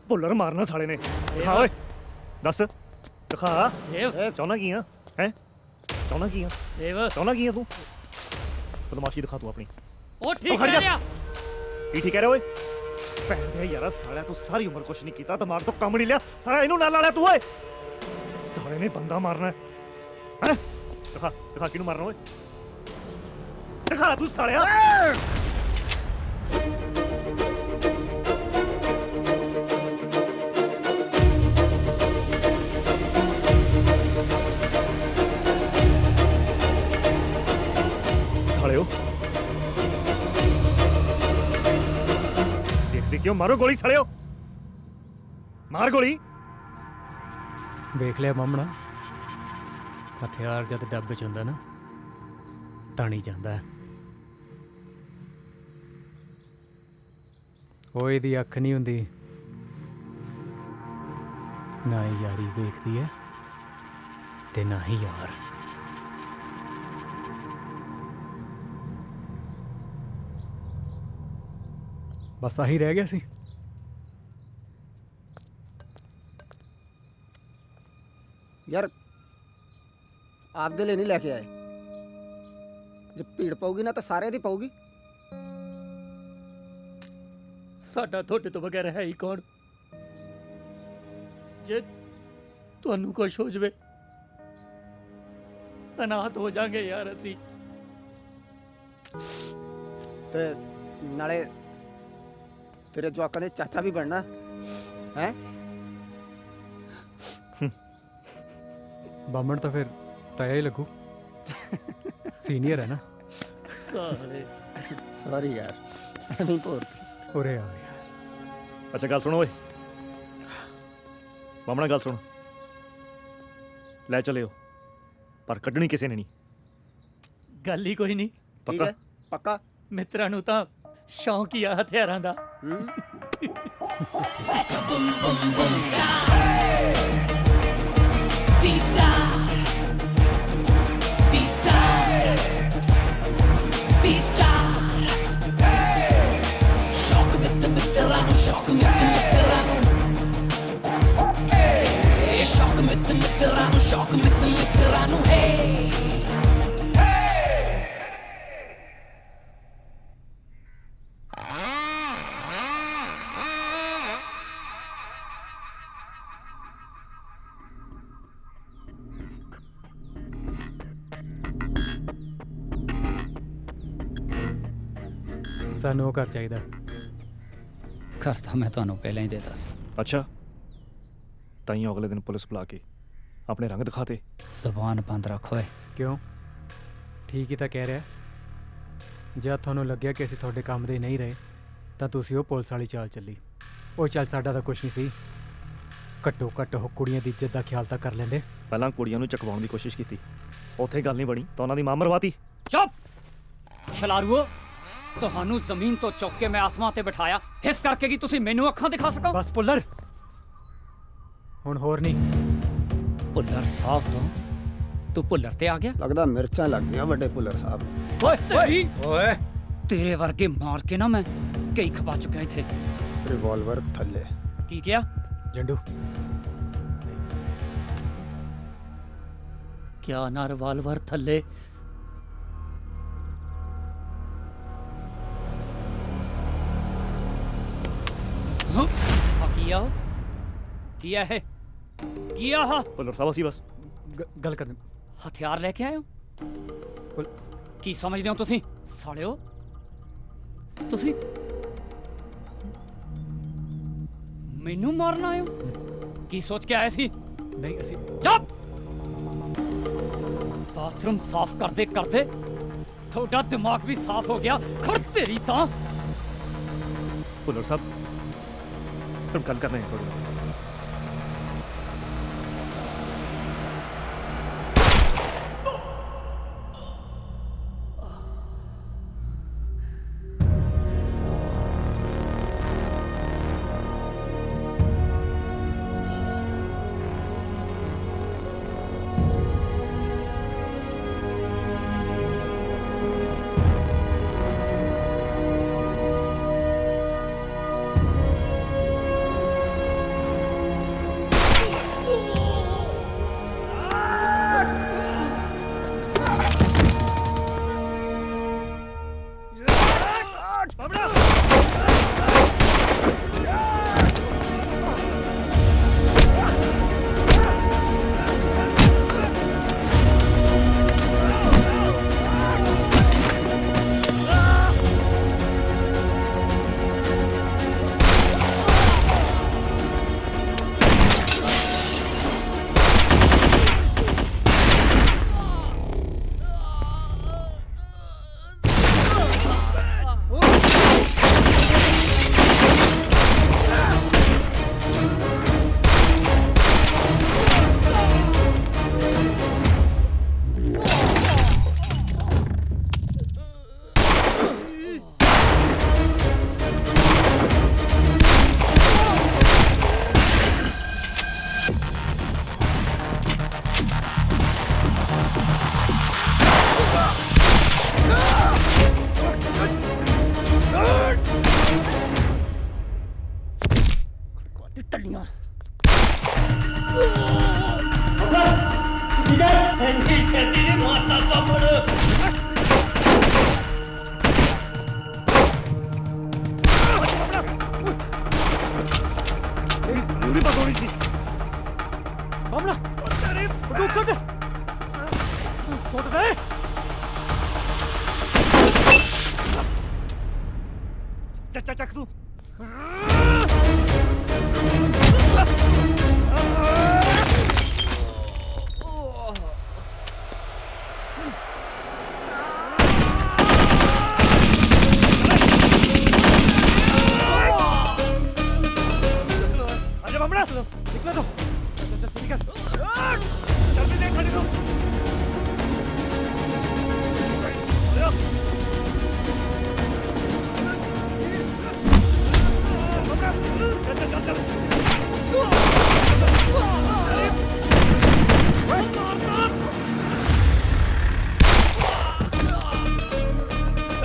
भुल्लर मारना साले ने। दिखा ओए, दस दिखा। देव चाहना की है चाहना की है देव चाहना की है तू? बदमाशी दिखा तू अपनी। ओ ठीक खड़ कह जा। रहा। ਕੀ ਠੀਕ ਕਹਿ ਰਿਹਾ ਓਏ? ਭੈਣ ਦੇ ਯਾਰਾ ਸਾਲਿਆ ਤੂੰ ਸਾਰੀ ਉਮਰ ਕੁਛ ਨਹੀਂ ਕੀਤਾ, ਦਿਮਾਗ ਤੋਂ ਕੰਮ ਨਹੀਂ ਲਿਆ ਸਾਲਿਆ, ਇਹਨੂੰ ਨਾਲ ਲਾ ਲਿਆ ਤੂੰ ਓਏ। ਸਾਲੇ ਨੇ ਬੰਦਾ ਮਾਰਨਾ ਹੈ। ਦਿਖਾ ਦਿਖਾ ਕਿਹਨੂੰ ਮਾਰਨਾ ਓਏ, ਦਿਖਾ ਤੂੰ ਸਾਲਿਆ। ਸਾਲਿਓ क्यों मारो गोली सालियो, मार गोली। ਵੇਖ ਲਿਆ ਮਾਮਣਾ, ਹਥਿਆਰ ਜਦ ਡੱਬੇ 'ਚ ਹੁੰਦਾ ਨਾ ਤਾਂ ਨਹੀਂ ਜਾਂਦਾ। ਉਹ ਇਹਦੀ ਅੱਖ ਨਹੀਂ ਹੁੰਦੀ, ਨਾ ਹੀ ਯਾਰੀ ਵੇਖਦੀ ਹੈ ਤੇ ਨਾ ਹੀ ਯਾਰ। ਬਸ ਆਹੀ ਰਹਿ ਗਿਆ ਸੀ। यार आपदे लिए नहीं लेके आए, जब भीड़ पाऊगी ना तो सारे दी पाऊगी। ਸਾਡਾ ਤੁਹਾਡੇ ਤੋਂ ਬਗੈਰ ਹੈ ਹੀ ਕੌਣ? ਜੇ ਤੁਹਾਨੂੰ ਕੁਛ ਹੋ ਜਵੇ ਅਨਾਥ ਹੋ ਜਾਾਂਗੇ ਯਾਰ ਅਸੀਂ। ते नाले तेरे जवाकां दे चाचा भी बनना है। ਬਾਮਣ ਤਾਂ ਫਿਰ ਤਾਇਆ ਹੀ ਲੱਗੂ, ਸੀਨੀਅਰ ਹੈ ਨਾ। ਸਾਲੇ सॉरी यार, नहीं पोर ਉਰੇ ਆ ਯਾਰ। ਅੱਛਾ ਗੱਲ ਸੁਣ ਓਏ, ਬਾਮਣਾ ਗੱਲ ਸੁਣ, ਲੈ ਚਲਿਓ ਪਰ ਕੱਢਣੀ ਕਿਸੇ ਨੇ ਨਹੀਂ। ਗੱਲ ਹੀ ਕੋਈ ਨਹੀਂ। ਪੱਕਾ ਪੱਕਾ। ਮਿੱਤਰਾਂ ਨੂੰ ਤਾਂ ਸ਼ੌਂਕ ਹੀ ਆ ਹਥਿਆਰਾਂ ਦਾ। ਸਾਨੂੰ ਉਹ ਘਰ ਚਾਹੀਦਾ। ਘਰ ਤਾਂ ਮੈਂ ਤੁਹਾਨੂੰ ਪਹਿਲਾਂ ਹੀ ਦੇ ਦੱਸ। ਅੱਛਾ ਤਾਈਓ ਅਗਲੇ ਦਿਨ ਪੁਲਿਸ ਬੁਲਾ ਕੇ ਆਪਣੇ ਰੰਗ ਦਿਖਾਤੇ। ਜ਼ੁਬਾਨ ਬੰਦ ਰੱਖੋ ਏ। ਕਿਉਂ? ਠੀਕ ਹੀ ਤਾਂ ਕਹਿ ਰਿਹਾ। ਜੇ ਤੁਹਾਨੂੰ ਲੱਗਿਆ ਕਿ ਅਸੀਂ ਤੁਹਾਡੇ ਕੰਮ ਦੇ ਨਹੀਂ ਰਹੇ ਤਾਂ ਤੁਸੀਂ ਉਹ ਪੁਲਿਸ ਵਾਲੀ ਚਾਲ ਚੱਲੀ। ਉਹ ਚੱਲ ਸਾਡਾ ਤਾਂ ਕੁਛ ਨਹੀਂ ਸੀ, ਘੱਟੋ ਘੱਟ ਉਹ ਕੁੜੀਆਂ ਦੀ ਇੱਜ਼ਤ ਦਾ ਖਿਆਲ ਤਾਂ ਕਰ ਲੈਂਦੇ। ਪਹਿਲਾਂ ਕੁੜੀਆਂ ਨੂੰ ਚਕਵਾਉਣ ਦੀ ਕੋਸ਼ਿਸ਼ ਕੀਤੀ, ਉੱਥੇ ਗੱਲ ਨਹੀਂ ਬਣੀ ਤਾਂ ਉਹਨਾਂ ਦੀ ਮਾਂ ਮਰਵਾਤੀ। ਚੁੱਪ ਛਲਾਰੂਓ, ਤੁਹਾਨੂੰ ਜ਼ਮੀਨ ਤੋਂ ਚੁੱਕ ਕੇ ਮੈਂ ਆਸਮਾਨ ਤੇ ਬਿਠਾਇਆ ਇਸ ਕਰਕੇ ਕਿ ਤੁਸੀਂ ਮੈਨੂੰ ਅੱਖਾਂ ਦਿਖਾ ਸਕੋ। ਬਸ ਪੁੱਲਰ, ਹੁਣ ਹੋਰ ਨਹੀਂ। ਪੁੱਲਰ ਸਾਹਿਬ ਤੋਂ ਤੂੰ ਪੁੱਲਰ ਤੇ ਆ ਗਿਆ। लगदा मिर्चा लग गया बड़े पुलर साहब। ਓਏ ਓਏ ਤੇਰੇ ਵਰਗੇ ਮਾਰ ਕੇ ਨਾ ਮੈਂ ਕਈ ਖਪਾ ਚੁੱਕਿਆ ਇੱਥੇ। रिवॉल्वर थल्ले। ਕੀ ਕਿਹਾ? ਜੰਡੂ ਕਿਆ ਨਾ ਰਿਵਾਲਵਰ ਥੱਲੇ? ਕੀਆ ਕੀਆ ਹੈ ਕੀਆ ਹਾ? ਪੁੱਲਰ ਸਾਹਿਬ ਅਸੀਂ ਬਸ ਗੱਲ ਕਰਨ। ਹਥਿਆਰ ਲੈ ਕੇ ਆਏ ਹੋ? ਕੀ ਸਮਝਦੇ ਹੋ ਤੁਸੀਂ ਸਾਲਿਓ? ਤੁਸੀਂ ਮੈਨੂੰ ਮਾਰਨ ਆਏ ਹੋ? ਕੀ ਸੋਚ ਕੇ ਆਏ ਸੀ? ਨਹੀਂ ਅਸੀਂ ਚੁੱਪ। ਬਾਥਰੂਮ ਸਾਫ਼ ਕਰਦੇ ਕਰਦੇ ਤੁਹਾਡਾ ਦਿਮਾਗ ਵੀ ਸਾਫ਼ ਹੋ ਗਿਆ। ਖੜ ਤੇਰੀ ਤਾਂ। ਪੁੱਲਰ ਸਾਹਿਬ सिर्फ गल करना है थोड़ी। ਚੱਕ ਤੂੰ आजा बामड़ा निकला तो चल चल निकल जल्दी देख खाने को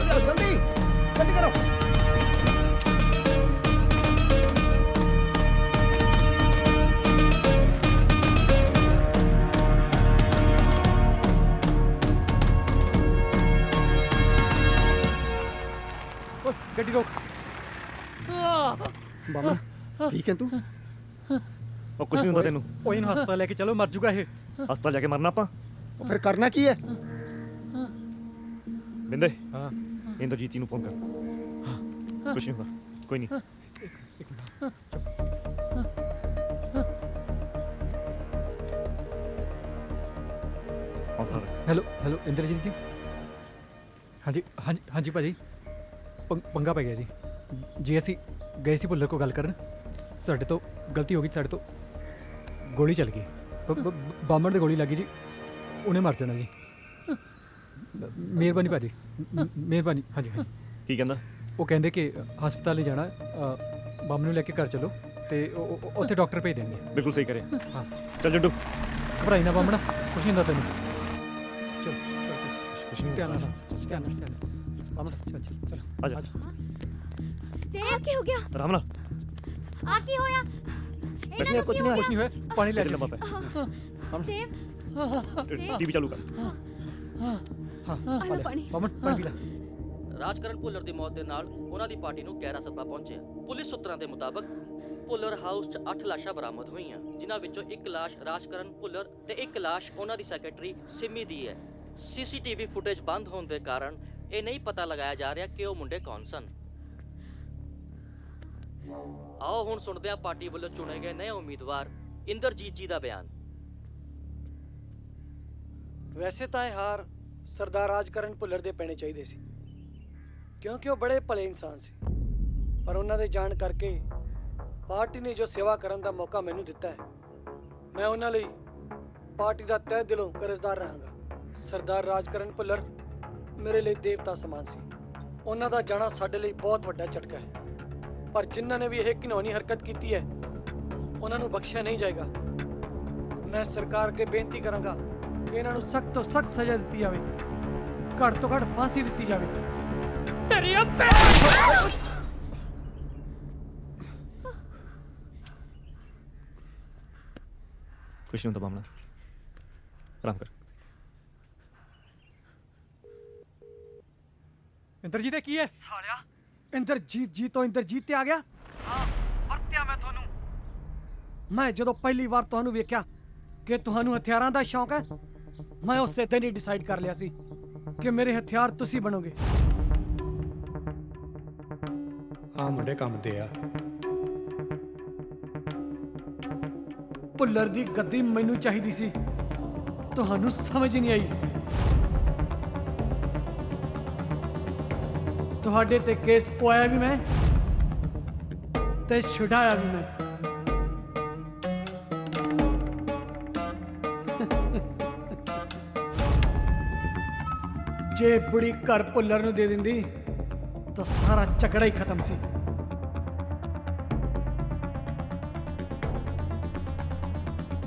जल्दी जल्दी करो। ਗੱਡੀ ਰੋਕ ਬਾਮਾ ਠੀਕ ਹੈ ਤੂੰ? ਉਹ ਕੁਝ ਨਹੀਂ ਹੁੰਦਾ ਤੈਨੂੰ। ਉਹ ਇਹਨੂੰ ਹਸਪਤਾਲ ਲੈ ਕੇ ਚਲੋ, ਮਰ ਜੂਗਾ ਇਹ। ਹਸਪਤਾਲ ਜਾ ਕੇ ਮਰਨਾ ਆਪਾਂ। ਉਹ ਫਿਰ ਕਰਨਾ ਕੀ ਹੈ? ਬਿੰਦੇ ਹਾਂ ਇੰਦਰਜੀਤ ਜੀ ਨੂੰ ਫੋਨ ਕਰ। ਕੁਝ ਨਹੀਂ ਹੁੰਦਾ, ਕੋਈ ਨਹੀਂ। ਹੈਲੋ ਹੈਲੋ ਇੰਦਰਜੀਤ ਜੀ। ਹਾਂਜੀ ਹਾਂਜੀ ਹਾਂਜੀ ਭਾਜੀ, ਪੰਗਾ ਪੈ ਗਿਆ ਜੀ। ਜੀ ਅਸੀਂ ਗਏ ਸੀ ਭੁੱਲਰ ਕੋਲ ਗੱਲ ਕਰਨ, ਸਾਡੇ ਤੋਂ ਗਲਤੀ ਹੋ ਗਈ, ਸਾਡੇ ਤੋਂ ਗੋਲੀ ਚੱਲ ਗਈ। ਬਾਮਣ ਦੇ ਗੋਲੀ ਲੱਗੀ ਜੀ, ਉਹਨੇ ਮਰ ਜਾਣਾ ਜੀ। ਮਿਹਰਬਾਨੀ ਭਾਜੀ, ਮਿਹਰਬਾਨੀ। ਹਾਂਜੀ ਹਾਂਜੀ। ਕੀ ਕਹਿੰਦਾ? ਉਹ ਕਹਿੰਦੇ ਕਿ ਹਸਪਤਾਲ ਲੈ ਜਾਣਾ, ਬਾਮਣ ਨੂੰ ਲੈ ਕੇ ਘਰ ਚਲੋ ਤੇ ਉੱਥੇ ਡਾਕਟਰ ਭੇਜ ਦੇਣਗੇ। ਬਿਲਕੁਲ ਸਹੀ ਕਰਿਆ। ਹਾਂ ਚੱਲ ਜੱਡੂ, ਘਬਰਾਈ ਨਾ ਬਾਮਣਾ, ਕੁਛ ਨਹੀਂ ਹੁੰਦਾ ਤੈਨੂੰ। ਚਲ ਕੁਛ ਨਹੀਂ, ਧਿਆਨ ਨਾਲ ਧਿਆਨ ਨਾਲ ਧਿਆਨ ਨਾਲ। ਬਾਮਣਾ ਚੱਲ ਚੱਲ ਚਲ ਆ ਜਾ। ਦੇਵ ਕੀ ਹੋ ਗਿਆ? ਆਰਾਮ ਨਾਲ। ਆ ਕੀ ਹੋਇਆ? ਕੁਛ ਨਹੀਂ ਕੁਛ ਨਹੀਂ ਹੋਇਆ, ਪਾਣੀ ਲੈ ਲੰਮਾ ਪੈ। ਦੇਵ ਟੀਵੀ ਚਾਲੂ ਕਰ। ਹਾਂ ਪਾਣੀ ਬਾਮਣ ਪਾਣੀ ਪੀ ਲੈ। ਰਾਜਕਰਨ ਭੁੱਲਰ ਦੀ ਮੌਤ ਦੇ ਨਾਲ ਉਹਨਾਂ ਦੀ ਪਾਰਟੀ ਨੂੰ ਗਹਿਰਾ ਸਦਮਾ ਪਹੁੰਚਿਆ। ਪੁਲਿਸ ਸੂਤਰਾਂ ਦੇ ਮੁਤਾਬਕ ਭੁੱਲਰ ਹਾਊਸ 'ਚ 8 ਲਾਸ਼ਾਂ ਬਰਾਮਦ ਹੋਈਆਂ, ਜਿਨ੍ਹਾਂ ਵਿੱਚੋਂ ਇੱਕ ਲਾਸ਼ ਰਾਜਕਰਨ ਭੁੱਲਰ ਤੇ ਇੱਕ ਲਾਸ਼ ਉਹਨਾਂ ਦੀ ਸੈਕਟਰੀ ਸਿਮੀ ਦੀ ਹੈ। ਸੀਸੀਟੀਵੀ ਫੁਟੇਜ ਬੰਦ ਹੋਣ ਦੇ ਕਾਰਨ ਇਹ ਨਹੀਂ ਪਤਾ ਲਗਾਇਆ ਜਾ ਰਿਹਾ ਕਿ ਉਹ ਮੁੰਡੇ ਕੌਣ ਸਨ। ਆਓ ਹੁਣ ਸੁਣਦੇ ਹਾਂ ਪਾਰਟੀ ਵੱਲੋਂ ਚੁਣੇ ਗਏ ਨਵੇਂ ਉਮੀਦਵਾਰ ਇੰਦਰਜੀਤ ਜੀ ਦਾ ਬਿਆਨ। ਵੈਸੇ ਤਾਂ ਇਹ ਹਾਰ ਸਰਦਾਰ ਰਾਜਕਰਨ ਭੁੱਲਰ ਦੇ ਪੈਣੇ ਚਾਹੀਦੇ ਸੀ, ਕਿਉਂਕਿ ਉਹ ਬੜੇ ਭਲੇ ਇਨਸਾਨ ਸੀ, ਪਰ ਉਹਨਾਂ ਦੇ ਜਾਣ ਕਰਕੇ ਪਾਰਟੀ ਨੇ ਜੋ ਸੇਵਾ ਕਰਨ ਦਾ ਮੌਕਾ ਮੈਨੂੰ ਦਿੱਤਾ ਹੈ, ਮੈਂ ਉਹਨਾਂ ਲਈ ਪਾਰਟੀ ਦਾ ਤਹਿ ਦਿਲੋਂ ਕਰਜ਼ਦਾਰ ਰਹਾਂਗਾ। ਸਰਦਾਰ ਰਾਜਕਰਨ ਭੁੱਲਰ ਮੇਰੇ ਲਈ ਦੇਵਤਾ ਸਮਾਨ ਸੀ। ਉਹਨਾਂ ਦਾ ਜਾਣਾ ਸਾਡੇ ਲਈ ਬਹੁਤ ਵੱਡਾ ਝਟਕਾ ਹੈ, ਪਰ ਜਿਨ੍ਹਾਂ ਨੇ ਵੀ ਇਹ ਘਿਨੌਣੀ ਹਰਕਤ ਕੀਤੀ ਹੈ ਉਹਨਾਂ ਨੂੰ ਬਖਸ਼ਿਆ ਨਹੀਂ ਜਾਏਗਾ। ਮੈਂ ਸਰਕਾਰ ਅੱਗੇ ਬੇਨਤੀ ਕਰਾਂਗਾ ਕਿ ਇਹਨਾਂ ਨੂੰ ਸਖਤ ਤੋਂ ਸਖਤ ਸਜ਼ਾ ਦਿੱਤੀ ਜਾਵੇ, ਘੱਟ ਤੋਂ ਘੱਟ ਫਾਂਸੀ ਦਿੱਤੀ ਜਾਵੇ। ਤੇਰੀ ਕੁਛ ਨਹੀਂ ਹੁੰਦਾ ਬਾਮਣਾ, ਆਰਾਮ ਕਰ। ਇੰਦਰਜੀਤ ਇਹ ਕੀ ਹੈ ਸਾਲਿਆ? ਇੰਦਰਜੀਤ ਜੀ ਤੋਂ ਇੰਦਰਜੀਤ ਤੇ ਆ ਗਿਆ। ਹਾਂ, ਵਰਤਿਆ ਮੈਂ ਤੁਹਾਨੂੰ। ਮੈਂ ਜਦੋਂ ਪਹਿਲੀ ਵਾਰ ਤੁਹਾਨੂੰ ਵੇਖਿਆ ਕਿ ਤੁਹਾਨੂੰ ਹਥਿਆਰਾਂ ਦਾ ਸ਼ੌਂਕ ਹੈ, ਮੈਂ ਉਸੇ ਦਿਨ ਹੀ ਡਿਸਾਈਡ ਕਰ ਲਿਆ ਸੀ ਕਿ ਮੇਰੇ ਹਥਿਆਰ ਤੁਸੀਂ ਬਣੋਗੇ। ਆ ਮੁੰਡੇ ਕੰਮ ਤੇ ਆ। ਭੁੱਲਰ ਦੀ ਗੱਦੀ ਮੈਨੂੰ ਚਾਹੀਦੀ ਸੀ, ਤੁਹਾਨੂੰ ਸਮਝ ਨਹੀਂ ਆਈ। ਤੁਹਾਡੇ ਤੇ ਕੇਸ ਪਵਾਇਆ ਵੀ ਮੈਂ ਤੇ ਛੁਡਾਇਆ ਵੀ ਮੈਂ। ਜੇ ਬੁੜੀ ਘਰ ਭੁੱਲਰ ਨੂੰ ਦੇ ਦਿੰਦੀ ਤਾਂ ਸਾਰਾ ਝਗੜਾ ਹੀ ਖਤਮ ਸੀ।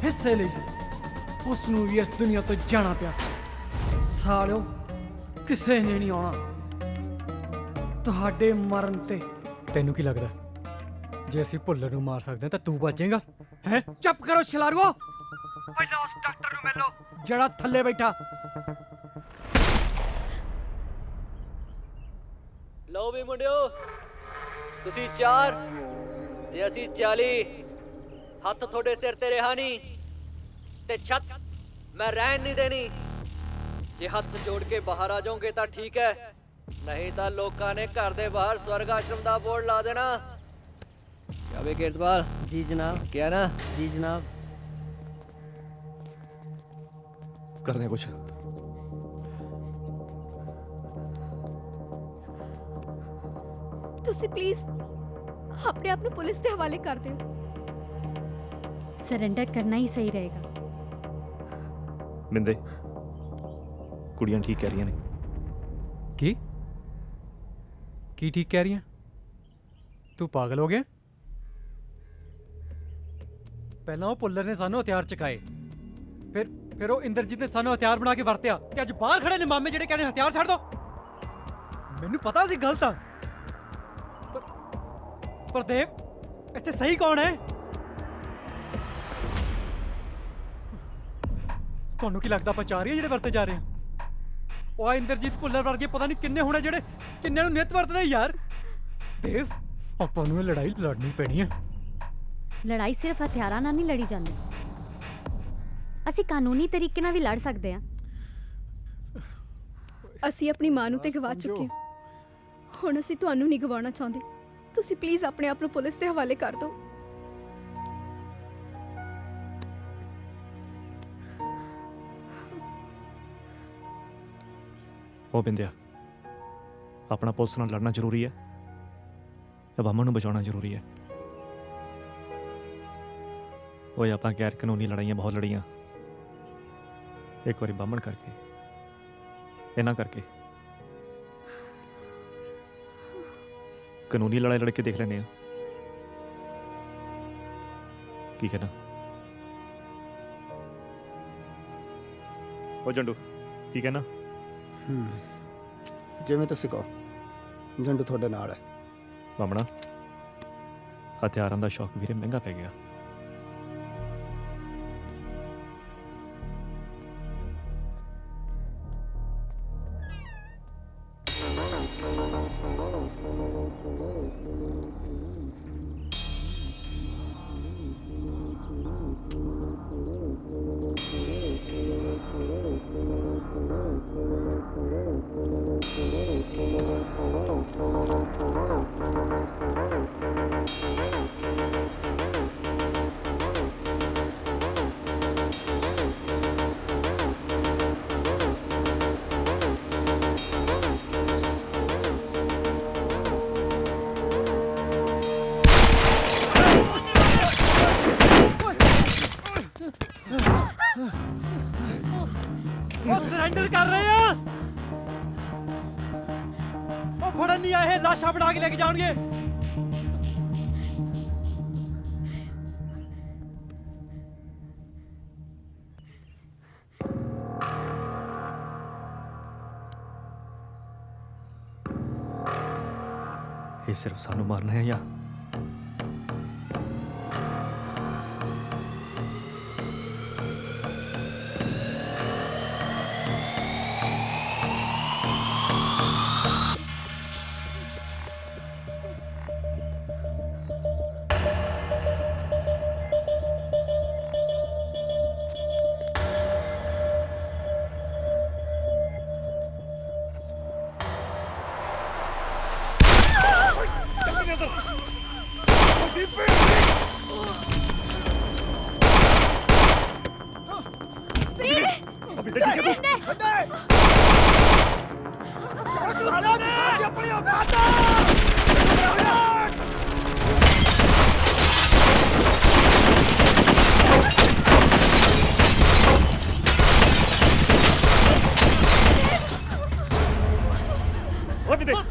ਇਸੇ ਲਈ ਉਸ ਨੂੰ ਵੀ ਇਸ ਦੁਨੀਆ ਤੋਂ ਜਾਣਾ ਪਿਆ। ਸਾਲਿਓ, ਕਿਸੇ ਨੇ ਨਹੀਂ ਆਉਣਾ ਤੁਹਾਡੇ ਮਰਨ ਤੇ। ਤੈਨੂੰ ਕੀ ਲੱਗਦਾ ਜੇ ਅਸੀਂ ਭੁੱਲਰ ਨੂੰ ਮਾਰ ਸਕਦੇ ਹਾਂ ਤਾਂ ਤੂੰ ਬਚੇਗਾ ਹੈ? ਚੁੱਪ ਕਰੋ ਛਲਾਰੂਓ। ਪਹਿਲਾਂ ਉਸ ਡਾਕਟਰ ਨੂੰ ਮਿਲੋ ਜਿਹੜਾ ਥੱਲੇ ਬੈਠਾ। ਲਓ ਵੀ ਮੁੰਡਿਓ, ਤੁਸੀਂ 4 ਤੇ ਅਸੀਂ 40। ਹੱਥ ਤੁਹਾਡੇ ਸਿਰ ਤੇ ਰਿਹਾ ਨਹੀਂ ਤੇ ਛੱਤ ਮੈਂ ਰਹਿਣ ਨਹੀਂ ਦੇਣੀ। ਜੇ ਹੱਥ ਜੋੜ ਕੇ ਬਾਹਰ ਆ ਜਾਓਗੇ ਤਾਂ ਠੀਕ ਹੈ, ਨਹੀਂ ਤਾਂ ਲੋਕਾਂ ਨੇ ਘਰ ਦੇ ਬਾਹਰ ਸਵਰਗ ਆਸ਼ਰਮ ਦਾ ਬੋਰਡ ਲਾ ਦੇਣਾ। ਕਿਆ ਵੇ ਕੀਰਤਪਾਲ? ਜੀ ਜਨਾਬ। ਕਿਆ ਨਾ? ਜੀ ਜਨਾਬ। ਕਰਦੇ ਕੁਛ। ਤੁਸੀਂ ਪਲੀਜ਼ ਆਪਣੇ ਆਪ ਨੂੰ ਪੁਲਿਸ ਦੇ ਹਵਾਲੇ ਕਰ ਦਿਓ। सरेंडर करना ही सही रहेगा। ਬਿੰਦੇ, ਕੁੜੀਆਂ ਠੀਕ ਕਹਿ ਰਹੀਆਂ ਨੇ। ਕੀ ਕੀ ਠੀਕ ਕਹਿ ਰਹੀਆਂ? ਤੂੰ ਪਾਗਲ ਹੋ ਗਿਆ? ਪਹਿਲਾਂ ਉਹ ਭੁੱਲਰ ਨੇ ਸਾਨੂੰ ਹਥਿਆਰ ਚੁਕਾਏ, ਫਿਰ ਉਹ ਇੰਦਰਜੀਤ ਨੇ ਸਾਨੂੰ ਹਥਿਆਰ ਬਣਾ ਕੇ ਵਰਤਿਆ, ਤੇ ਅੱਜ ਬਾਹਰ ਖੜੇ ਨੇ ਮਾਮੇ ਜਿਹੜੇ ਕਹਿੰਦੇ ਹਥਿਆਰ ਛੱਡ ਦੋ। ਮੈਨੂੰ ਪਤਾ ਸੀ ਗਲਤ ਆ, ਪਰ ਦੇਵ, ਇੱਥੇ ਸਹੀ ਕੌਣ ਹੈ? ਤੁਹਾਨੂੰ ਕੀ ਲੱਗਦਾ ਆਪਾਂ 4 ਹੀ ਜਿਹੜੇ ਵਰਤੇ ਜਾ ਰਹੇ ਆ? ਉਹ ਆ ਇੰਦਰਜੀਤ ਭੁੱਲਰ ਵਰਗੇ ਪਤਾ ਨਹੀਂ ਕਿੰਨੇ ਹੋਣੇ ਜਿਹੜੇ ਕਿੰਨਿਆਂ ਨੂੰ ਨਿੱਤ ਵਰਤਦੇ ਯਾਰ। ਦੇਵ, ਆਪਾਂ ਨੂੰ ਇਹ ਲੜਾਈ ਲੜਨੀ ਪੈਣੀ ਹੈ। ਲੜਾਈ ਸਿਰਫ ਹਥਿਆਰਾਂ ਨਾਲ ਨਹੀਂ ਲੜੀ ਜਾਂਦੀ, ਅਸੀਂ ਕਾਨੂੰਨੀ ਤਰੀਕੇ ਨਾਲ ਵੀ ਲੜ ਸਕਦੇ ਹਾਂ। ਅਸੀਂ ਆਪਣੀ ਮਾਂ ਨੂੰ ਤੇ ਗਵਾ ਚੁੱਕੇ ਹਾਂ, ਹੁਣ ਅਸੀਂ ਤੁਹਾਨੂੰ ਨਹੀਂ ਗਵਾਉਣਾ ਚਾਹੁੰਦੇ। ਤੁਸੀਂ ਪਲੀਜ਼ ਆਪਣੇ ਆਪ ਨੂੰ ਪੁਲਿਸ ਦੇ ਹਵਾਲੇ ਕਰ ਦਿਓ। ਉਹ ਬਿੰਦਿਆ, ਆਪਣਾ ਪੁਲਿਸ ਨਾਲ ਲੜਨਾ ਜ਼ਰੂਰੀ ਹੈ ਜਾਂ ਬਾਮਣ ਨੂੰ ਬਚਾਉਣਾ ਜ਼ਰੂਰੀ ਹੈ? ਉਹ ਆਪਾਂ ਗੈਰ ਕਾਨੂੰਨੀ ਲੜਾਈਆਂ ਬਹੁਤ ਲੜੀਆਂ, ਇੱਕ ਵਾਰੀ ਬਾਮਣ ਕਰਕੇ, ਇਹਨਾਂ ਕਰਕੇ ਕਾਨੂੰਨੀ ਲੜਾਈ ਲੜ ਕੇ ਦੇਖ ਲੈਂਦੇ ਆ। ਕੀ ਕਹਿਣਾ? ਉਹ ਜੰਡੂ, ਕੀ ਕਹਿਣਾ? ਜਿਵੇਂ ਤੁਸੀਂ ਕਹੋ, ਜੰਡੂ ਤੁਹਾਡੇ ਨਾਲ ਹੈ। ਬਾਮਣਾ, ਹਥਿਆਰਾਂ ਦਾ ਸ਼ੌਕ ਵੀਰੇ ਮਹਿੰਗਾ ਪੈ ਗਿਆ। ਉਹ ਸਰੈਂਡਰ ਕਰ ਰਹੇ ਆ। ਉਹ ਫੜਨ ਨਹੀਂ ਆਏ, ਲਾਸ਼ਾਂ ਬਣਾ ਕੇ ਲੈ ਕੇ ਜਾਣਗੇ। ਇਹ ਸਿਰਫ ਸਾਨੂੰ ਮਾਰਨਾ ਹੈ ਜਾਂ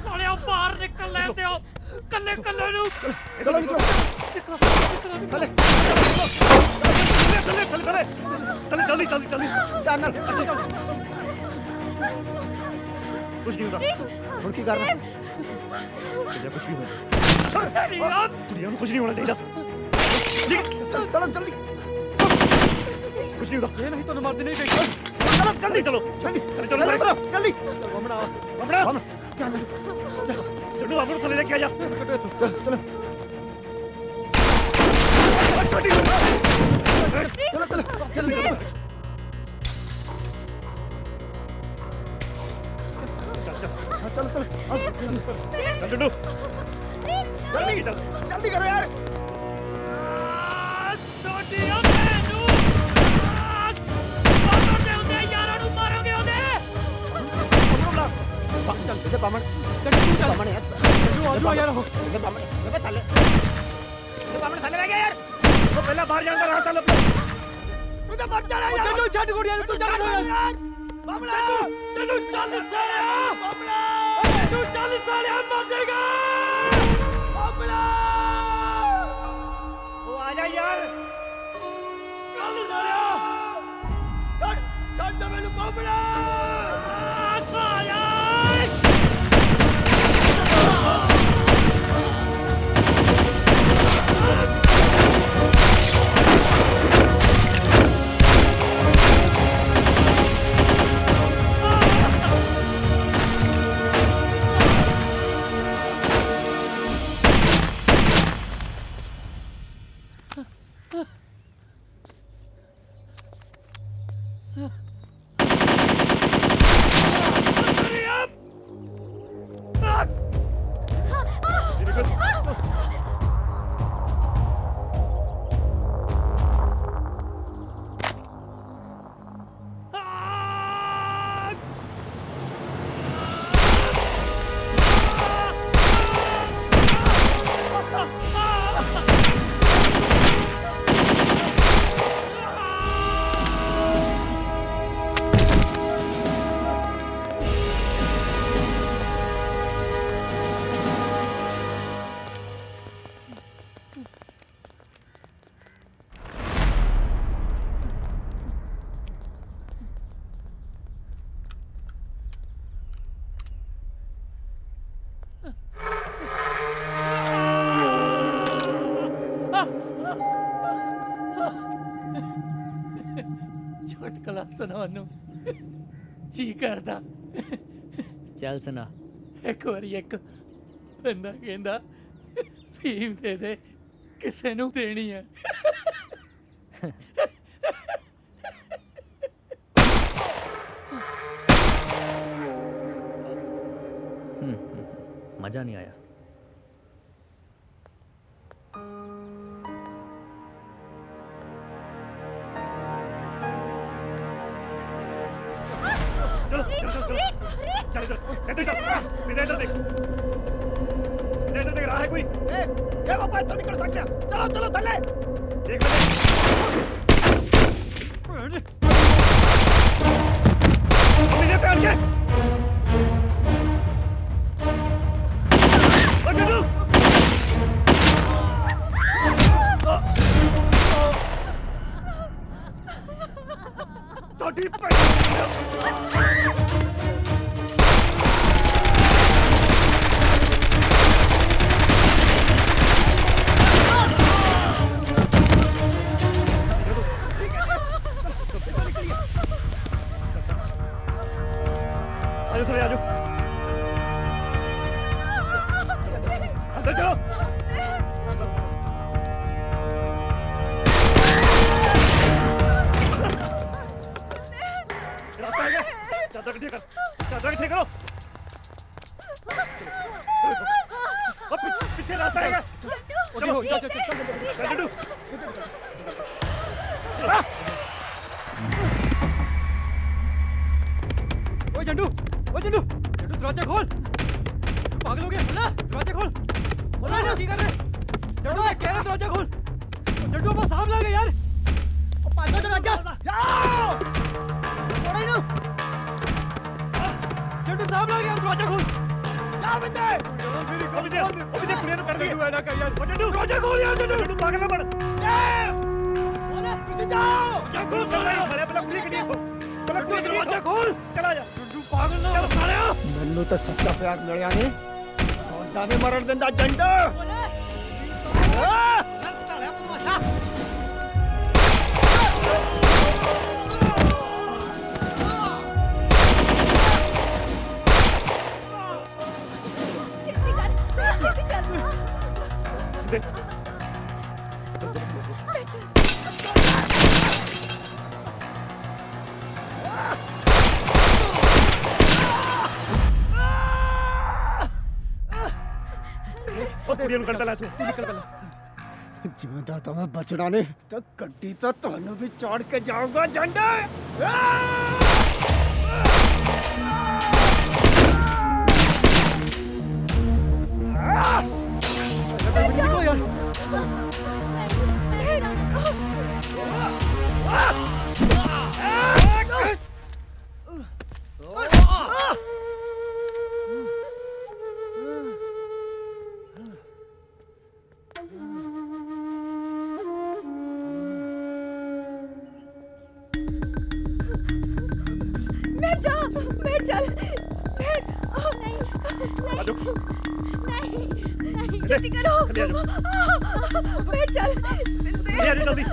ਸਾਲਿਆ ਬਾਹਰ ਨਿਕਲ ਲੈ ਦਿਓ ਕੱਲੇ ਕੱਲੇ ਨੂੰ। ਚਲੋ ਨਿਕਲੋ ਥੱਲੇ ਥੱਲੇ ਥੱਲੇ ਥੱਲੇ ਥੱਲੇ ਜਲਦੀ ਜਲਦੀ ਜਲਦੀ ਧਿਆਨ ਨਾਲ ਕੁਝ ਨਹੀਂ ਹੁੰਦਾ। ਹੁਣ ਕੀ ਕਰਨਾ? ਕੁਝ ਨਹੀਂ ਹੋਣਾ। ਕੁੜੀਆਂ ਨੂੰ ਕੁਝ ਨਹੀਂ ਹੋਣਾ ਚਾਹੀਦਾ। ਚਲੋ ਚਲੋ ਜਲਦੀ। ਕੁਝ ਨਹੀਂ ਹੁੰਦਾ। ਇਹ ਨਹੀਂ ਤੁਹਾਨੂੰ ਮਰਦੇ ਨਹੀਂ ਦੇਖੋ। ਚਲੋ ਜਲਦੀ ਚਲੋ ਜਲਦੀ ਚਲੋ ਜਲਦੀ। ਬਾਮਣਾ ਬਾਮਣਾ ਚਲੋ ਜੱਡੂ ਬਾਬੂ ਨੂੰ ਥੱਲੇ ਲੈ ਕੇ ਆ ਜਾ। ਚਲੋ ਚਲੋ ਚਲੋ चल चल जड्डू जल्दी जल्दी करो यार। चल इधर बामण बामण यार आ यार हो इधर बामण ये थल्ले ये बामण थल्ले रह गया यार। वो पहला बाहर जाने रहा था उधर मर जाना यार। जड्डू छट गुड़िया तू चल यार बामणा जड्डू चल साले बामणा जड्डू चल साले मर जाएगा बामणा। वो आ जा यार चल साले छोड़ छोड़ दो मेनू बामणा। ਚੁਟਕਲਾ ਸੁਣਾਉਣ ਨੂੰ ਜੀ ਕਰਦਾ। ਚੱਲ ਸੁਣਾ। ਇੱਕ ਵਾਰੀ ਇੱਕ ਬੰਦਾ ਕਹਿੰਦਾ ਫੀਮ ਦੇ ਦੇ ਕਿਸੇ ਨੂੰ ਦੇਣੀ ਹੈ। मजा नहीं आया। चलो चल चल चल चल इधर चल इधर देख इधर देख रहा है कोई। ये पापा तो निकल सकते हैं। चलो चलो थल्ले देख ले मेरे पैर के आजो थोड़े आजो अंदर चलो रास्ता है चादर इकट्ठी करो पीछे रास्ता है चलो चल जड्डू ओए जंडू दरवाजा खोल तू पागल हो गया खोला दरवाजा खोल खोला ना की कर रहे जंडू मैं कह रहा दरवाजा खोल जंडू बस साहब लगे यार ओ पागल दरवाजा जाओ छोड़ो इनो जंडू साहब लगे दरवाजा खोल जा बंदे अभी दे पुलिस ने कर दी तू ऐना कर यार जंडू दरवाजा खोल यार जंडू पागल ना बन खोला तुसी जाओ दरवाजा खोल साले अपना पुलिस कटियो दरवाजा खोल चला जा पागल ना हो सालिया ਮੈਨੂੰ ਤਾਂ ਸੱਚਾ ਪਿਆਰ ਮਿਲਿਆ ਨਹੀਂ ਸੌਦਾ ਨੇ ਮਰਨ ਦਿੰਦਾ ਜੰਡ ਸਾਲਿਆ ਬਦਮਾਸ਼ਾ ਛੇਤੀ ਕਰ ਛੇਤੀ ਚੱਲ ਉਹ ਕੁੜੀਆਂ ਨੂੰ ਕੱਢ ਲੈ ਤੂੰ ਨਿਕਲ ਪਹਿਲਾਂ ਜਿਉਂਦਾ ਤਾਂ ਮੈਂ ਬਚਣਾ ਨਹੀਂ ਤਾਂ ਗੱਡੀ ਤਾਂ ਤੁਹਾਨੂੰ ਵੀ ਚੌੜ ਕੇ ਜਾਊਗਾ ਜੰਡ ਨਿਕਲੋ ਯਾਰ बैठ चल बैठ नहीं नहीं जल्दी करो बैठ चल जल्दी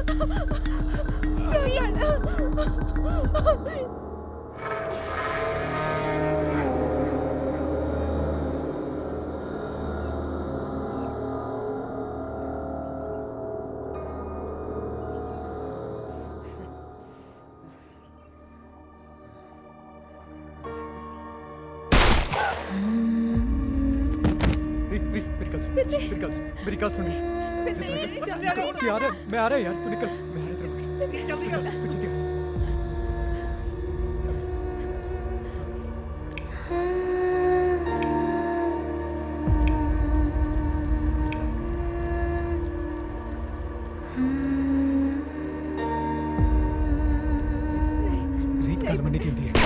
मेरी गल सुनी यार मैं आ रहा यार तू निकल मैं आ रहा जल्दी रीत गल मन्नी कहती है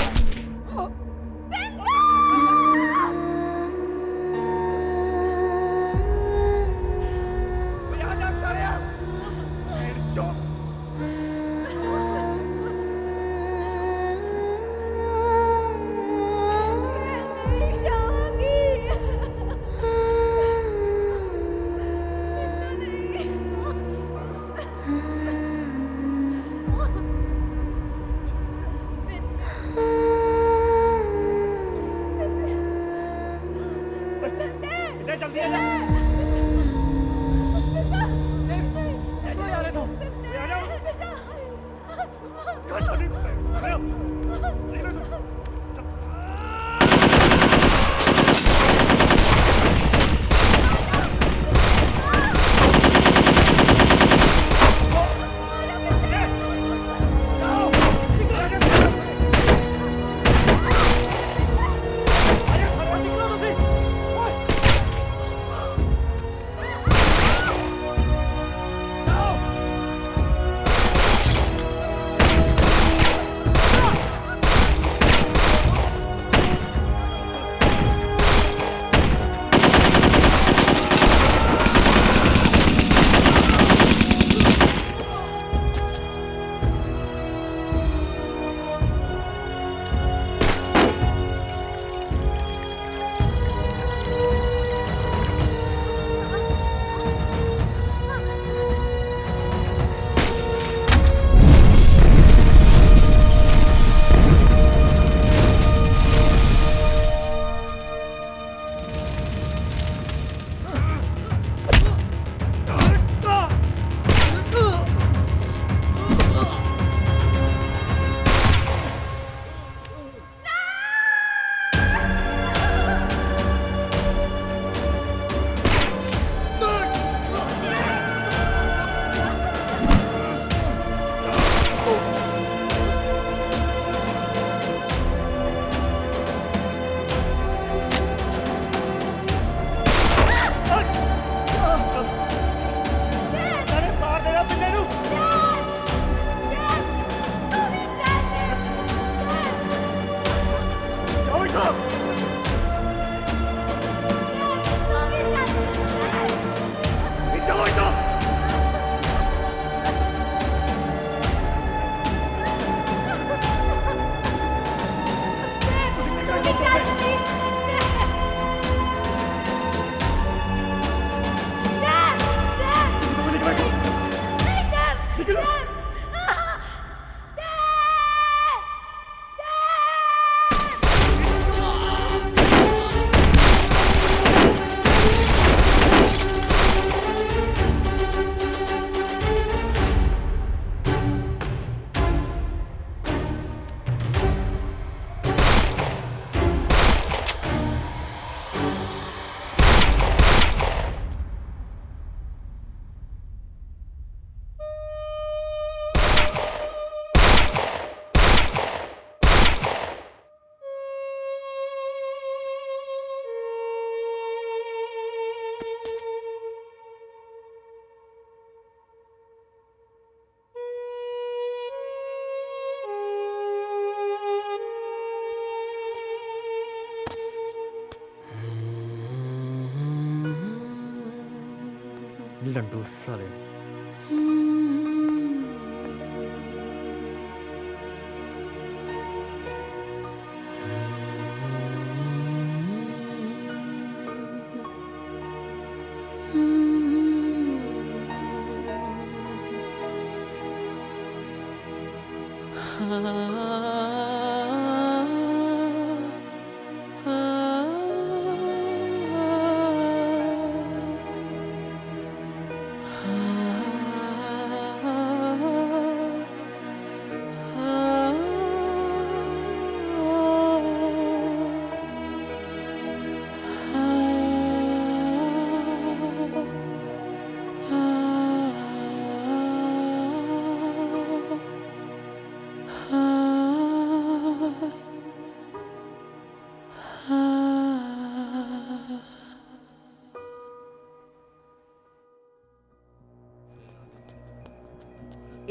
लंडू साले।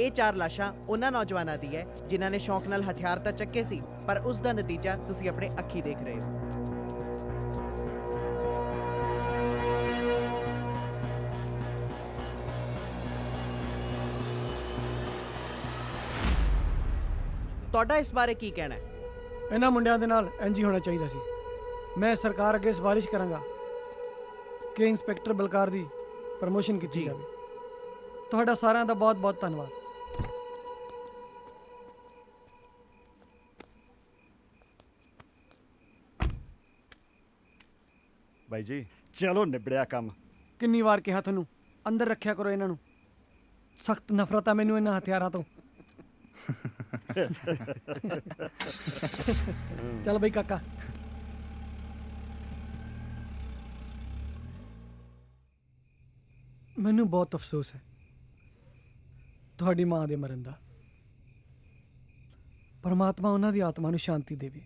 ਇਹ 4 ਲਾਸ਼ਾਂ ਉਹਨਾਂ ਨੌਜਵਾਨਾਂ ਦੀ ਹੈ ਜਿਨ੍ਹਾਂ ਨੇ ਸ਼ੌਂਕ ਨਾਲ ਹਥਿਆਰ ਤਾਂ ਚੱਕੇ ਸੀ, ਪਰ ਉਸ ਦਾ ਨਤੀਜਾ ਤੁਸੀਂ ਆਪਣੇ ਅੱਖੀ ਦੇਖ ਰਹੇ ਹੋ। ਤੁਹਾਡਾ ਇਸ ਬਾਰੇ ਕੀ ਕਹਿਣਾ ਹੈ? ਇਹਨਾਂ ਮੁੰਡਿਆਂ ਦੇ ਨਾਲ ਇੰਝ ਹੀ ਹੋਣਾ ਚਾਹੀਦਾ ਸੀ। ਮੈਂ ਸਰਕਾਰ ਅੱਗੇ ਸਿਫਾਰਿਸ਼ ਕਰਾਂਗਾ ਕਿ ਇੰਸਪੈਕਟਰ ਬਲਕਾਰ ਦੀ ਪ੍ਰਮੋਸ਼ਨ ਕੀਤੀ ਜਾਵੇ। ਤੁਹਾਡਾ ਸਾਰਿਆਂ ਦਾ ਬਹੁਤ ਬਹੁਤ ਧੰਨਵਾਦ। ਬਾਈ ਜੀ ਚਲੋ ਨਿਬੜਿਆ ਕੰਮ। ਕਿੰਨੀ ਵਾਰ ਕਿਹਾ ਤੁਹਾਨੂੰ ਅੰਦਰ ਰੱਖਿਆ ਕਰੋ ਇਹਨਾਂ ਨੂੰ। ਸਖਤ ਨਫ਼ਰਤ ਆ ਮੈਨੂੰ ਇਹਨਾਂ ਹਥਿਆਰਾਂ ਤੋਂ। ਚੱਲ ਬਈ ਕਾਕਾ। ਮੈਨੂੰ ਬਹੁਤ ਅਫਸੋਸ ਹੈ ਤੁਹਾਡੀ ਮਾਂ ਦੇ ਮਰਨ ਦਾ। ਪਰਮਾਤਮਾ ਉਹਨਾਂ ਦੀ ਆਤਮਾ ਨੂੰ ਸ਼ਾਂਤੀ ਦੇਵੇ।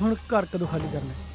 ਹੁਣ ਘਰ ਕਦੋਂ ਖਾਲੀ ਕਰਨਾ ਹੈ?